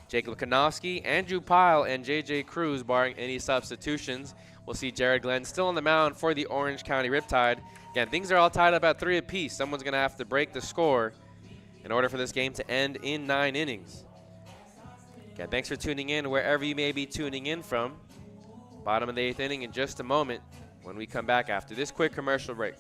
Jacob Kanofsky, Andrew Pyle, and J.J. Cruz, barring any substitutions. We'll see Jared Glenn still on the mound for the Orange County Riptide. Again, things are all tied up at 3 apiece. Someone's going to have to break the score in order for this game to end in 9 innings. Again, thanks for tuning in wherever you may be tuning in from. Bottom of the 8th inning in just a moment when we come back after this quick commercial break.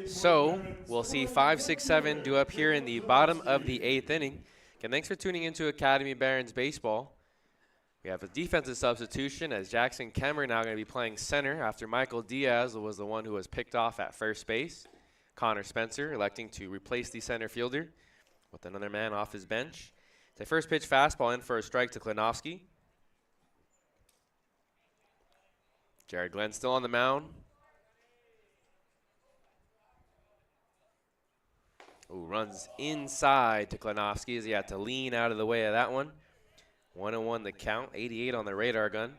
So we'll see 5, 6, 7 due up here in the bottom of the 8th inning. Again, thanks for tuning into Academy Barons Baseball. We have a defensive substitution as Jackson Kemmer now going to be playing center after Michael Diaz was the one who was picked off at first base. Connor Spencer electing to replace the center fielder with another man off his bench. It's a first pitch fastball in for a strike to Klinowski. Jared Glenn still on the mound. Ooh, runs inside to Klinowski as he had to lean out of the way of that one. 1-1 the count, 88 on the radar gun.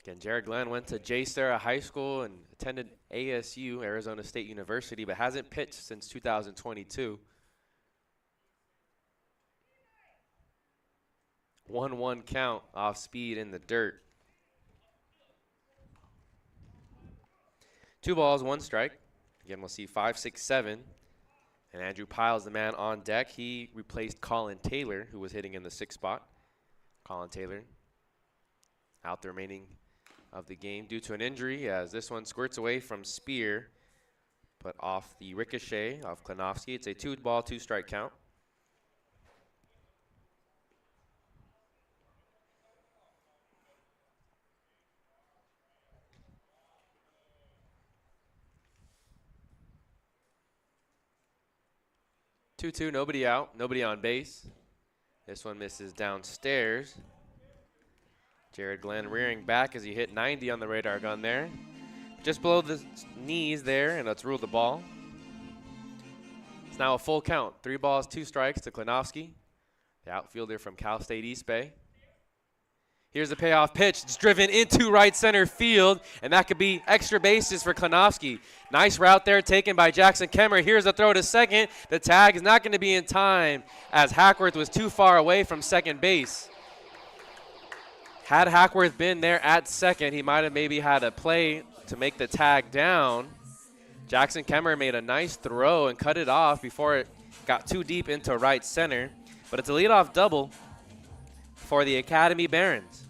Again, Jared Glenn went to J-Star High School and attended ASU, Arizona State University, but hasn't pitched since 2022. 1-1 count, off speed in the dirt. 2 balls, 1 strike. Again, we'll see 5, 6, 7. And Andrew Pyle's the man on deck. He replaced Colin Taylor, who was hitting in the 6th spot. Colin Taylor out the remaining of the game due to an injury as this one squirts away from Spear. but off the ricochet of Klinowski. It's a 2-ball, 2-strike count. Two, nobody out, nobody on base. This one misses downstairs. Jared Glenn rearing back as he hit 90 on the radar gun there. Just below the knees there, and let's rule the ball. It's now a full count. 3 balls, 2 strikes to Klinowski, the outfielder from Cal State East Bay. Here's the payoff pitch. It's driven into right center field, and that could be extra bases for Klinowski. Nice route there taken by Jackson Kemmer. Here's a throw to second. The tag is not going to be in time as Hackworth was too far away from second base. Had Hackworth been there at second, he might have maybe had a play to make the tag down. Jackson Kemmer made a nice throw and cut it off before it got too deep into right center. But it's a leadoff double for the Academy Barons.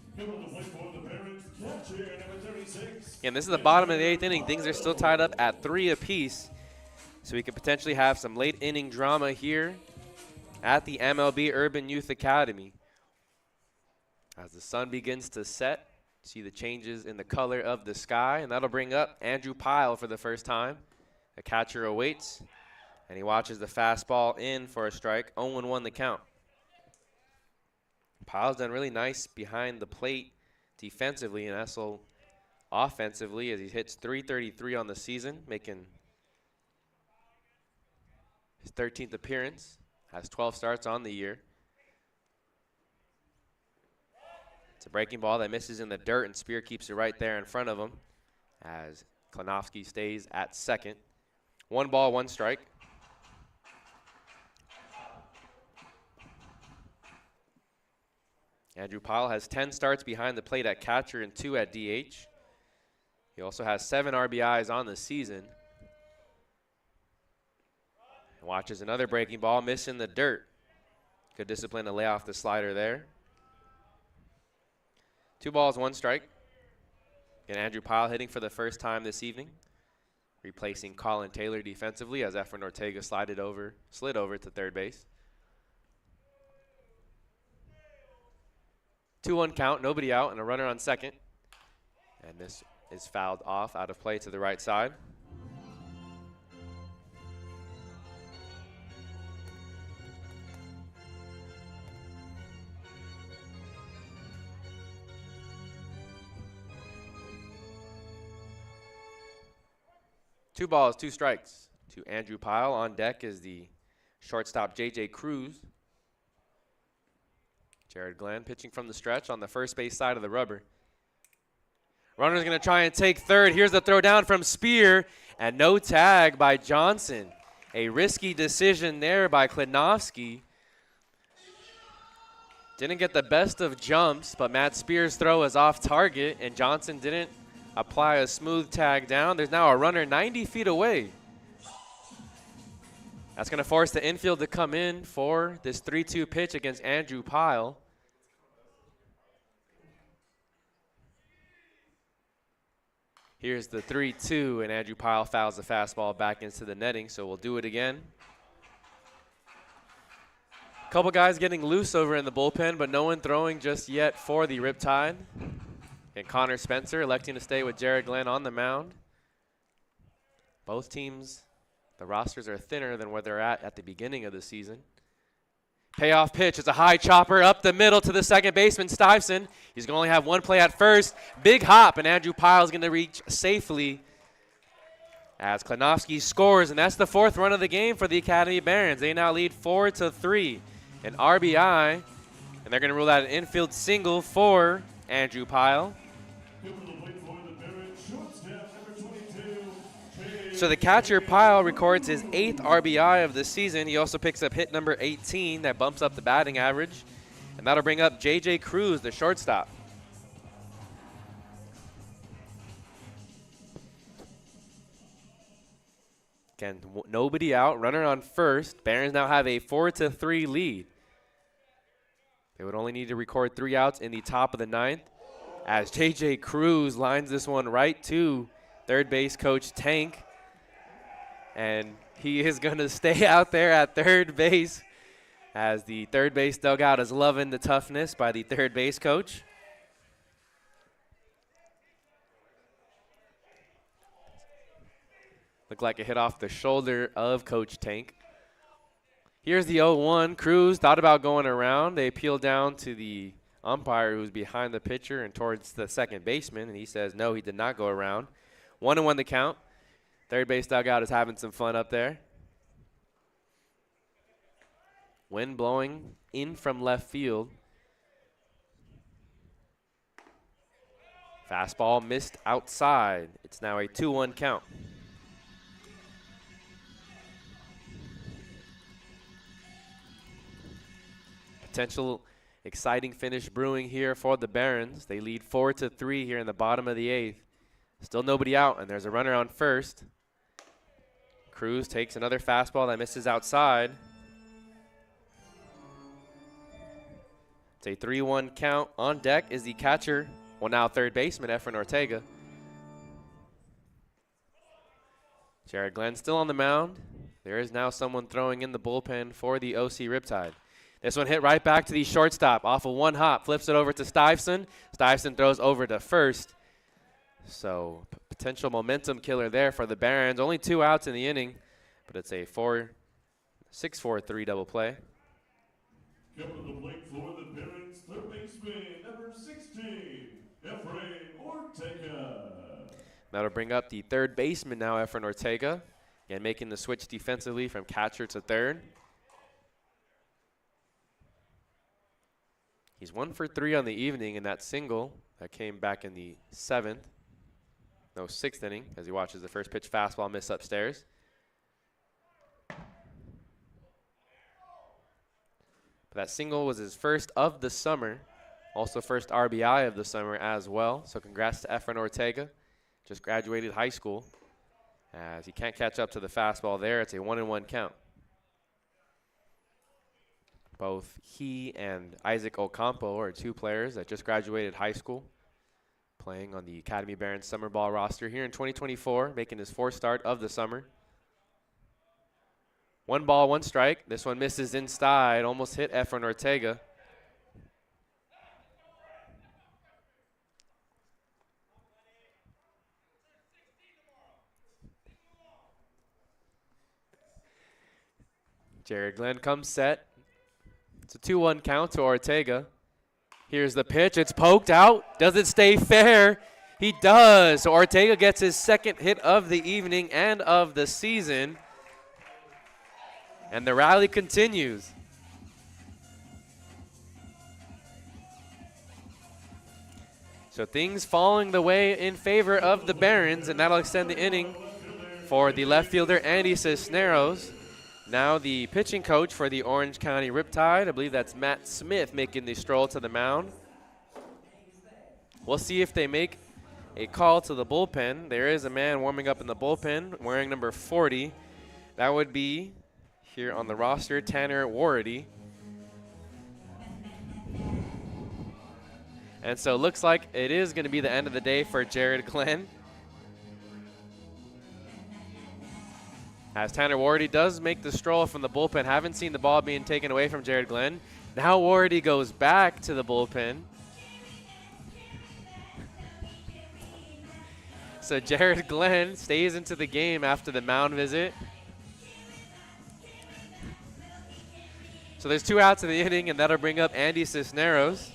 And this is the bottom of the 8th inning. Things are still tied up at 3 apiece. So we could potentially have some late inning drama here at the MLB Urban Youth Academy. As the sun begins to set, see the changes in the color of the sky, and that'll bring up Andrew Pyle for the first time. The catcher awaits, and he watches the fastball in for a strike. 0-1 the count. Pyle's done really nice behind the plate defensively and also offensively as he hits .333 on the season, making his 13th appearance, has 12 starts on the year. It's a breaking ball that misses in the dirt, and Spear keeps it right there in front of him as Klinowski stays at second. 1 ball, 1 strike. Andrew Pyle has 10 starts behind the plate at catcher and 2 at DH. He also has 7 RBIs on the season. Watches another breaking ball, miss in the dirt. Good discipline to lay off the slider there. 2 balls, 1 strike. And Andrew Pyle hitting for the first time this evening, replacing Colin Taylor defensively as Efren Ortega slid over to third base. 2-1 count, nobody out, and a runner on second. And this is fouled off, out of play to the right side. Two balls, 2 strikes to Andrew Pyle. On deck is the shortstop J.J. Cruz. Jared Glenn pitching from the stretch on the first base side of the rubber. Runner's going to try and take third. Here's the throw down from Spear, and no tag by Johnson. A risky decision there by Klinowski. Didn't get the best of jumps, but Matt Spear's throw is off target, and Johnson didn't apply a smooth tag down. There's now a runner 90 feet away. That's going to force the infield to come in for this 3-2 pitch against Andrew Pyle. Here's the 3-2, and Andrew Pyle fouls the fastball back into the netting, so we'll do it again. A couple guys getting loose over in the bullpen, but no one throwing just yet for the Riptide. And Connor Spencer electing to stay with Jared Glenn on the mound. Both teams, the rosters are thinner than where they're at the beginning of the season. Payoff pitch. It's a high chopper up the middle to the second baseman, Stuyvesant. He's going to only have 1 play at first. Big hop, and Andrew Pyle is going to reach safely as Klinowski scores, and that's the 4th run of the game for the Academy Barons. They now lead 4-3. An RBI, and they're going to rule out an infield single for Andrew Pyle. So the catcher, Pyle, records his 8th RBI of the season. He also picks up hit number 18. That bumps up the batting average. And that'll bring up J.J. Cruz, the shortstop. Again, nobody out, runner on first. Barons now have a 4-3 lead. They would only need to record 3 outs in the top of the 9th as J.J. Cruz lines this one right to third base coach Tank. And he is going to stay out there at third base, as the third base dugout is loving the toughness by the third base coach. Looked like a hit off the shoulder of Coach Tank. Here's the 0-1. Cruz thought about going around. They appealed down to the umpire who's behind the pitcher and towards the second baseman, and he says no, he did not go around. 1-1 the count. Third base dugout is having some fun up there. Wind blowing in from left field. Fastball missed outside. It's now a 2-1 count. Potential exciting finish brewing here for the Barons. They lead 4-3 here in the bottom of the 8th. Still nobody out, and there's a runner on first. Cruz takes another fastball that misses outside. It's a 3-1 count. On deck is the catcher, well, now third baseman, Efren Ortega. Jared Glenn still on the mound. There is now someone throwing in the bullpen for the OC Riptide. This one hit right back to the shortstop. Off of one hop, flips it over to Stuyvesant. Stuyvesant throws over to first. So potential momentum killer there for the Barons. Only 2 outs in the inning, but it's a 6-4-3 double play. Coming to the plate for the Barons, third baseman, number 16, Efren Ortega. That'll bring up the third baseman now, Efren Ortega. Again, making the switch defensively from catcher to third. He's 1 for 3 on the evening in that single that came back in the 6th inning, as he watches the first pitch fastball miss upstairs. But that single was his first of the summer, also first RBI of the summer as well. So congrats to Efren Ortega, just graduated high school. As he can't catch up to the fastball there, it's a 1-1 count. Both he and Isaac Ocampo are 2 players that just graduated high school, playing on the Academy Barons summer ball roster here in 2024, making his 4th start of the summer. 1 ball, 1 strike. This one misses inside, almost hit Efren Ortega. Jared Glenn comes set. It's a 2-1 count to Ortega. Here's the pitch. It's poked out. Does it stay fair? He does. So Ortega gets his 2nd hit of the evening and of the season. And the rally continues. So things falling the way in favor of the Barons, and that'll extend the inning for the left fielder, Andy Cisneros. Now the pitching coach for the Orange County Riptide, I believe that's Matt Smith, making the stroll to the mound. We'll see if they make a call to the bullpen. There is a man warming up in the bullpen wearing number 40. That would be, here on the roster, Tanner Warady. And so it looks like it is going to be the end of the day for Jared Glenn, as Tanner Warady does make the stroll from the bullpen. Haven't seen the ball being taken away from Jared Glenn. Now Warady goes back to the bullpen. So Jared Glenn stays into the game after the mound visit. So there's 2 outs in the inning, and that'll bring up Andy Cisneros.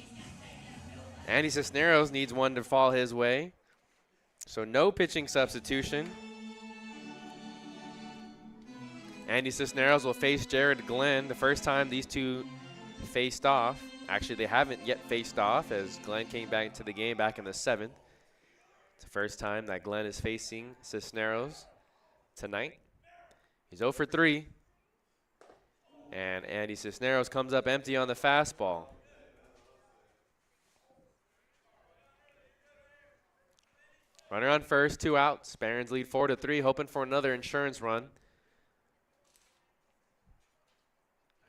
Andy Cisneros needs one to fall his way. So no pitching substitution. Andy Cisneros will face Jared Glenn. The first time these two faced off. Actually, they haven't yet faced off, as Glenn came back into the game back in the 7th. It's the first time that Glenn is facing Cisneros tonight. He's 0 for 3. And Andy Cisneros comes up empty on the fastball. Runner on first, 2 outs. Barons lead 4-3, hoping for another insurance run.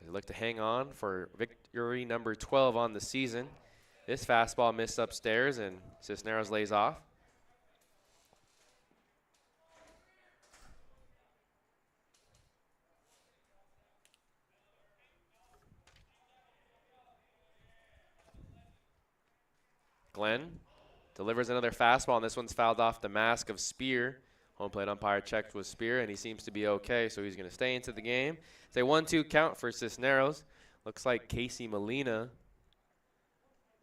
They look to hang on for victory number 12 on the season. This fastball missed upstairs, and Cisneros lays off. Glenn delivers another fastball, and this one's fouled off the mask of Spear. Home plate umpire checked with Spear, and he seems to be okay, so he's going to stay into the game. It's a 1-2 count for Cisneros. Looks like Casey Molina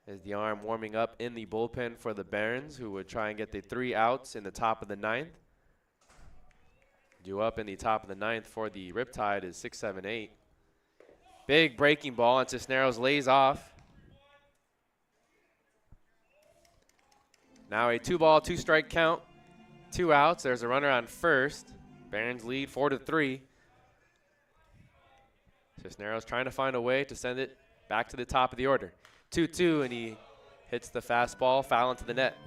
is the arm warming up in the bullpen for the Barons, who would try and get the 3 outs in the top of the 9th. Due up in the top of the 9th for the Riptide is 6-7-8. Big breaking ball, and Cisneros lays off. Now a 2-ball, 2-strike count. 2 outs. There's a runner on first. Barons lead 4-3. Cisneros trying to find a way to send it back to the top of the order. 2-2, and he hits the fastball, foul into the net.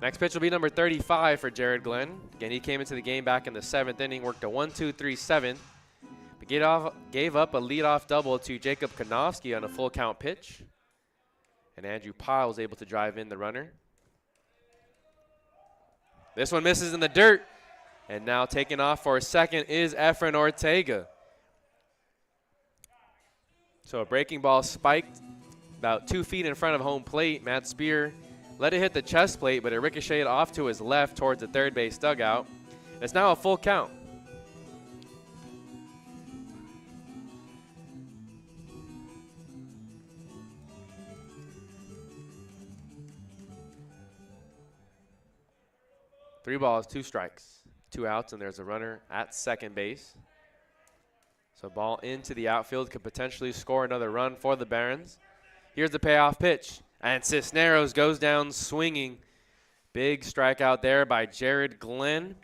Next pitch will be number 35 for Jared Glenn. Again, he came into the game back in the 7th inning, worked a 1-2-3-7. But gave up a leadoff double to Jacob Konofsky on a full count pitch. And Andrew Pyle was able to drive in the runner. This one misses in the dirt. And now taking off for a second is Efren Ortega. So a breaking ball spiked about 2 feet in front of home plate. Matt Spear let it hit the chest plate, but it ricocheted off to his left towards the third base dugout. It's now a full count. Three balls, 2 strikes, 2 outs, and there's a runner at second base. So ball into the outfield could potentially score another run for the Barons. Here's the payoff pitch, and Cisneros goes down swinging. Big strikeout there by Jared Glenn.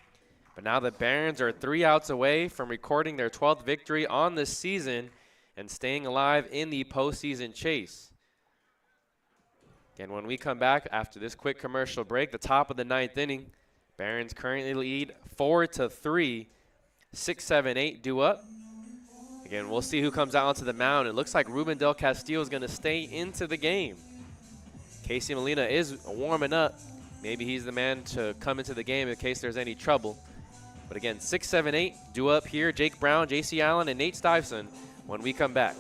But now the Barons are 3 outs away from recording their 12th victory on the season and staying alive in the postseason chase. Again, when we come back after this quick commercial break, the top of the 9th inning, Barons currently lead 4-3, 6-7-8 due up. Again, we'll see who comes out onto the mound. It looks like Ruben Del Castillo is going to stay into the game. Casey Molina is warming up. Maybe he's the man to come into the game in case there's any trouble. But again, 6-7-8 due up here. Jake Brown, J.C. Allen, and Nate Stuyvesant when we come back.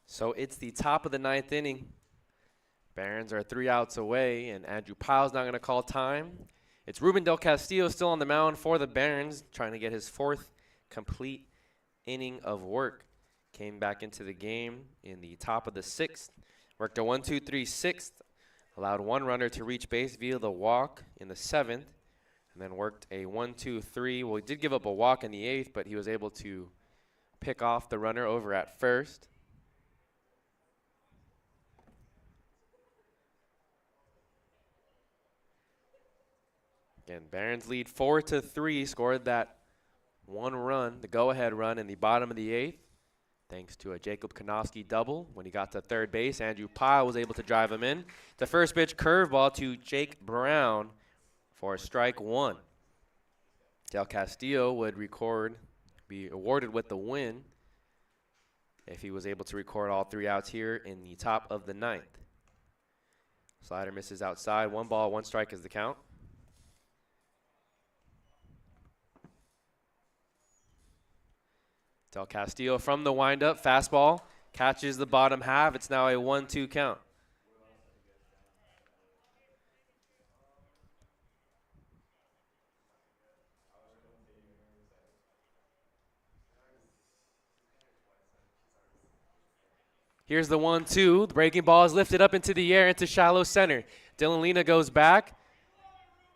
So it's the top of the 9th inning. Barons are 3 outs away, and Andrew Pyle's not going to call time. It's Ruben Del Castillo still on the mound for the Barons, trying to get his 4th complete inning of work. Came back into the game in the top of the 6th. Worked a 1-2-3-6th. Allowed 1 runner to reach base via the walk in the 7th. And then worked a 1-2-3. Well, he did give up a walk in the 8th, but he was able to pick off the runner over at first. Again, Barons lead 4-3, scored that 1 run, the go-ahead run in the bottom of the 8th, thanks to a Jacob Konofsky double. When he got to third base, Andrew Pyle was able to drive him in. The first pitch curveball to Jake Brown for strike 1. Del Castillo would be awarded with the win if he was able to record all 3 outs here in the top of the 9th. Slider misses outside. 1 ball, 1 strike is the count. Del Castillo from the windup. Fastball catches the bottom half. It's now a 1-2 count. Here's the 1-2. The breaking ball is lifted up into the air into shallow center. Dylan Lena goes back.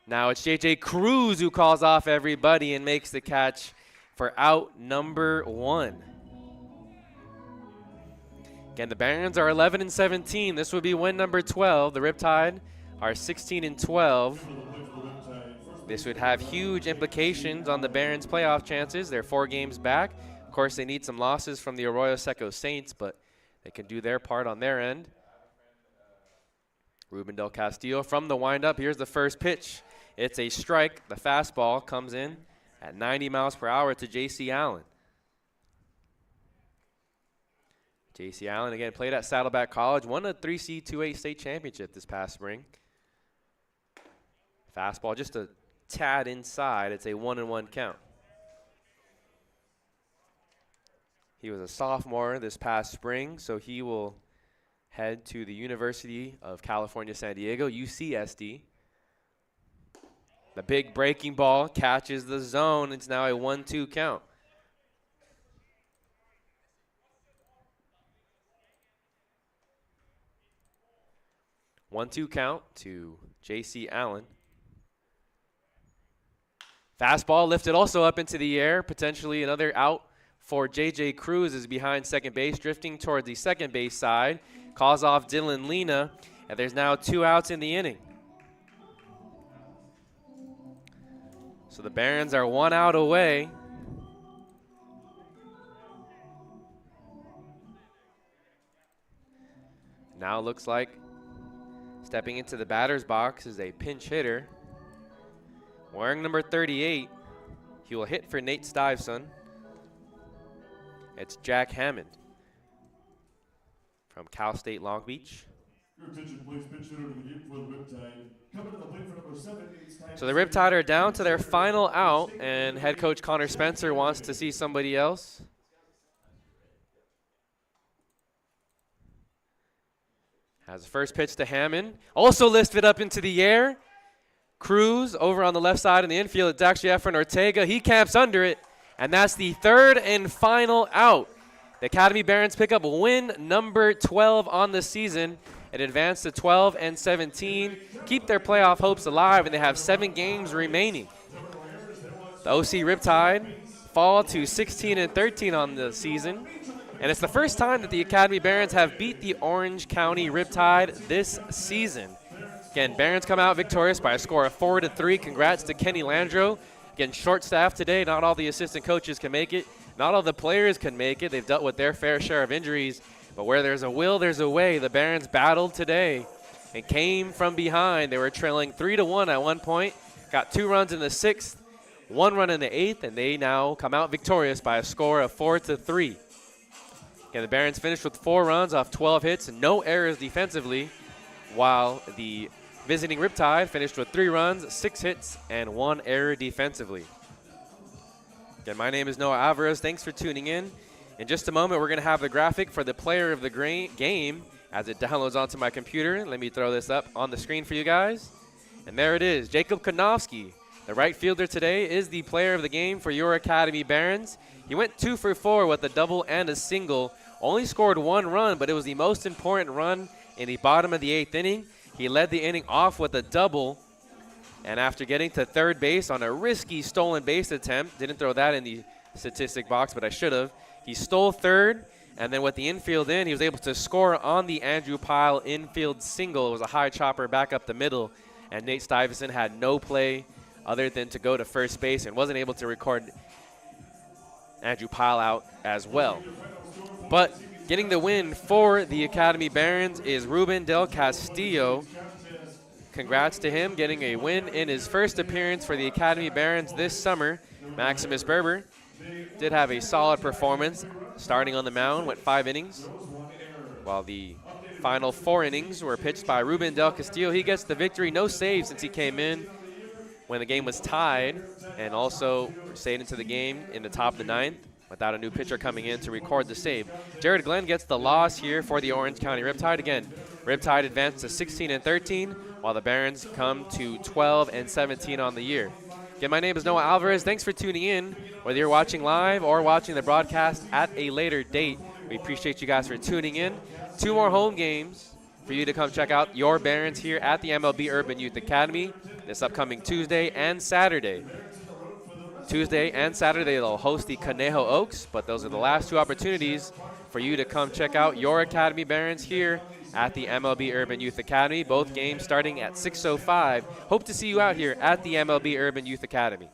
Now it's J.J. Cruz who calls off everybody and makes the catch for out number 1. Again, the Barons are 11-17. This would be win number 12. The Riptide are 16-12. This would have huge implications on the Barons' playoff chances. They're 4 games back. Of course, they need some losses from the Arroyo Seco Saints, but they can do their part on their end. Ruben Del Castillo from the windup. Here's the first pitch. It's a strike. The fastball comes in at 90 miles per hour to J.C. Allen. J.C. Allen, again, played at Saddleback College, won a 3C 2A state championship this past spring. Fastball just a tad inside. It's a 1-1 count. He was a sophomore this past spring, so he will head to the University of California, San Diego, UCSD. The big breaking ball catches the zone. It's now a 1-2 count. One-two count to J.C. Allen. Fastball lifted also up into the air. Potentially another out for J.J. Cruz is behind second base, drifting towards the second base side. Calls off Dylan Lena, and there's now 2 outs in the inning. So the Barons are 1 out away. Now it looks like stepping into the batter's box is a pinch hitter. Wearing number 38, he will hit for Nate Stuyvesant. It's Jack Hammond from Cal State Long Beach. Your attention, please. Pitch hitter to the game for the Riptide. Coming to the plate for number 7. So the Riptide are down to their final out, and head coach Connor Spencer wants to see somebody else. Has the first pitch to Hammond. Also lifted up into the air. Cruz over on the left side in the infield. It's actually Efren Ortega. He camps under it, and that's the 3rd and final out. The Academy Barons pick up win number 12 on the season and advance to 12-17. Keep their playoff hopes alive, and they have 7 games remaining. The OC Riptide fall to 16-13 on the season. And it's the first time that the Academy Barons have beat the Orange County Riptide this season. Again, Barons come out victorious by a score of 4-3. Congrats to Kenny Landreau. Again, short staff today. Not all the assistant coaches can make it. Not all the players can make it. They've dealt with their fair share of injuries. But where there's a will, there's a way. The Barons battled today and came from behind. They were trailing 3-1 at one point. Got 2 runs in the 6th, 1 run in the 8th, and they now come out victorious by a score of 4-3. Again, the Barons finished with 4 runs off 12 hits and no errors defensively, while the visiting Riptide finished with 3 runs, 6 hits, and 1 error defensively. Again, my name is Noah Alvarez. Thanks for tuning in. In just a moment, we're going to have the graphic for the player of the game as it downloads onto my computer. Let me throw this up on the screen for you guys. And there it is. Jacob Konofsky, the right fielder today, is the player of the game for your Academy Barons. He went 2 for 4 with a double and a single. Only scored 1 run, but it was the most important run in the bottom of the 8th inning. He led the inning off with a double. And after getting to third base on a risky stolen base attempt, didn't throw that in the statistic box, but I should have. He stole third, and then with the infield in, he was able to score on the Andrew Pyle infield single. It was a high chopper back up the middle, and Nate Stuyvesant had no play other than to go to first base and wasn't able to record Andrew Pyle out as well. But getting the win for the Academy Barons is Ruben Del Castillo. Congrats to him getting a win in his first appearance for the Academy Barons this summer. Maximus Berber did have a solid performance starting on the mound, went 5 innings, while the Final 4 innings were pitched by Ruben Del Castillo. He gets the victory, no save since he came in when the game was tied, and also stayed into the game in the top of the ninth without a new pitcher coming in to record the save. Jared Glenn gets the loss here for the Orange County Riptide. Again, Riptide advanced to 16-13, while the Barons come to 12-17 on the year. Again, my name is Noah Alvarez. Thanks for tuning in, whether you're watching live or watching the broadcast at a later date. We appreciate you guys for tuning in. 2 more home games for you to come check out your Barons here at the MLB Urban Youth Academy this upcoming Tuesday and Saturday. Tuesday and Saturday, they'll host the Conejo Oaks, but those are the last 2 opportunities for you to come check out your Academy Barons here at the MLB Urban Youth Academy. Both games starting at 6:05. Hope to see you out here at the MLB Urban Youth Academy.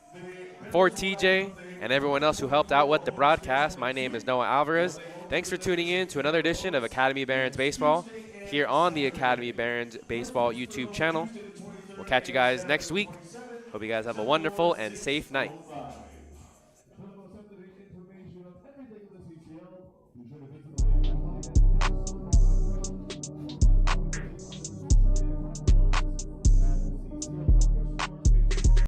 For TJ and everyone else who helped out with the broadcast, my name is Noah Alvarez. Thanks for tuning in to another edition of Academy Barons Baseball here on the Academy Barons Baseball YouTube channel. We'll catch you guys next week. Hope you guys have a wonderful and safe night. For the most up-to-date information of everything in the CCL, be sure to visit the link in the